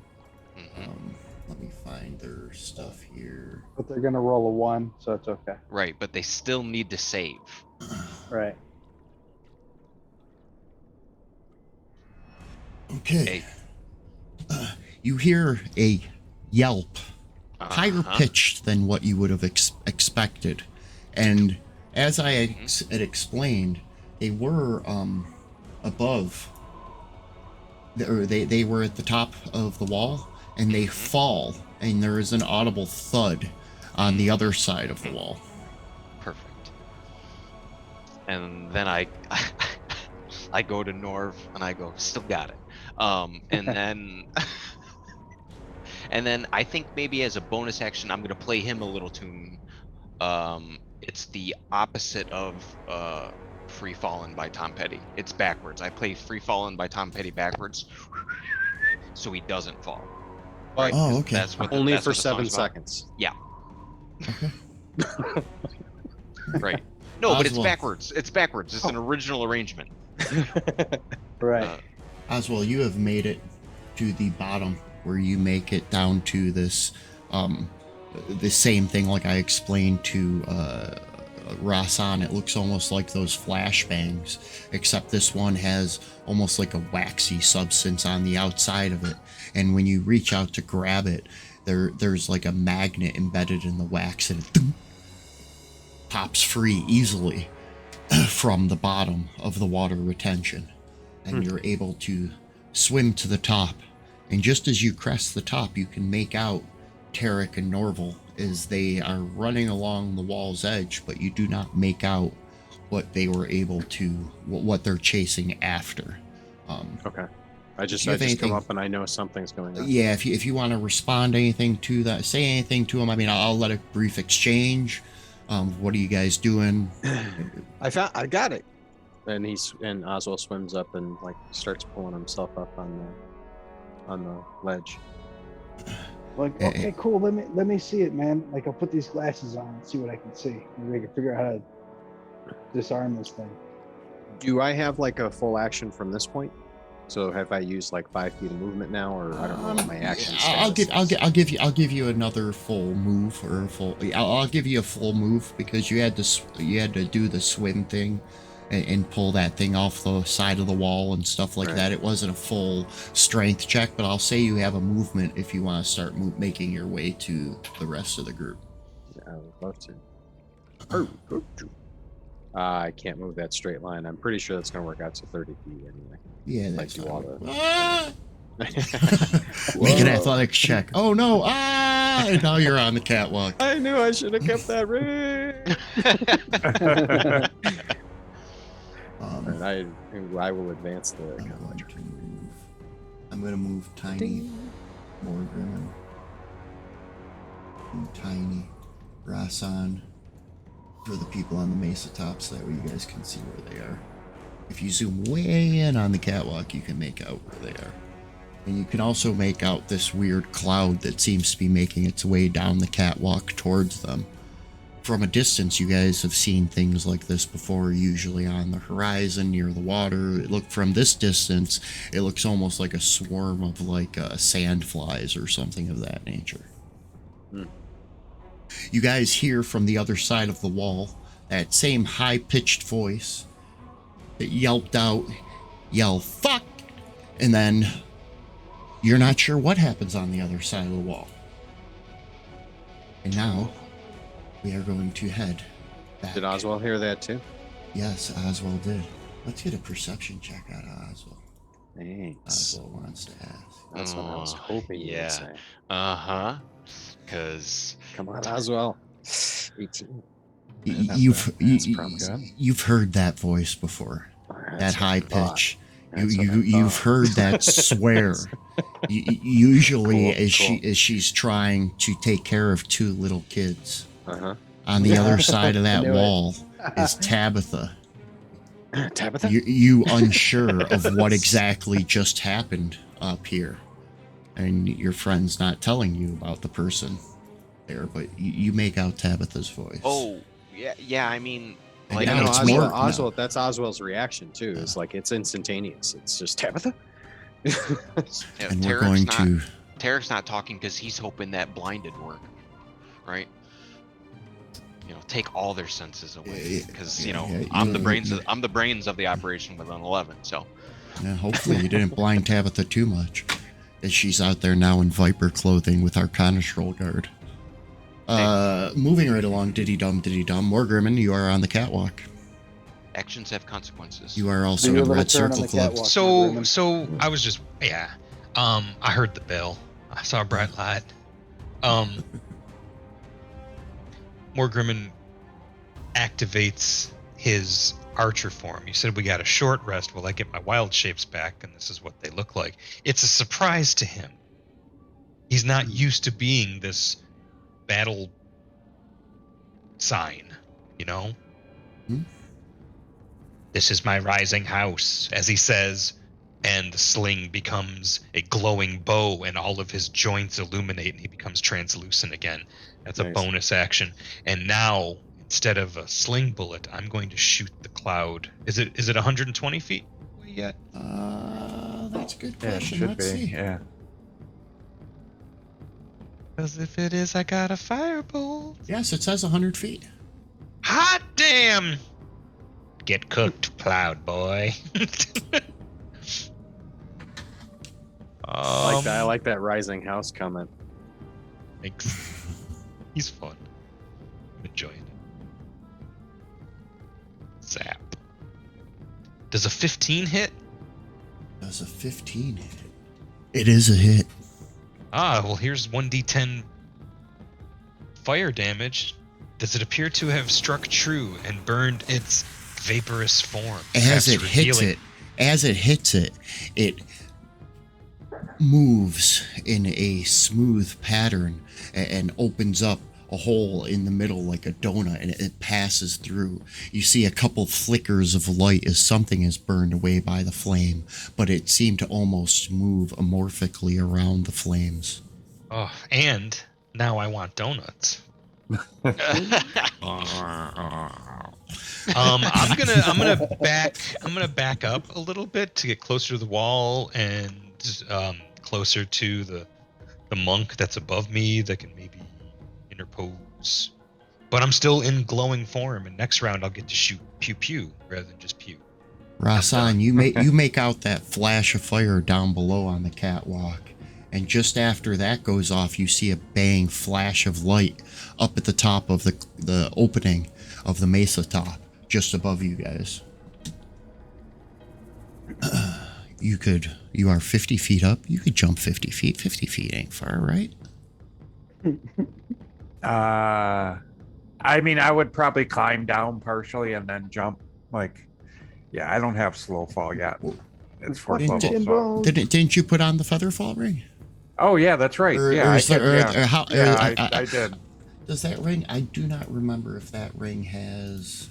Let me find their stuff here. But they're gonna roll a 1, so it's okay. Right, but they still need to save. Right. Okay. You hear a yelp, higher pitched than what you would have expected. And as I had explained, they were above, or they were at the top of the wall, and they fall, and there is an audible thud on the other side of the wall. Perfect. And then I go to Norv and I go, still got it. And then and then I think maybe as a bonus action, I'm gonna play him a little tune. It's the opposite of Free Fallin' by Tom Petty. It's backwards. I play Free Fallin' by Tom Petty backwards, so he doesn't fall. Right? Oh, okay. That's what Only that's for what the song's 7 about. seconds. Yeah. Okay. Right. No, but it's Oswald. backwards. It's backwards. It's an original arrangement. Right. Oswald, you have made it to the bottom where you make it down to this, the same thing like I explained to Rasan. It looks almost like those flashbangs, except this one has almost like a waxy substance on the outside of it. And when you reach out to grab it, there's like a magnet embedded in the wax, and it pops free easily from the bottom of the water retention. And you're able to swim to the top. And just as you crest the top, you can make out Tarek and Norval as they are running along the wall's edge, but you do not make out what they were able to, what they're chasing after. Okay. I just you have come anything- up and I know something's going on. Yeah, if you want to respond to anything to that, say anything to them. I mean, I'll let a brief exchange. What are you guys doing? I got it. And Oswald swims up and like starts pulling himself up on the ledge. Like, okay, cool. Let me see it, man. Like, I'll put these glasses on and see what I can see. Maybe I can figure out how to disarm this thing. Do I have like a full action from this point? So have I used like 5 feet of movement now, or I don't know what my action status is? I'll give you another full move, or a full. I'll give you a full move because you had to do the swim thing and pull that thing off the side of the wall and stuff like that. It wasn't a full strength check, but I'll say you have a movement if you want to start making your way to the rest of the group. Yeah, I would love to. I can't move that straight line. I'm pretty sure that's going to work out to 30 feet anyway. Yeah, that's Like fine. water. Make an athletics check. Oh no! And now you're on the catwalk. I knew I should have kept that ring. And I will advance the. I'm gonna move Tiny, Morgan, and Tiny, Rasan, for the people on the mesa tops. That way you guys can see where they are. If you zoom way in on the catwalk, you can make out where they are. And you can also make out this weird cloud that seems to be making its way down the catwalk towards them. From a distance, you guys have seen things like this before, usually on the horizon near the water. From this distance, it looks almost like a swarm of like sand flies or something of that nature. You guys hear from the other side of the wall that same high-pitched voice that yelped out, yell, fuck! And then you're not sure what happens on the other side of the wall. And now we are going to head back. Did Oswald hear that too? Yes, Oswald did. Let's get a perception check out of Oswald. Thanks. Oswald wants to ask. That's what I was hoping you would say. Because Come on, Oswald. 18. You've heard that voice before. That That's high what I thought. pitch. That's what I You've thought. heard that swear. Usually, Cool, as she's trying to take care of 2 little kids. Uh-huh. On the other side of that knew it. wall is Tabitha. Tabitha? You unsure of what exactly just happened up here, and your friend's not telling you about the person there, but you make out Tabitha's voice. oh yeah. I mean, And like now no, it's Oswald, more- Oswald, that's Oswald's reaction too. It's like it's instantaneous. It's just Tabitha. and we're going to. Tarek's not talking because he's hoping that blinded work, right? Take all their senses away because I'm the brains of the operation within 11. So Yeah, hopefully you didn't blind Tabitha too much, as she's out there now in Viper clothing with our Conestrol guard. Moving right along, diddy-dum. Morgrimmon, you are on the catwalk. Actions have consequences. You are also Do your in little Red turn on Circle the Club. catwalk. So I was just I heard the bell. I saw a bright light. Morgrimmon activates his archer form. You said we got a short rest while I get my wild shapes back, and this is what they look like. It's a surprise to him. He's not used to being this battle sign, you know? Hmm? This is my rising house, as he says, and the sling becomes a glowing bow, and all of his joints illuminate, and he becomes translucent again. That's a Nice. bonus action. And now, instead of a sling bullet, I'm going to shoot the cloud. Is it 120 feet away yet? That's a good Yeah, it question. should Let's be. see. Yeah. Because if it is, I got a firebolt. Yes, it says 100 feet. Hot damn! Get cooked, cloud boy. I like that. I like that rising house comment. Thanks. He's fun. I'm enjoying it. Zap. Does a 15 hit? Does a 15 hit? It is a hit. Well, here's 1d10 fire damage. Does it appear to have struck true and burned its vaporous form? As perhaps it hits it, it moves in a smooth pattern and opens up a hole in the middle like a donut, and it passes through. You see a couple flickers of light as something is burned away by the flame, but it seemed to almost move amorphically around the flames. Oh, and now I want donuts. I'm gonna back up a little bit to get closer to the wall and closer to the monk that's above me that can maybe interpose. But I'm still in glowing form, and next round I'll get to shoot pew pew rather than just pew. Rasan, you make out that flash of fire down below on the catwalk, and just after that goes off, you see a bang flash of light up at the top of the opening of the mesa top, just above you guys. You are 50 feet up. You could jump 50 feet. 50 feet ain't far, right? I mean, I would probably climb down partially and then jump. Like, yeah, I don't have slow fall yet. It's fourth Fucking level. chin So. bones. Didn't you put on the featherfall ring? Oh yeah, that's right. Yeah, I did. Does that ring? I do not remember if that ring has,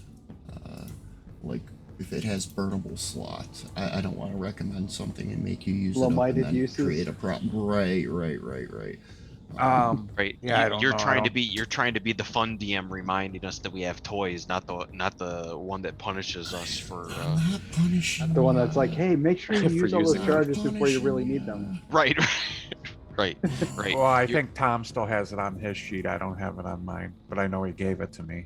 if it has burnable slots. I don't want to recommend something and make you use Low-minded it up and then uses? create a problem. Right. Right. Yeah, I don't You're know. trying to be the fun DM, reminding us that we have toys, not the one that punishes us for. I'm not punishing The one you. that's like, hey, make sure you For use all those using charges them. before you really need them. Right. Right. Well, I You're- think Tom still has it on his sheet. I don't have it on mine, but I know he gave it to me.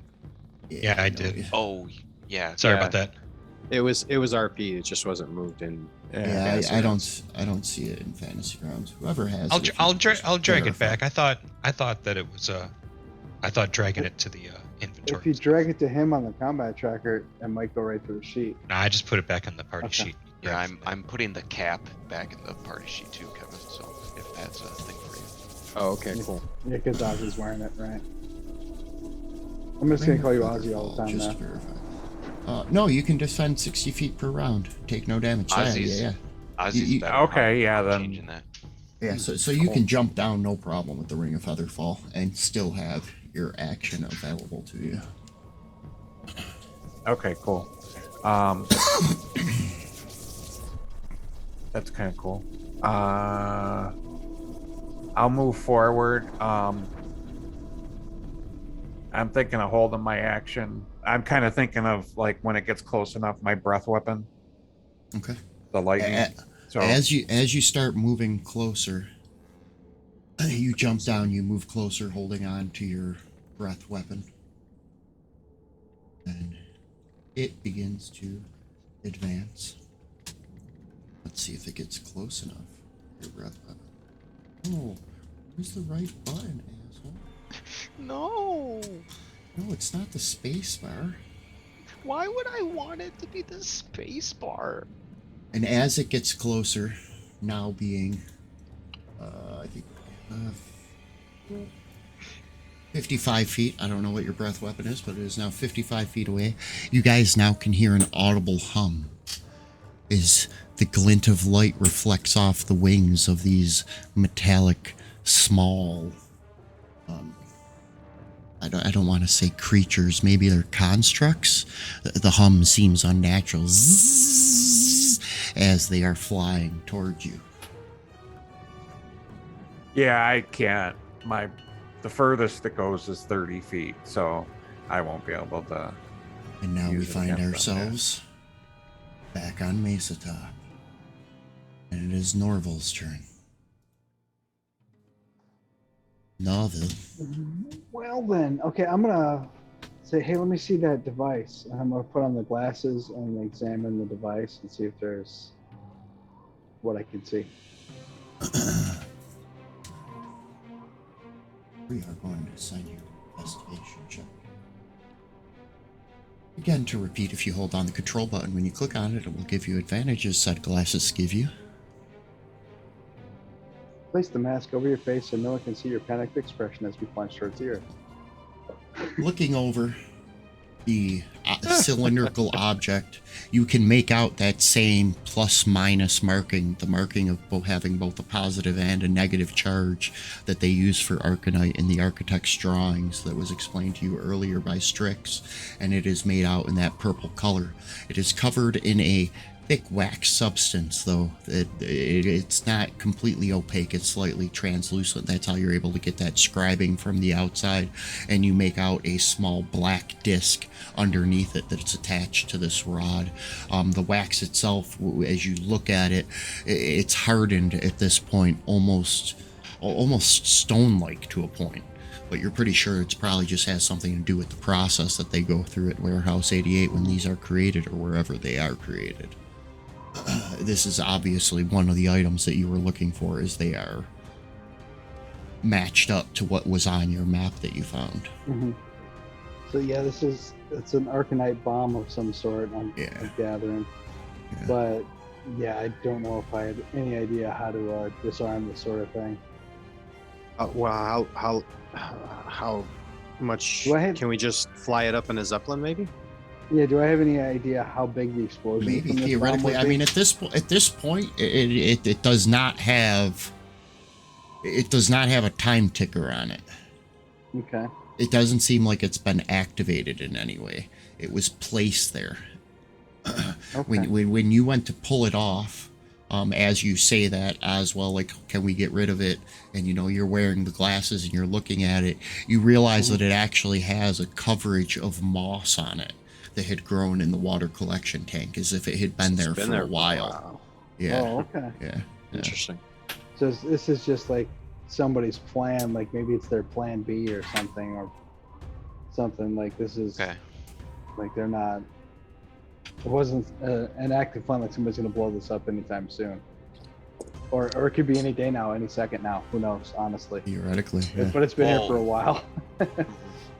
Yeah, I know. did. Oh, yeah. Sorry Yeah. about that. It was RP. It just wasn't moved in. Yeah, Fantasy I Grounds. see it in Fantasy Grounds. Whoever has I'll it, if you I'll could drag just I'll drag it verify. back. I thought that it was I thought dragging it to the inventory. If you drag it to him on the combat tracker, it might go right to the sheet. Nah, I just put it back on the party Okay. sheet. Yeah, I'm putting the cap back in the party sheet too, Kevin. So if that's a thing for you. Oh, okay, cool. Yeah, because Ozzy's wearing it, right? I'm just gonna call you Ozzy all the time Just now. to verify. No, you can defend 60 feet per round. Take no damage. Ozzy's- Yeah. Ozzy's You- better. Okay, yeah, then. Changing that. Yeah, so you can jump down no problem with the Ring of Featherfall and still have your action available to you. Okay, cool. That's kind of cool. I'll move forward. I'm thinking of holding my action. I'm kind of thinking of like when it gets close enough, my breath weapon, Okay. the lightning. So As you start moving closer, you jump down, you move closer, holding on to your breath weapon. And it begins to advance. Let's see if it gets close enough. Your breath weapon. Oh, where's the right button, asshole? No. No, it's not the space bar. Why would I want it to be the space bar? And as it gets closer, now being, I think, 55 feet. I don't know what your breath weapon is, but it is now 55 feet away. You guys now can hear an audible hum as the glint of light reflects off the wings of these metallic, small, I don't want to say creatures. Maybe they're constructs. The hum seems unnatural Zzz, as they are flying towards you. Yeah, I can't. The furthest it goes is 30 feet, so I won't be able to. And now we use it find against them, ourselves back on Mesa Top. And it is Norval's turn. Norval. Well then, okay, I'm gonna say, hey, let me see that device. And I'm gonna put on the glasses and examine the device and see if there's what I can see. We are going to assign you an investigation check. Again, to repeat, if you hold on the control button when you click on it, it will give you advantages said glasses give you. Place the mask over your face so no one can see your panicked expression as we plunge towards the earth. Looking over the cylindrical object, you can make out that same plus-minus marking, the marking of having both a positive and a negative charge that they use for Arcanite in the architect's drawings that was explained to you earlier by Strix, and it is made out in that purple color. It is covered in a thick wax substance, though. It's not completely opaque, it's slightly translucent. That's how you're able to get that scribing from the outside, and you make out a small black disc underneath it that's attached to this rod. The wax itself, as you look at it, it's hardened at this point, almost stone-like to a point. But you're pretty sure it's probably just has something to do with the process that they go through at Warehouse 88 when these are created, or wherever they are created. This is obviously one of the items that you were looking for, as they are matched up to what was on your map that you found. Mm-hmm. So yeah, it's an Arcanite bomb of some sort, I'm gathering. Yeah. But yeah, I don't know if I had any idea how to disarm this sort of thing. Well, how much can we just fly it up in a Zeppelin, maybe? Yeah, do I have any idea how big the explosion Maybe from this theoretically. bomb would I be? mean, at this point, it does not have a time ticker on it. Okay. It doesn't seem like it's been activated in any way. It was placed there. Okay. When you went to pull it off, as you say that as well, like, can we get rid of it? And you're wearing the glasses and you're looking at it, you realize that it actually has a coverage of moss on it that had grown in the water collection tank, as if it had been there for a while. Wow. Yeah. Oh, okay. Yeah. Interesting. So this is just like somebody's plan, like maybe it's their plan B or something, like this is like they're not. It wasn't an active plan, like somebody's gonna blow this up anytime soon, or it could be any day now, any second now. Who knows? Honestly. Theoretically. Yeah. But it's been here for a while.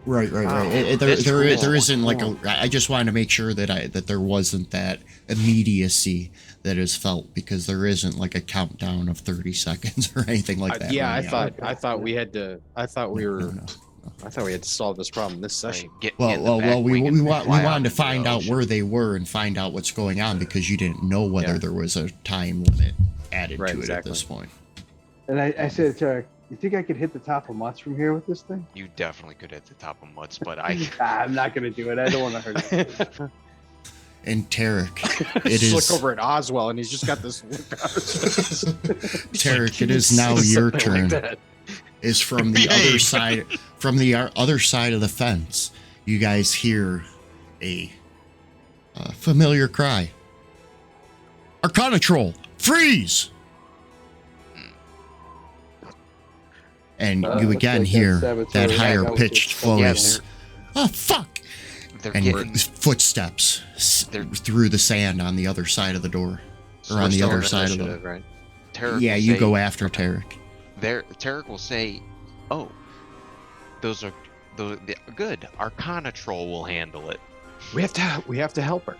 Right. There isn't like I just wanted to make sure that there wasn't that immediacy that is felt, because there isn't like a countdown of 30 seconds or anything like that. Yeah, right I thought we had to. I thought we had to solve this problem this session. We wanted to find out where they were and find out what's going on, because you didn't know whether there was a time limit added to it at this point. And I said to Tarek, you think I could hit the top of Mutts from here with this thing? You definitely could hit the top of Mutts, but I'm not going to do it. I don't want to hurt you. And Tarek, Look over at Oswell, and he's just got this look on his face. Tarek, it is now your turn. Is from the other side, other side of the fence. You guys hear a familiar cry. Arcana Troll, freeze! And you again hear that higher pitched voice. Oh fuck! And footsteps through the sand on the other side of the door. or on the Still other in side of initiative, them. right? Tarek Yeah, will you say- go after Tarek. Tarek will say, "Oh, those are good. Arcana Troll will handle it." We have to help her.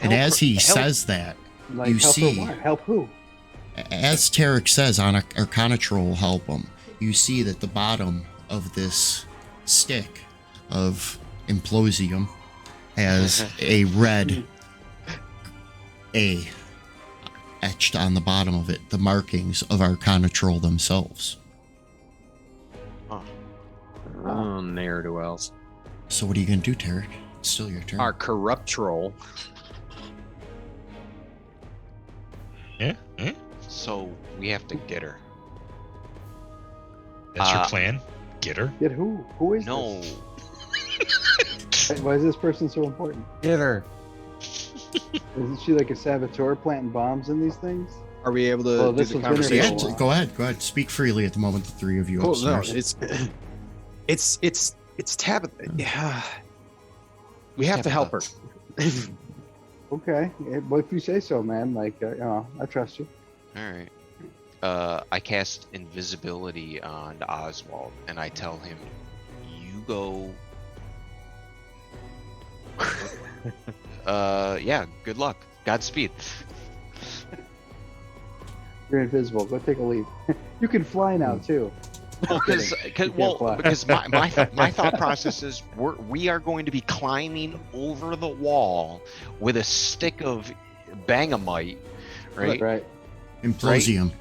And as he help- says that, Like, you help see, her what? Help who? as Tarek says on Arcana Troll help him, you see that the bottom of this stick of implosium has a red A etched on the bottom of it, the markings of Arcana Troll themselves. Oh, ne'er-do-wells. So what are you going to do, Tarek? It's still your turn. Our corrupt troll. Yeah? Yeah? So we have to get her. That's your plan? Get her? Get who? Who is No, this? Why is this person so important? Get her. Isn't she like a saboteur planting bombs in these things? Are we able to Well, do this the one's been here Yeah, for a conversation? while. go ahead. Speak freely at the moment, the three of you Cool. No, upstairs. it's Tabitha. Yeah. We have to help her. Okay, well, if you say so, man. Like, I trust you. all right. I cast invisibility on Oswald, and I tell him, "You go." Yeah. Good luck. Godspeed. You're invisible. Go take a leap. You can fly now too. Because You can't fly. my thought process is we are going to be climbing over the wall with a stick of bangamite, right? Right. Implosium.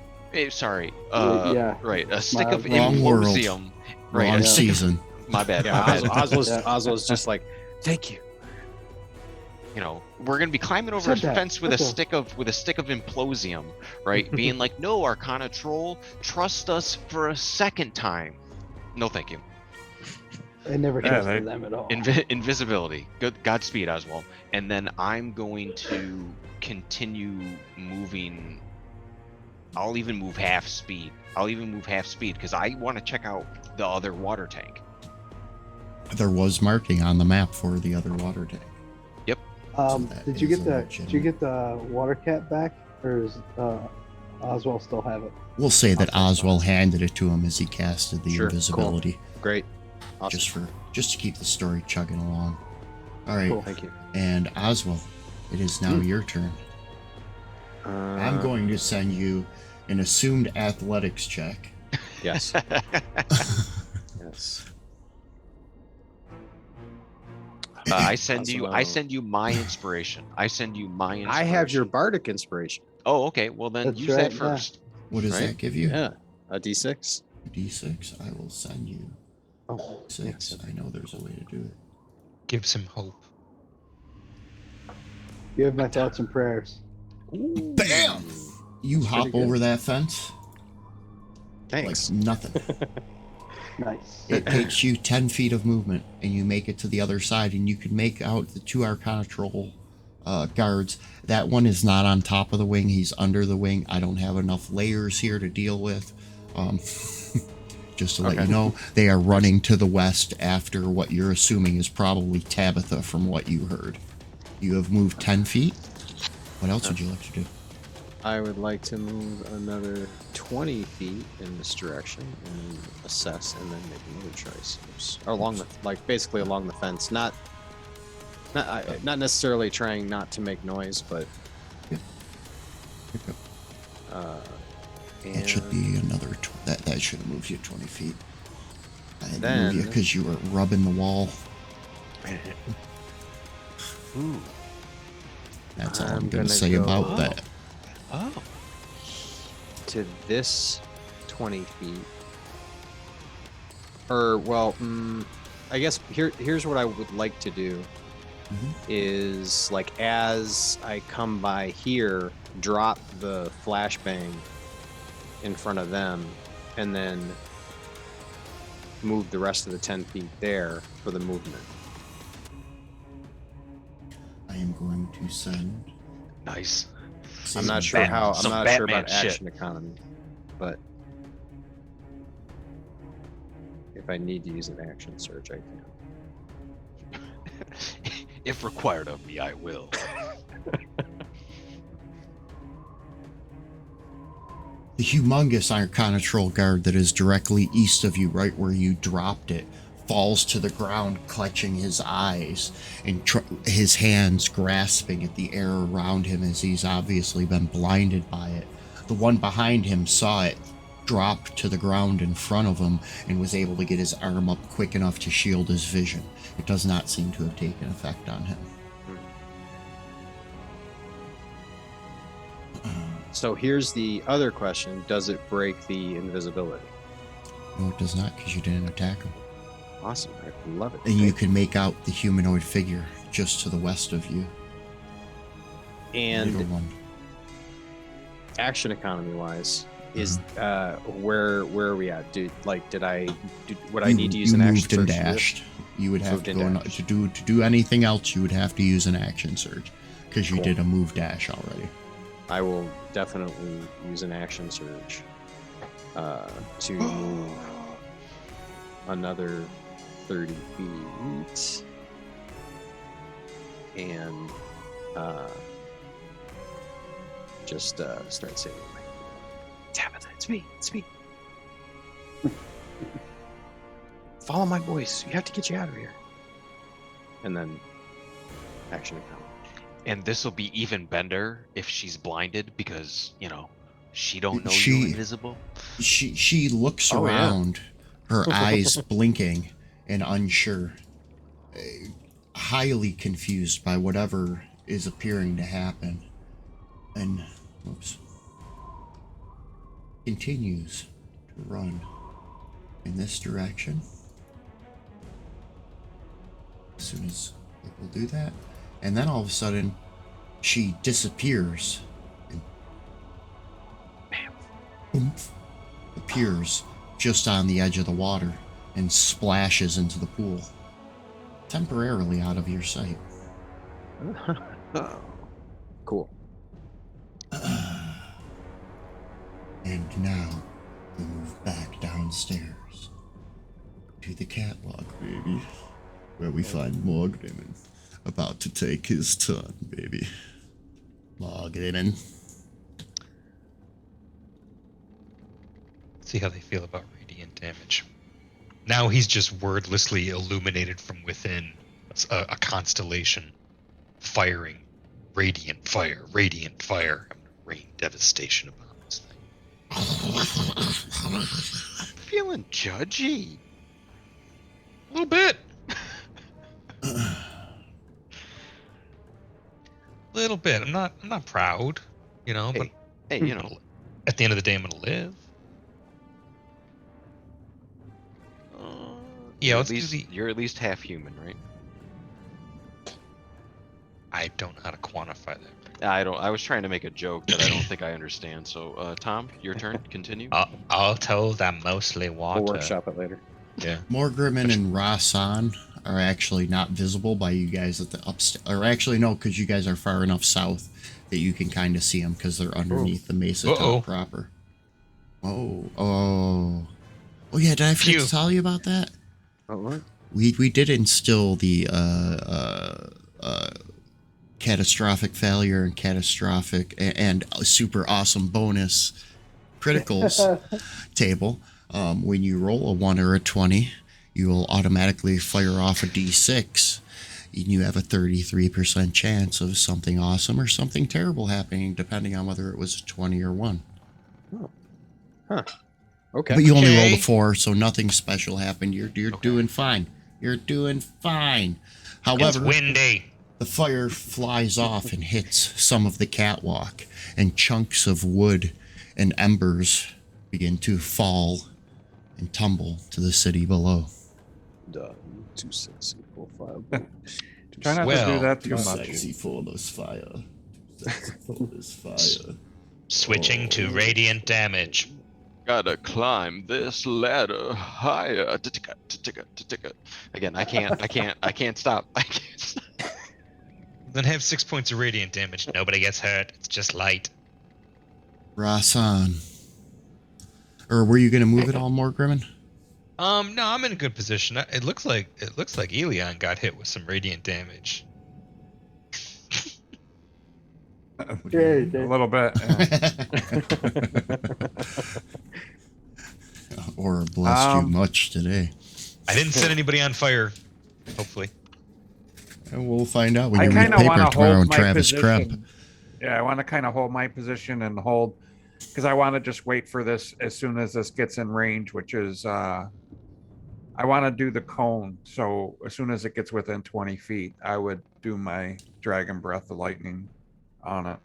Sorry. Yeah. Right. A stick of Wrong world. implosium. Right. Wrong a stick of- season. my bad. Yeah, My bad. Oswald's just like, thank you. You know, we're gonna be climbing over a Said that. fence with a What the- stick of implosium, right? Being like, "No, Arcana Troll, trust us for a second time." No, thank you. I never Yeah, trusted they- them at all. Invisibility. Good. Godspeed, Oswald. And then I'm going to continue moving. I'll even move half speed. Because I want to check out the other water tank. There was marking on the map for the other water tank. So that Did you is get a the legitimate- water cap back, or does Oswald still have it? We'll say that Oswald's Oswald handed it to him as he casted the Sure, cool. invisibility, Great. Awesome. just to keep the story chugging along. All right, Cool. Thank you. and Oswald, it is now your turn. I'm going to send you an assumed athletics check. Yes. Yes. I send you Oswald. my inspiration. I have your bardic inspiration. Oh, okay. Well then That's use right, that yeah. first. What does Right? that give you? Yeah. A D6. D6. I will send you Oh, 6. I know there's a way to do it. Gives him hope. You have my thoughts and prayers. Bam! You That's hop pretty good. over that fence Thanks. like nothing. Nice. It takes you 10 feet of movement, and you make it to the other side, and you can make out the two Arcana Troll guards. That one is not on top of the wing. He's under the wing. I don't have enough layers here to deal with. Just to let you know, they are running to the west after what you're assuming is probably Tabitha from what you heard. You have moved 10 feet. What else would you like to do? I would like to move another 20 feet in this direction and assess, and then make another choice. Oops. Along the, basically along the fence, not necessarily trying not to make noise, but Pick up. That should and be another. That should have moved you 20 feet. I had to Then- move you because you were rubbing the wall. Ooh. That's all I'm I'm going gonna to say go- about that. Oh. to this 20 feet. Or, well, I guess here's what I would like to do. Is like as I come by here, drop the flashbang in front of them, and then move the rest of the 10 feet there for the movement. I am going to send. Nice. I'm not sure Batman- how. I'm some not sure about Batman shit. action economy, but if I need to use an action surge, I can. If required of me, I will. The humongous Arcana Troll Guard that is directly east of you, right where you dropped it, falls to the ground, clutching his eyes and his hands grasping at the air around him as he's obviously been blinded by it. The one behind him saw it drop to the ground in front of him and was able to get his arm up quick enough to shield his vision. It does not seem to have taken effect on him. So here's the other question. Does it break the invisibility? No, it does not, because you didn't attack him. Awesome. I love it. And you can make out the humanoid figure just to the west of you. And Little one. action economy wise, is where are we at? Would I need to use an action surge? You moved and here? dashed. You would have Moved to and go dashed. to do anything else. You would have to use an action surge because you Cool. did a move dash already. I will definitely use an action surge to move another 30 feet and just start saying, Tabitha, it's me. Follow my voice. You have to get you out of here. And then action account. And this will be even better if she's blinded because, she don't know She- you're invisible. She looks Oh, yeah. around, her eyes blinking and unsure, highly confused by whatever is appearing to happen, and continues to run in this direction. As soon as it will do that, and then all of a sudden, she disappears and oomph, appears just on the edge of the water and splashes into the pool, temporarily out of your sight. Cool. And now we move back downstairs to the catwalk, baby, where we find Morgrimmon about to take his turn, baby. Morgrimmon. See how they feel about radiant damage. Now he's just wordlessly illuminated from within a constellation, firing radiant fire. I'm gonna rain devastation upon this thing. I'm feeling judgy. A little bit. Little bit. I'm not proud, but Hey, at the end of the day, I'm gonna live. Yeah, let's do the. you're at least half human, right? I don't know how to quantify that. I was trying to make a joke that I don't think I understand. So, Tom, your turn. Continue. All told, I'm mostly water. We'll workshop it later. Yeah. Morgrimmon and Rasan are actually not visible by you guys at the upstairs. Or actually, no, because you guys are far enough south that you can kind of see them because they're underneath the mesa top proper. Oh, yeah, did I forget to tell you about that? Oh, what? We did instill the catastrophic failure and catastrophic and a super awesome bonus criticals table. When you roll a 1 or a 20, you will automatically fire off a d6, and you have a 33% chance of something awesome or something terrible happening, depending on whether it was a 20 or 1. Oh. Huh. Okay. But you only rolled a 4, so nothing special happened. You're doing fine. You're doing fine. It's However, windy. the fire flies off and hits some of the catwalk, and chunks of wood and embers begin to fall and tumble to the city below. Done. Too sexy for fire. Try not to do that too much. Sexy for this fire. Sexy for this fire. Switching to radiant damage. Gotta climb this ladder higher. Again, I can't stop. I can't stop. Then have 6 points of radiant damage. Nobody gets hurt. It's just light. Rasan. Or were you going to move it all more, Grimmin? No, I'm in a good position. It looks like Elion got hit with some radiant damage. A little bit. Yeah. Or blessed you much today. I didn't set anybody on fire. Hopefully. And we'll find out when I you read kind of want paper to tomorrow hold and my Travis Crump. position. Yeah, I want to kind of hold my position and hold, because I want to just wait for this as soon as this gets in range, which is I want to do the cone. So as soon as it gets within 20 feet, I would do my Dragon Breath of Lightning on it.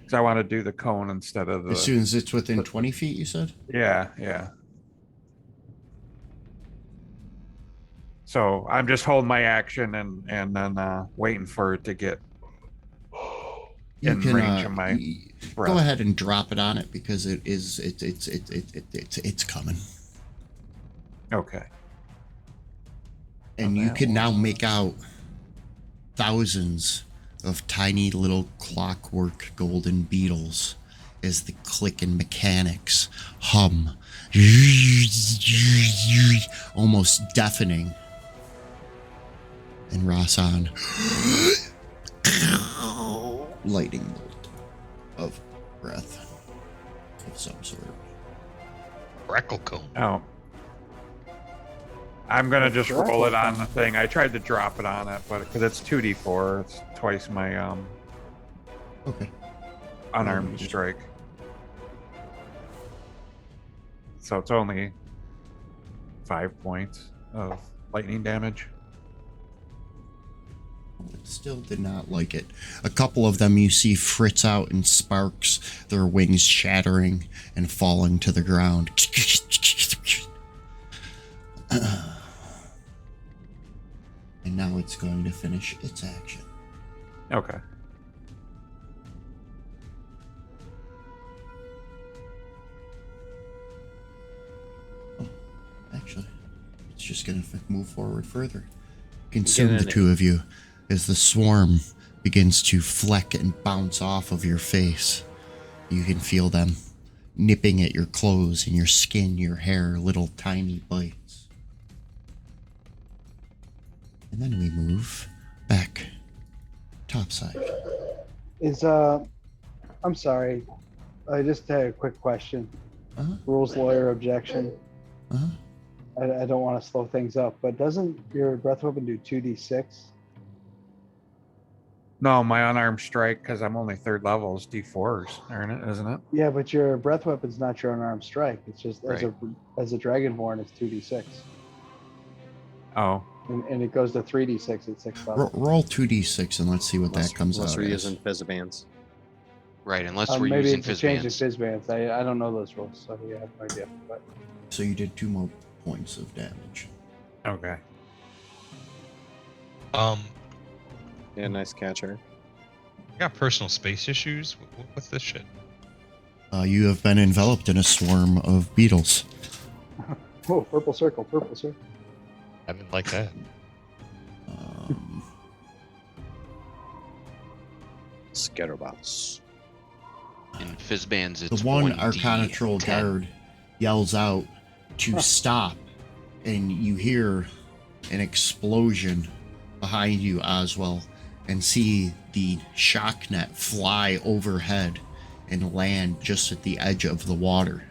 So I want to do the cone instead of the. As soon as it's within 20 feet, you said? Yeah. So I'm just holding my action and then waiting for it to get You in can range of my breath. go ahead and drop it on it because it's coming. Okay. And you can now make out thousands of tiny little clockwork golden beetles as the clicking mechanics hum, almost deafening. And Rasan, lightning bolt of breath of some sort. Crackle cone. Oh. I'm gonna just roll it on the thing. I tried to drop it on it, but because it's 2d4, it's twice my Okay. unarmed strike. So it's only 5 points of lightning damage. It still did not like it. A couple of them you see fritz out in sparks, their wings shattering and falling to the ground. And now it's going to finish its action. Okay. Actually, it's just going to move forward further. Consume the two of you as the swarm begins to fleck and bounce off of your face. You can feel them nipping at your clothes and your skin, your hair, little tiny bites. And then we move back topside. I'm sorry. I just had a quick question. Rules lawyer objection. I don't want to slow things up, but doesn't your breath weapon do 2d6? No, my unarmed strike, because I'm only 3rd level, is d4s, isn't it? Yeah, but your breath weapon's not your unarmed strike. It's just Right. as a dragonborn, it's 2d6, Oh. and it goes to 3d6 at 6th level. Roll 2d6 and let's see what that comes unless out we're as. using Fizz-bands. Right, unless we're Maybe using it's a change in Fizz-bands. Fizz-bands. I don't know those rules, so yeah, I have no idea. But So you did 2 more points of damage. Okay. Yeah, nice catcher. I got personal space issues. What's this shit? You have been enveloped in a swarm of beetles. oh, purple circle, purple circle. I didn't like that. Scatterbots. In Fizz-bands, The it's one 1d10. Arcana Troll guard yells out to stop, and you hear an explosion behind you, Oswell, and see the shock net fly overhead and land just at the edge of the water.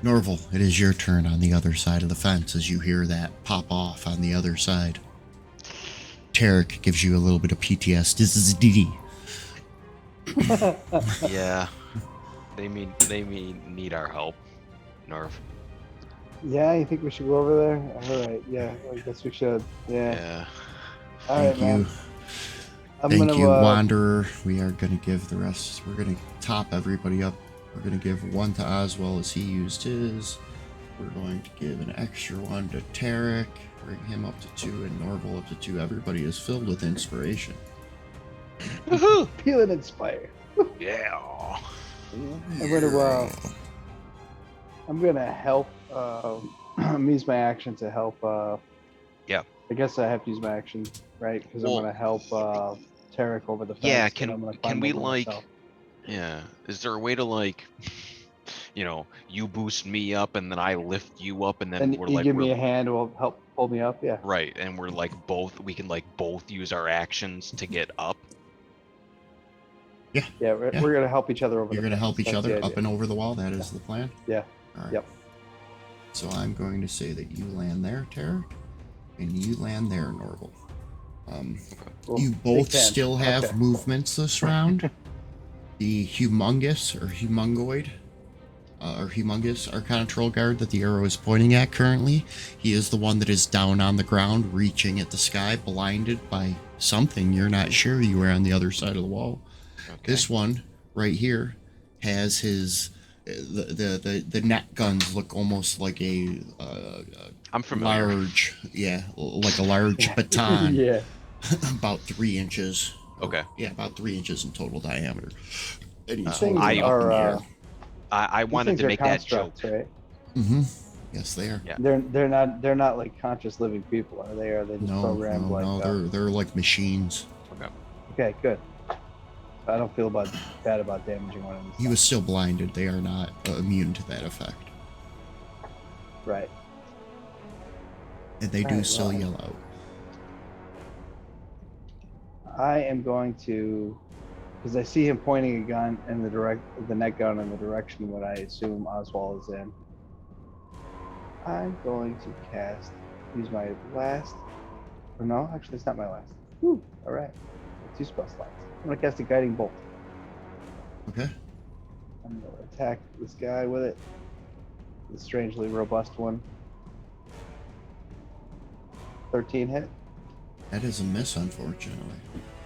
Norval, it is your turn on the other side of the fence as you hear that pop off on the other side. Tarek gives you a little bit of PTSD. Yeah. They need our help. Norv. Yeah, you think we should go over there? All right, yeah, I guess we should. Yeah. Yeah. All right, Thank man. you. I'm Thank gonna, you, Wanderer. We are going to give the rest. We're going to top everybody up. We're going to give one to Oswell as he used his. We're going to give an extra one to Tarek. Bring him up to 2 and Norval up to 2. Everybody is filled with inspiration. Woohoo! feeling inspired. Yeah. I'm gonna help. Use my action to help. Yeah. I guess I have to use my action, right? Because Well, I'm gonna help Tarek over the fence. Yeah, and I'm gonna can climb we over like myself. yeah, is there a way to like you boost me up and then I lift you up and then And we're you like give me a hand, will help pull me up. Yeah. right, and we're like both we can like both use our actions to get up. Yeah, we're gonna help each other over. You're the gonna fence. help each That's other the up idea. and over the wall. That is the plan. Yeah. All right. Yep. So I'm going to say that you land there, Tara, and you land there, Norval. Cool. You Big both fan. still have Okay. movements this round. The humongous or humongoid or humongous Arcana Troll Guard that the arrow is pointing at currently, he is the one that is down on the ground, reaching at the sky, blinded by something you're not sure. You were on the other side of the wall. Okay. This one right here has his the net guns look almost like a I'm familiar. large, like a large baton. Yeah. About 3 inches. Okay. Yeah, about 3 inches in total diameter. And he's These things holding it up in the air. I these wanted things to are make that joke. constructs, right? Mm-hmm. Yes, they are. Yeah. They're not like conscious living people, are they? Are they just programmed like? They're like machines. Okay, good. I don't feel bad about damaging one of them. He was still blinded. They are not immune to that effect, Right. and they do Alright, still well. yell out. I am going to, because I see him pointing a gun in the net gun in the direction what I assume Oswald is in. I'm going to use my last, or no, actually it's not my last. Woo, all right. 2 spell slots. I'm going to cast a guiding bolt. Okay. I'm going to attack this guy with it. The strangely robust one. 13 hit. That is a miss, unfortunately.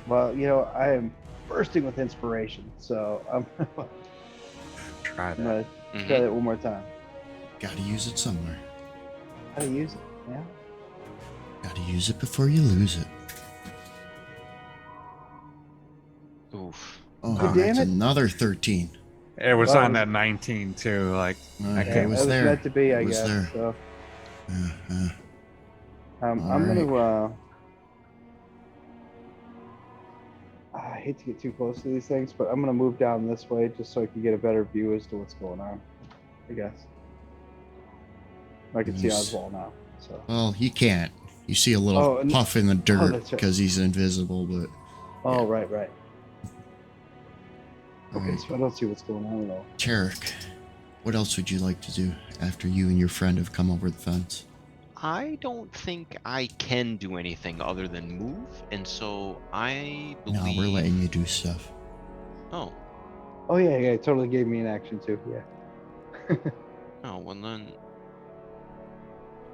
Well, I am bursting with inspiration, so I'm Try that. going to Mhm. try that one more time. Got to use it somewhere. How to use it? Yeah. Got to use it before you lose it. Oof. Oh, God damn that's it. another 13. It was Well, on that 19 too. Like Okay, Okay. it was that was there. meant to be, I It was guess. there. So I'm Alright. gonna. I hate to get too close to these things, but I'm gonna move down this way just so I can get a better view as to what's going on. I guess. I can see Nice. Oswald now. So. Well, you can't. You see a little Oh, and- puff in the dirt that's right. because he's invisible, but Oh, right. Okay, Alright. so I don't see what's going on at all. Tarek, what else would you like to do after you and your friend have come over the fence? I don't think I can do anything other than move, and so I believe. No, we're letting you do stuff. Oh, Oh yeah, it totally gave me an action too. Yeah. oh, well then.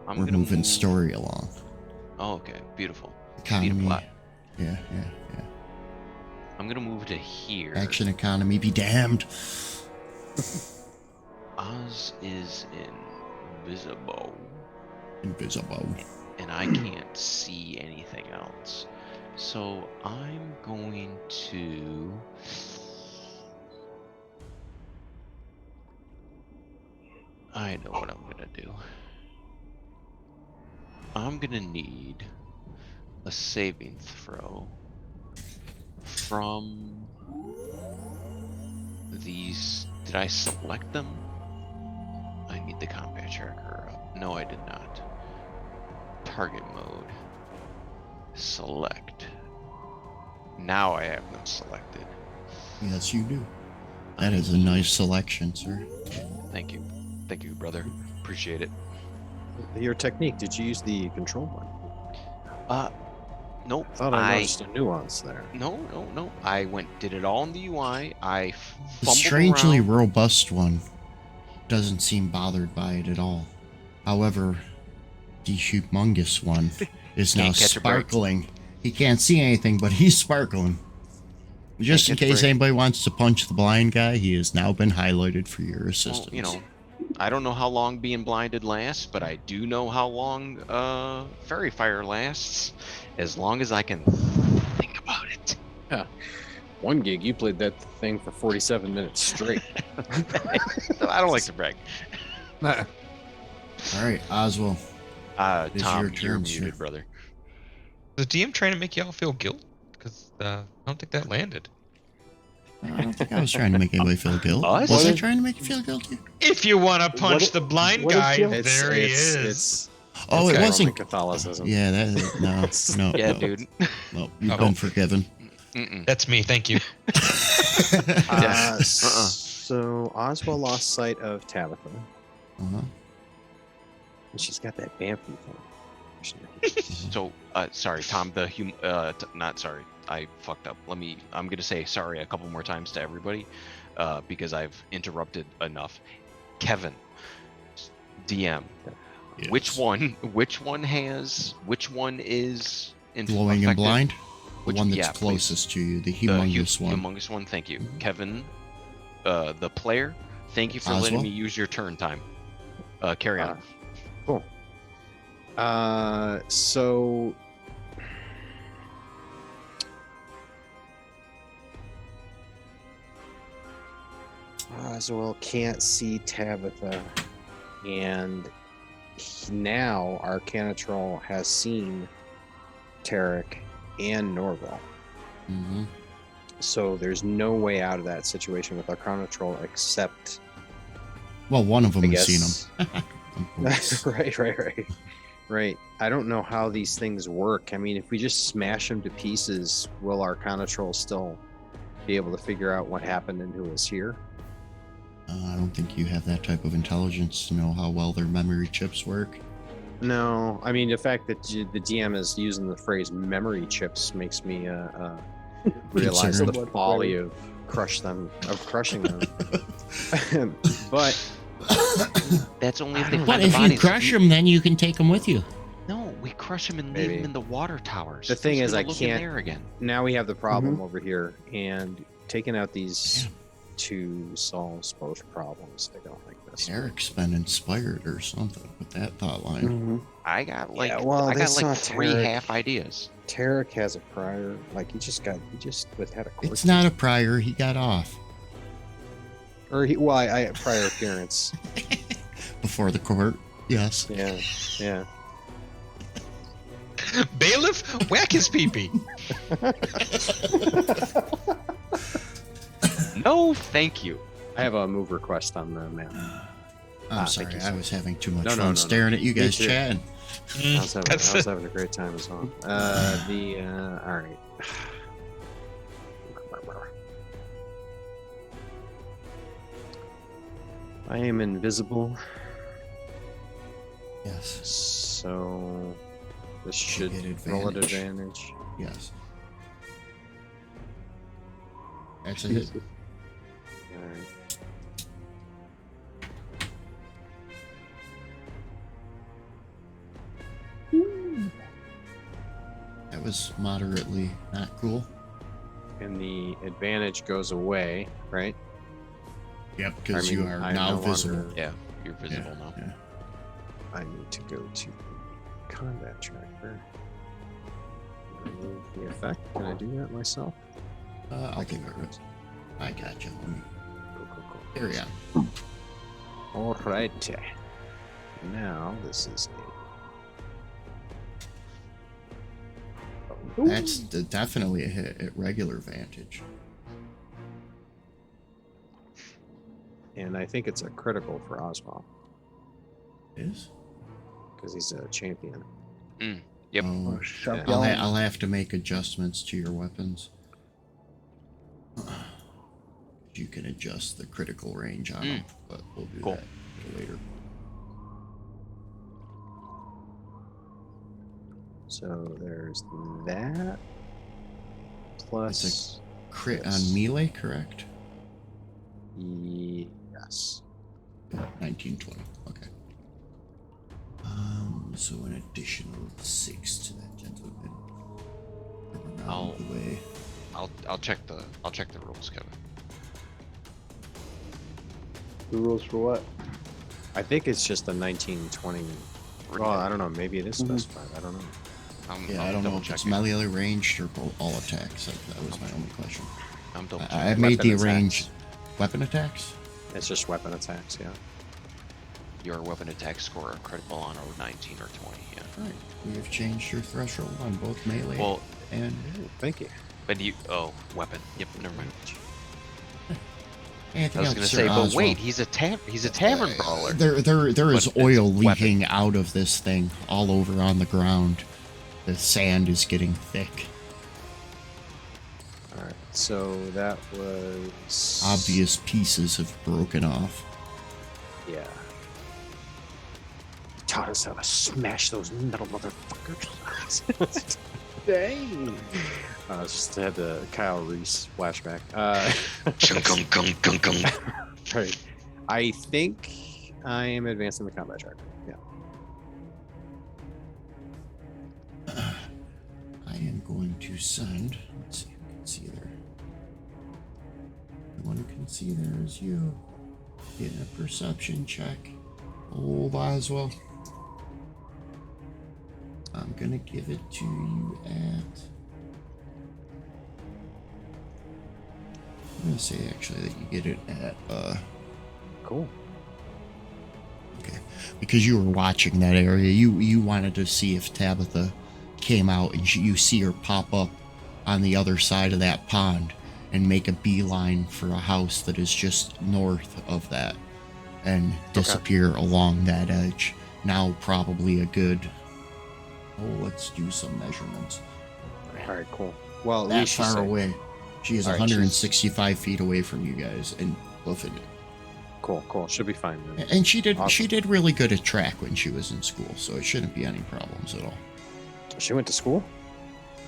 I'm We're gonna moving move. story along. Oh, okay, beautiful. Economy. plot. Yeah. I'm gonna move to here. Action economy be damned. Oz is invisible, Invisible. and I can't see anything else. So I'm going to. I know what I'm gonna do. I'm gonna need a saving throw from these. Did I select them? I need the combat tracker up. No, I did not. Target mode. Select. Now I have them selected. Yes, you do. That is a nice selection, sir. Thank you. Thank you, brother. Appreciate it. Your technique, did you use the control one? Nope. Thought I noticed a nuance there. No. I did it all in the UI. I The fumbled strangely around. robust one doesn't seem bothered by it at all. However, the humongous one is now Can't catch a break. sparkling. He can't see anything, but he's sparkling. Just in catch a case break. anybody wants to punch the blind guy, he has now been highlighted for your assistance. Well, I don't know how long being blinded lasts, but I do know how long fairy fire lasts. As long as I can think about it. One gig, you played that thing for 47 minutes straight. I don't like to brag. All right, Oswald. It's Tom, your you're turn, sir. muted, brother. Is the DM trying to make y'all feel guilt? Because I don't think that landed. I don't think I was trying to make anybody feel guilty. Us? Was I What is- trying to make you feel guilty? If you want to punch What- the blind what is guy, guilt? there he is. It's Oh, it Roman wasn't. Catholicism. Yeah, that. No, Yeah, no, dude. no. You've Oh. been forgiven. That's me. Thank you. So Oswald lost sight of Tabitha, Uh-huh. and she's got that vampy thing. So, sorry, Tom. Not sorry. I fucked up. I'm gonna say sorry a couple more times to everybody, because I've interrupted enough. Kevin, DM. Yes. Which one is Glowing and affected? blind? The Which- one that's yeah, please. closest to you, the The humongous one. Humongous one. Thank you, Kevin. The player. Thank you for letting Oswald? me use your turn time. Carry on. Cool. So Oswald can't see Tabitha, and now Arcanatrol has seen Tarek and Norval. Mm-hmm. So there's no way out of that situation with Arcanatrol except, Well, one of them I has guess. seen him. Of course. Right. I don't know how these things work. I mean, if we just smash them to pieces, will Arcanatrol still be able to figure out what happened and who was here? I don't think you have that type of intelligence to know how well their memory chips work. No, I mean the fact that the DM is using the phrase "memory chips" makes me realize Concerned. the folly of crushing them. But That's only if they But find the if you bodies. crush them, then you can take them with you. No, we crush them and leave Maybe. them in the water towers. The thing Who's is, gonna I look in can't- there again. now we have the problem over here, and taking out these two solves both problems. I don't like this. Eric's been inspired or something with that thought line. Mm-hmm. I got like Yeah, well, I got that's like not 3 Tarek. half ideas. Tarek has a prior, like he just had a court It's not a prior. He got off I prior appearance. before the court. Yes. Yeah. Bailiff, whack his pee-pee. No, thank you. I have a move request on the map. I'm thank sorry. you, I sir. was having too much No, fun staring at you Me guys too. chatting. I was having a great time as well. All right. I am invisible, Yes. so this should get roll at advantage. advantage. Yes. That's a hit. All right. That was moderately not cool. And the advantage goes away, right? Yep, because you are I'm now no visible. longer- Yeah, you're visible now. Yeah. I need to go to the combat tracker. Remove the effect. Can I do that myself? I'll give it a rest. I got you. Let me Cool. carry on. All right. Now this is That's definitely a hit at regular vantage. and I think it's a critical for Oswald Is? because he's a champion. Yep. Oh, Sharp I'll, yelling. I'll have to make adjustments to your weapons. You can adjust the critical range on them, but we'll do Cool. that later. So there's that. Plus, Crit Yes. on melee, correct? yes. 1920. Okay. So an additional 6 to that gentleman. Around I'll- the way. I'll check the rules, Kevin. The rules for what? I think it's just a 1920. Well, I don't know. Maybe it is specified. I don't know. Yeah, I don't know if it's melee ranged or all attacks. That was my only question. I'm double I made the Weapon range. attacks. Weapon attacks? It's just weapon attacks. Yeah. Your weapon attack score critical on a 19 or 20. Yeah. Right. We have changed your threshold on both melee Well, and. Thank you. but weapon. Yep. Never mind. Anything I was else, gonna Sir say, but Oswald? wait, he's a tavern brawler. There is But it's oil weapon. leaking out of this thing all over on the ground. The sand is getting thick. So that was Obvious pieces have broken off. Yeah. Taught us how to smash those metal motherfuckers. Dang. Just had the Kyle Reese flashback. Right. I think I am advancing the combat tracker. Yeah. I am going to send. Let's see who can see there. The one who can see there is you. Getting a perception check. Oh, Boswell. I'm gonna give it to you at. I'm gonna say actually that you get it at Cool. okay, because you were watching that area. You wanted to see if Tabitha came out, and you see her pop up on the other side of that pond and make a beeline for a house that is just north of that and disappear along that edge. Now probably a good, let's do some measurements. All right, cool. Well, at That least you far said- away. She is All right, 165 feet away from you guys and buffing it. Cool. Should be fine then. And she did Awesome. really good at track when she was in school, so it shouldn't be any problems at all. She went to school?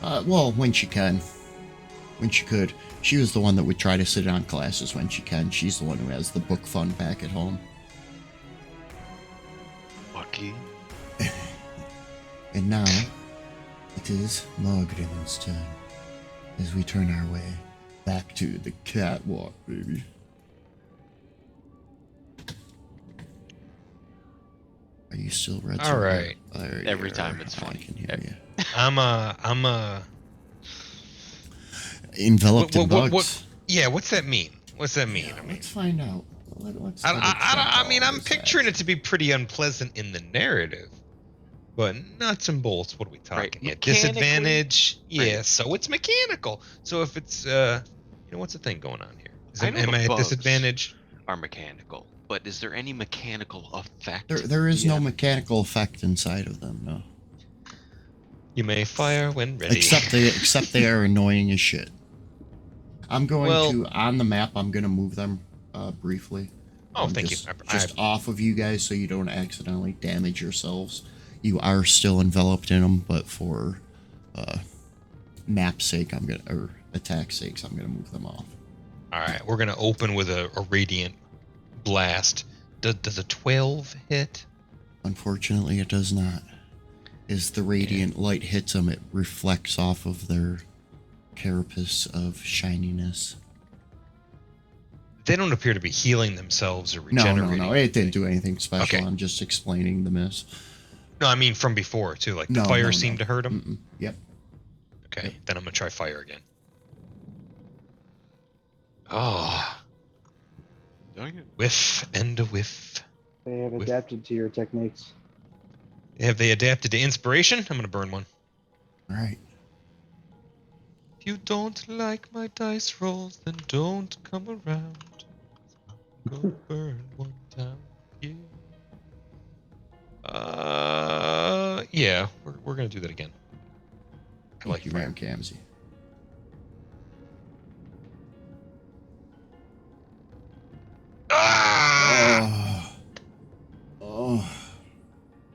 Well, when she can. When she could. She was the one that would try to sit on classes when she can. She's the one who has the book fund back at home. Lucky. And now, it is Margaret's turn as we turn our way back to the catwalk, baby. Are you still red? All right. Every time it's I funny. can hear you. I'm Enveloped in bugs. what's that mean? What's that mean? I mean, Let's find out. Let's I mean, I'm picturing it to be pretty unpleasant in the narrative, but nuts and bolts. What are we talking Right, here? mechanically- Disadvantage? Yeah, Right. so it's mechanical. So if it's what's the thing going on here? I know Am the I at bugs disadvantage? are mechanical, but is there any mechanical effect? There is no Yeah. mechanical effect inside of them, no. You may fire when ready. Except they are annoying as shit. I'm going Well- to, on the map, I'm going to move them briefly. Oh, thank you. Just off of you guys so you don't accidentally damage yourselves. You are still enveloped in them, but for map sake, or attack sakes, I'm gonna move them off. All right, we're gonna open with a radiant blast. Does a 12 hit? Unfortunately, it does not. As the radiant light hits them, it reflects off of their carapace of shininess. They don't appear to be healing themselves or No, regenerating. it didn't do anything special. Okay. I'm just explaining the miss. No, I mean from before too. Like the No, fire no, seemed no. to hurt them. Yep. Okay, then I'm gonna try fire again. Oh, Dang it. whiff and a whiff. They have With- adapted to your techniques. Have they adapted to inspiration? I'm gonna burn one. All right. If you don't like my dice rolls, then don't come around. Go burn one time. Yeah, we're gonna do that again. I like Thank you, fire. Ram Kamsey. Ah! Oh.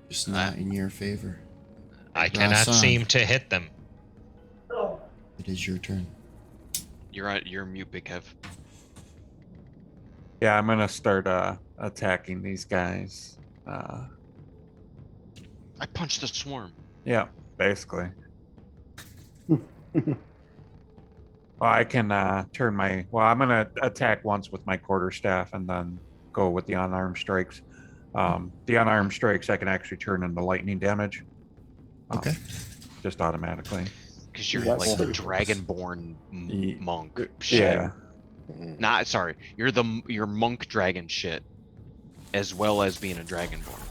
Just not in your favor. I cannot Rasan. seem to hit them. It is your turn. You're mute, Big Kev. Yeah, I'm gonna start attacking these guys. I punched the swarm. Yeah, basically. Well, I can turn my. Well, I'm gonna attack once with my quarterstaff and then go with the unarmed strikes. The unarmed strikes I can actually turn into lightning damage. Okay. Just automatically. Because you're That's like the cool. dragonborn Ye- monk shit. Yeah. Not sorry. You're monk dragon shit, as well as being a dragonborn.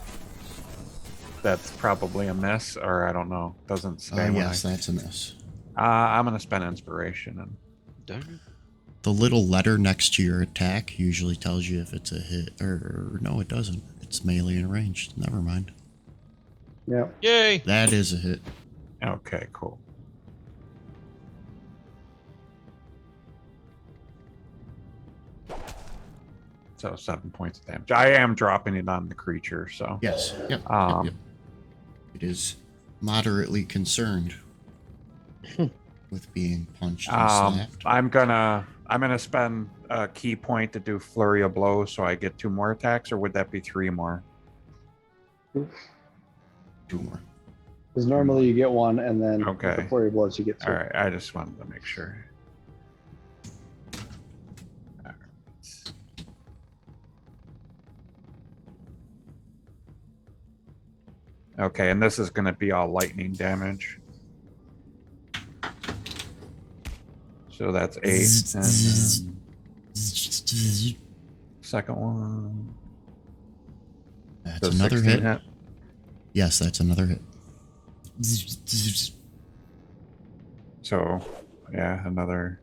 That's probably a miss, or I don't know. Doesn't say. when Yes, that's a miss. I'm gonna spend inspiration and Dang it. The little letter next to your attack usually tells you if it's a hit, or no, it doesn't. It's melee and ranged. Never mind. Yeah. Yay! That is a hit. okay, cool. So 7 points of damage. I am dropping it on the creature, so Yes. Yep. Um, yep. It is moderately concerned with being punched and slapped. I'm gonna spend a key point to do flurry of blows, so I get 2 more attacks, or would that be 3 more? 2 more. Because normally you get 1, and then with Okay. the flurry of blows you get 2. All right, I just wanted to make sure. All right. Okay, and this is going to be all lightning damage. So that's 8. And then second one. That's Does another 16 hit. Yes, that's another hit. So, yeah, another.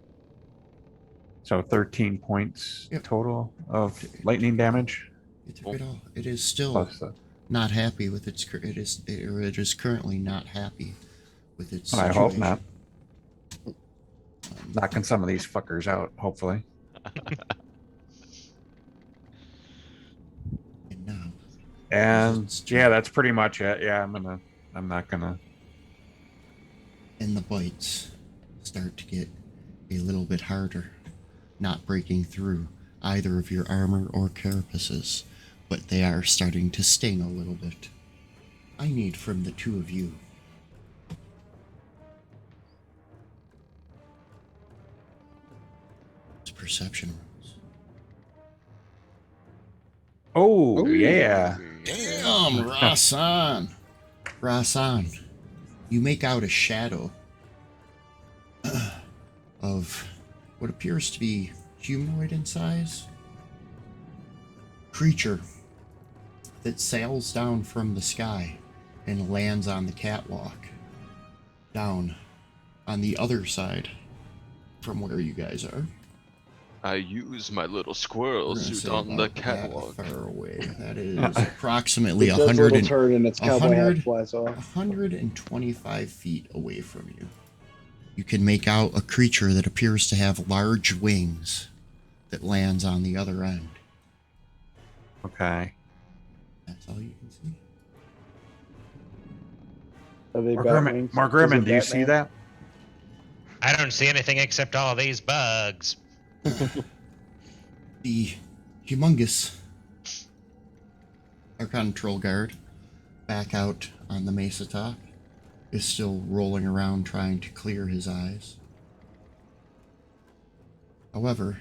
So 13 points Yep. total of lightning damage. You took it all. It is still Plus the, not happy with its. It is currently not happy with its. I hope situation. not. Knocking some of these fuckers out, hopefully. And now, And It's yeah, that's pretty much it. Yeah, I'm not gonna. and the bites start to get a little bit harder, not breaking through either of your armor or carapaces, but they are starting to sting a little bit. I need from the two of you perception rolls. Oh yeah. Damn, Rasan, you make out a shadow of what appears to be humanoid in size creature that sails down from the sky and lands on the catwalk down on the other side from where you guys are. I use my little squirrel We're gonna suit say on the about that catwalk. far away. That is approximately It does a 100 little and, turn and its cowboy 100 hat flies off. 125 feet away from you. You can make out a creature that appears to have large wings that lands on the other end. Okay. That's all you can see. Are they bat wings? Is Margrimmon, it do you see Batman? that? I don't see anything except all these bugs. The humongous Archon Troll Guard back out on the mesa top is still rolling around trying to clear his eyes. However,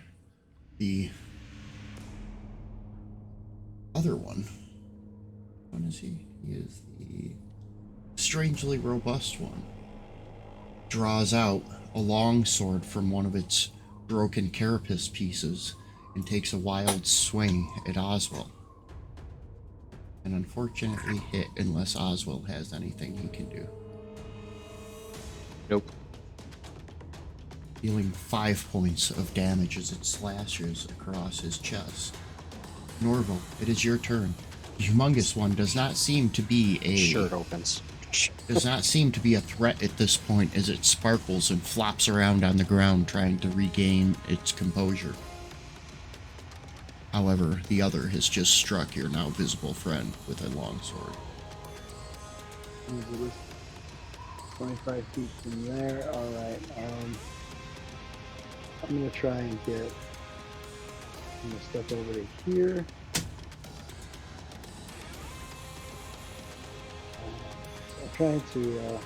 the other one is he? He is the strangely robust one. Draws out a long sword from one of its broken carapace pieces and takes a wild swing at Oswald. And unfortunately hit unless Oswald has anything he can do. Nope. Dealing 5 points of damage as it slashes across his chest. Norval, it is your turn. The humongous one does not seem to be Shirt opens. does not seem to be a threat at this point as it sparkles and flops around on the ground trying to regain its composure. However, the other has just struck your now visible friend with a long sword. 25 feet from there. All right. I'm gonna try and get. I'm gonna step over to here. I'm trying to.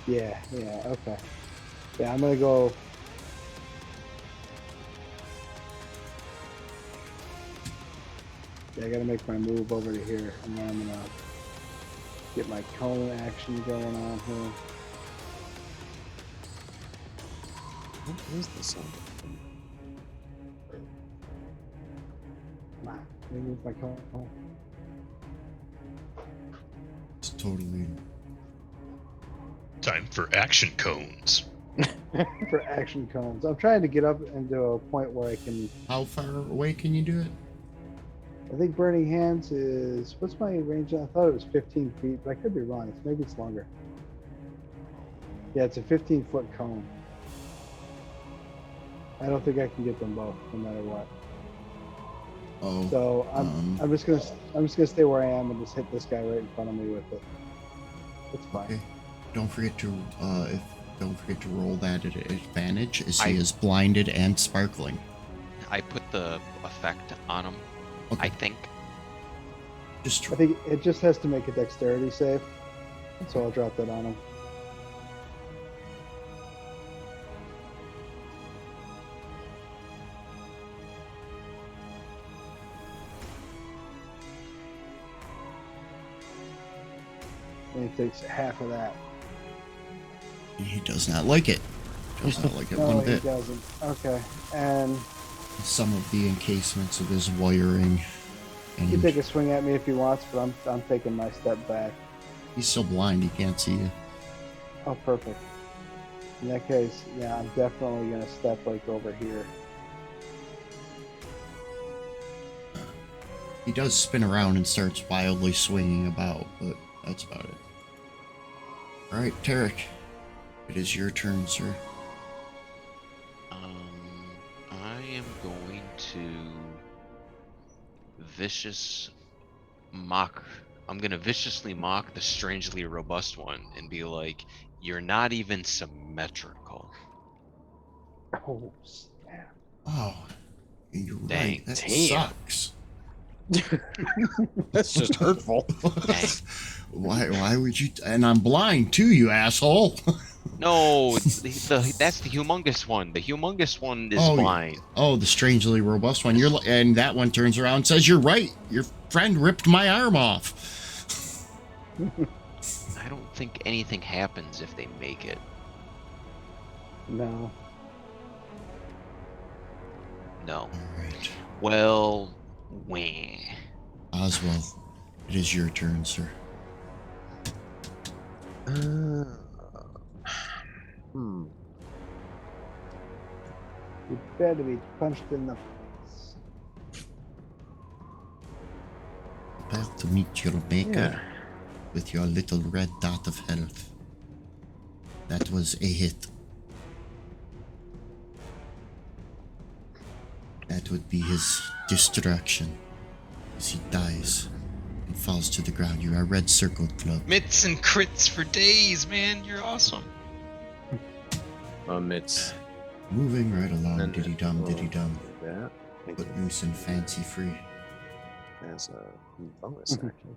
Yeah. Okay. Yeah, I'm gonna go. Yeah, I gotta make my move over to here, and then I'm gonna get my cone action going on here. What is this one? Come on, let me move my cone. It's totally... Time for action cones. For action cones. I'm trying to get up into a point where I can. How far away can you do it? I think Burning Hands is. What's my range? I thought it was 15 feet, but I could be wrong. Maybe it's longer. Yeah, it's a 15-foot cone. I don't think I can get them both, no matter what. Oh. So I'm just gonna stay where I am and just hit this guy right in front of me with it. It's fine. Okay. Don't forget to roll that at advantage, as he is blinded and sparkling. I put the effect on him. Okay. I think. Just I think it just has to make a dexterity save, so I'll drop that on him. And he takes half of that. he does not like it. Does not like it No, one he bit. doesn't. Okay, and Some of the encasements of his wiring, he can and take a swing at me if he wants, but I'm taking my step back. he's so blind he can't see you. Oh, perfect. In that case, yeah, I'm definitely gonna step like over here. He does spin around and starts wildly swinging about, but that's about it. All right, Tarek, it is your turn, sir. I am going to I'm gonna viciously mock the strangely robust one and be like, "You're not even symmetrical." Oh, snap. Oh, you're Dang, right. That damn. sucks. That's just hurtful. Dang. Why would you? And I'm blind too, you asshole. No, that's the humongous one. The humongous one is blind. Oh, the strangely robust one. And that one turns around and says, "You're right. Your friend ripped my arm off." I don't think anything happens if they make it. No. No. All right, Well, wah. Oswald, it is your turn, sir. You better be punched in the face. About to meet your maker with your little red dot of health. That was a hit. That would be his destruction, as he dies and falls to the ground. You are red circled, club. Mitts and crits for days, man. You're awesome. It's Moving right along, and diddy dum, we'll diddy dum. do that. Thank But you. loose and fancy free. As a bonus action.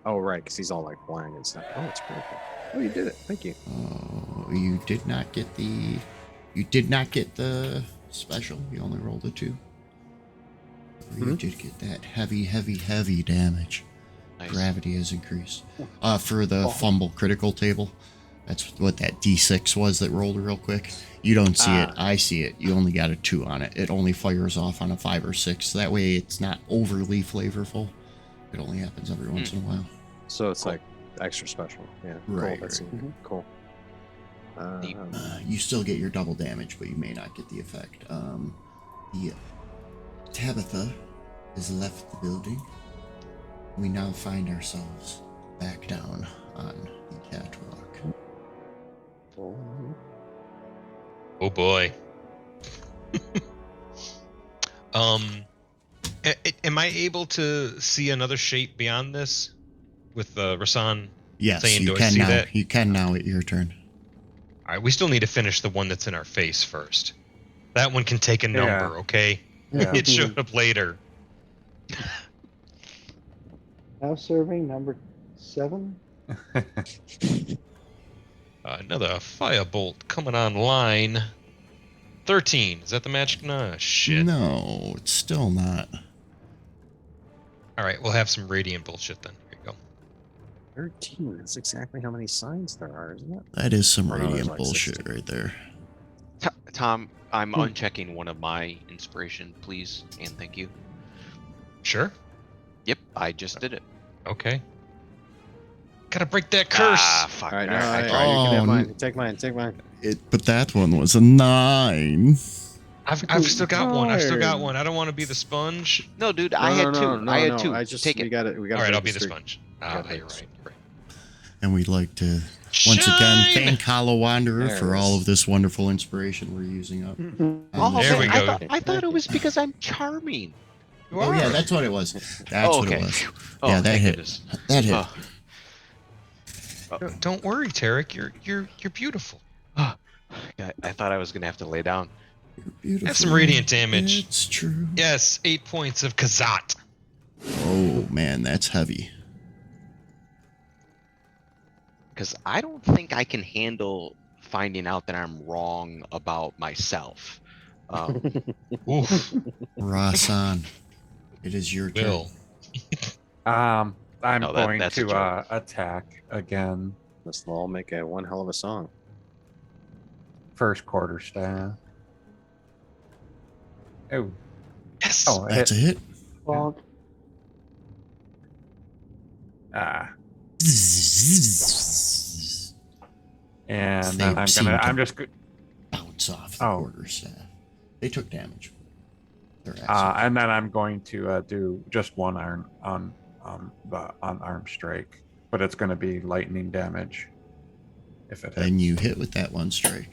Oh right, because he's all like blind and stuff. Oh, it's pretty cool. Oh, you did it. Thank you. Oh, you did not get the. You did not get the special. You only rolled a 2. You did get that heavy damage. Nice. Gravity has increased. For the fumble critical table, that's what that D6 was that rolled real quick. You don't see it. I see it. You only got a 2 on it. It only fires off on a 5 or 6. That way it's not overly flavorful. It only happens every once in a while. So it's like extra special. Yeah. Right, Cool. That's right. cool. Neat. You still get your double damage, but you may not get the effect. The Tabitha has left the building. We now find ourselves back down on the catwalk. Oh boy. Am I able to see another shape beyond this? With Rasan Yes, saying, you "Do I can see now. that?" You can now at your turn. All right, we still need to finish the one that's in our face first. That one can take a number, okay? Yeah. It showed up later. Now serving number 7. Another firebolt coming online. 13. Is that the magic? No, shit. No, it's still not. All right, we'll have some radiant bullshit then. Here you go. 13. That's exactly how many signs there are, isn't it? That is some Oh, no, there's radiant like bullshit 60. right there. Tom, I'm unchecking one of my inspiration, please, and thank you. Sure. Yep, I just did it. Okay. Gotta break that curse. Ah, fuck. All right, All no, right, you I can have Oh, mine. Take mine. Take mine. But that one was a 9. I've still got one. I've still got Darn. one. I don't want to be the sponge. No, dude, I had 2. I had 2. I just Take we it. got it. We got. All right, I'll be the sponge. Gotta You're break right. the You're right. And we'd like to once again thank Hollow Wanderer for all of this wonderful inspiration we're using up. Oh, this there show. we go. I thought it was because I'm charming. You Oh yeah, are. that's what it was. That's Oh, what it okay. was. Oh, Yeah, that thank hit. goodness. That hit. Don't worry, Tarek. You're beautiful. I thought I was gonna have to lay down. You're beautiful. Have some radiant damage. It's true. Yes, 8 points of Kazat. Oh man, that's heavy. Because I don't think I can handle finding out that I'm wrong about myself. Oof. Rasan, it is your turn. Will. I'm No, going that's a to joke. attack again. This will all make a one hell of a song. First quarter staff. Oh, Yes. oh, it That's hit. a hit. Bonk. Ah, They and seem to I'm just bounce off the Oh. quarterstaff. They took damage. They're and then I'm going to do just one iron on the unarmed strike, but it's going to be lightning damage if it hits. and you hit with that one strike.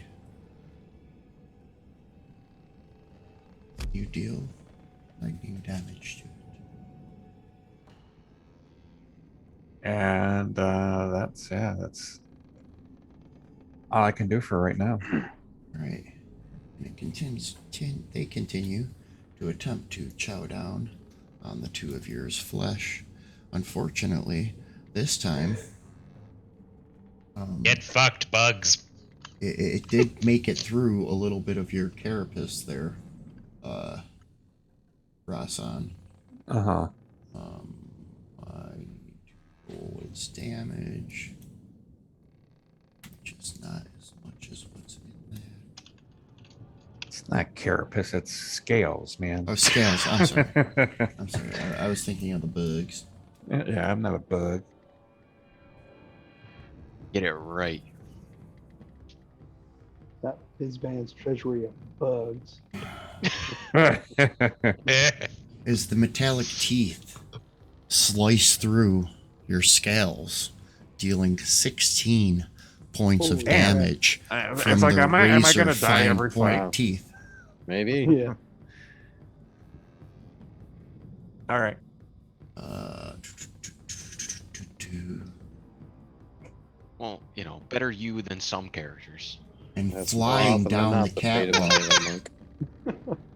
You deal lightning damage to it. And that's all I can do for right now. Right. And it continues. They continue to attempt to chow down on the two of yours flesh. Unfortunately, this time, Get fucked, bugs. it did make it through a little bit of your carapace there, Rasan. Uh-huh. I need to roll its damage, which is not as much as what's in there. It's not carapace, it's scales, man. Oh, scales. I'm sorry. I'm sorry. I was thinking of the bugs. Yeah, I'm not a bug. Get it right. That is band's treasury of bugs. As the metallic teeth slice through your scales, dealing 16 points of Holy damage from It's like, the am I razor gonna die fine every point fight? teeth. Maybe. Yeah. All right. Well, better you than some characters. And That's flying more often than down not the fate of catwalk. a monk.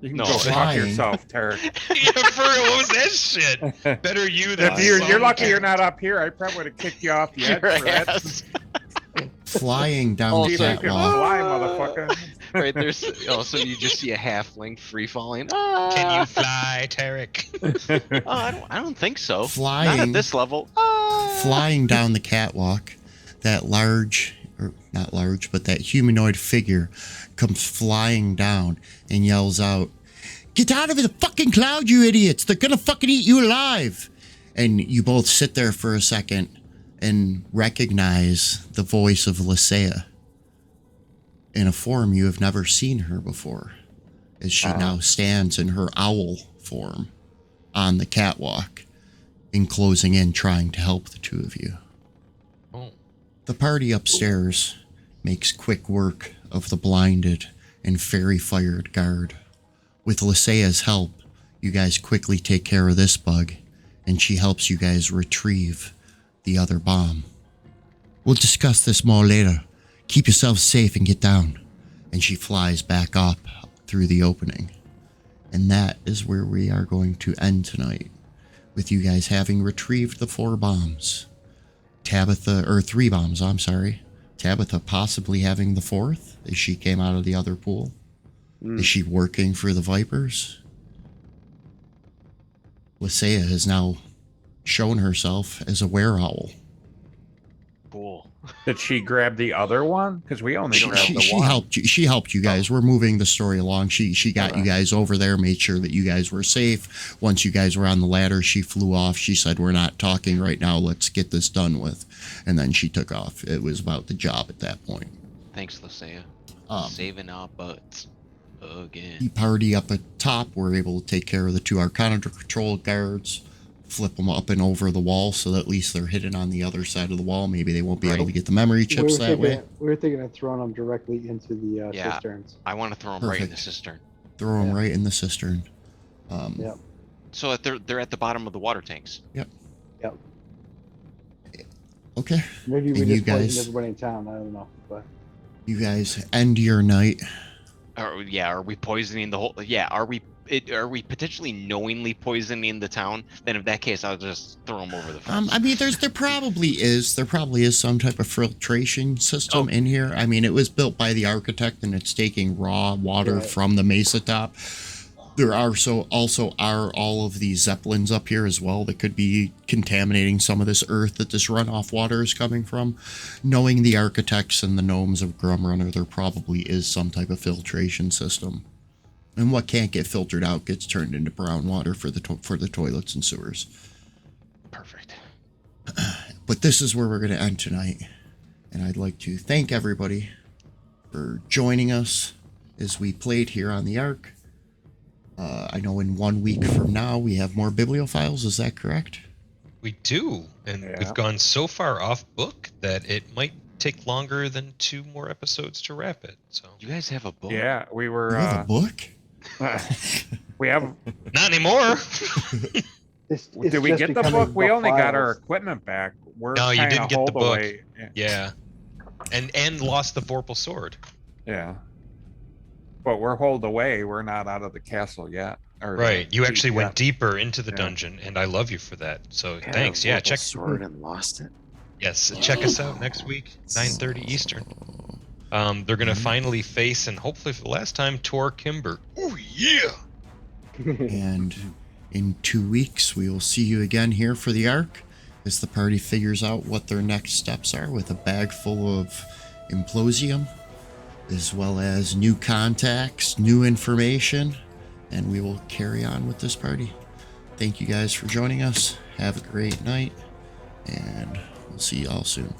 You can No, go fuck flying. yourself, Tarek. Yeah, for real, what was that shit? Better you than If you're some lucky you're cat. not up here, I probably would have kicked you off the edge Your for that. ass. Flying down Oh, the See if you can catwalk. fly, motherfucker. Right there's also you just see a halfling free falling. Can you fly, Tarek? Oh, I don't think so. Not Flying. at this level. Flying down the catwalk, that large, or not large, but that humanoid figure comes flying down and yells out, "Get out of the fucking cloud, you idiots! They're gonna fucking eat you alive!" And you both sit there for a second and recognize the voice of Lysaea in a form you have never seen her before, as she now stands in her owl form on the catwalk and closing in, trying to help the two of you. Oh. The party upstairs makes quick work of the blinded and fairy-fired guard. With Lysaea's help, you guys quickly take care of this bug, and she helps you guys retrieve the other bomb. We'll discuss this more later. Keep yourselves safe and get down. And she flies back up through the opening. And that is where we are going to end tonight, with you guys having retrieved the 4 bombs. Tabitha, or 3 bombs, I'm sorry. Tabitha possibly having the 4th as she came out of the other pool. Is she working for the Vipers? Lysaea has now shown herself as a were-owl. Cool. Did she grab the other one? Because we only grabbed the She one. helped you. She helped you guys. We're moving the story along. She got you guys over there, made sure that you guys were safe. Once you guys were on the ladder, she flew off. She said, "We're not talking right now. Let's get this done with." And then she took off. It was about the job at that point. Thanks, Lysaea. Um, Saving our butts. Again. The party up at top were able to take care of the 2 Arcana Control guards. flip them up and over the wall so that at least they're hidden on the other side of the wall. Maybe they won't be able to get the memory chips that way. We were thinking of throwing them directly into the Yeah. cisterns. I want to throw them right in the Perfect. cistern. Throw them Yeah. right in the cistern. Yep. So that they're at the bottom of the water tanks. Yep. Okay. Maybe we And you just poisoned guys- everybody in town. I don't know, but You guys end your night. Are we poisoning the whole? Yeah, are we potentially knowingly poisoning the town? Then in that case, I'll just throw them over the fence. I mean, there probably is some type of filtration system in here. I mean, it was built by the architect, and it's taking raw water Right. from the mesa top. There are also all of these zeppelins up here as well that could be contaminating some of this earth that this runoff water is coming from. Knowing the architects and the gnomes of Grumrunner, there probably is some type of filtration system. And what can't get filtered out gets turned into brown water for the toilets and sewers. Perfect. But this is where we're going to end tonight. And I'd like to thank everybody for joining us as we played here on the Ark. I know in 1 week from now we have more bibliophiles. Is that correct? We do, and Yeah. we've gone so far off book that it might take longer than 2 more episodes to wrap it. So You guys have a book? Yeah, we You were. have a book? We have. not anymore. it's Did we just get the becoming book? We only got our files. equipment back. We're No, you kinda didn't get the hold book. away. Yeah, and lost the Vorpal sword. Yeah. But we're holed away. We're not out of the castle yet. Or the Right, you keep actually yet. went deeper into the Yeah. dungeon, and I love you for that. So Got a thanks. Yeah, Vorpal check. sword and lost it. Yes, check us out next week, 9:30 Eastern. They're gonna finally face, and hopefully for the last time, Tor Kimber. Oh yeah! And in 2 weeks, we will see you again here for the Ark as the party figures out what their next steps are with a bag full of implosium, as well as new contacts, new information, and we will carry on with this party. Thank you guys for joining us. Have a great night, and we'll see you all soon.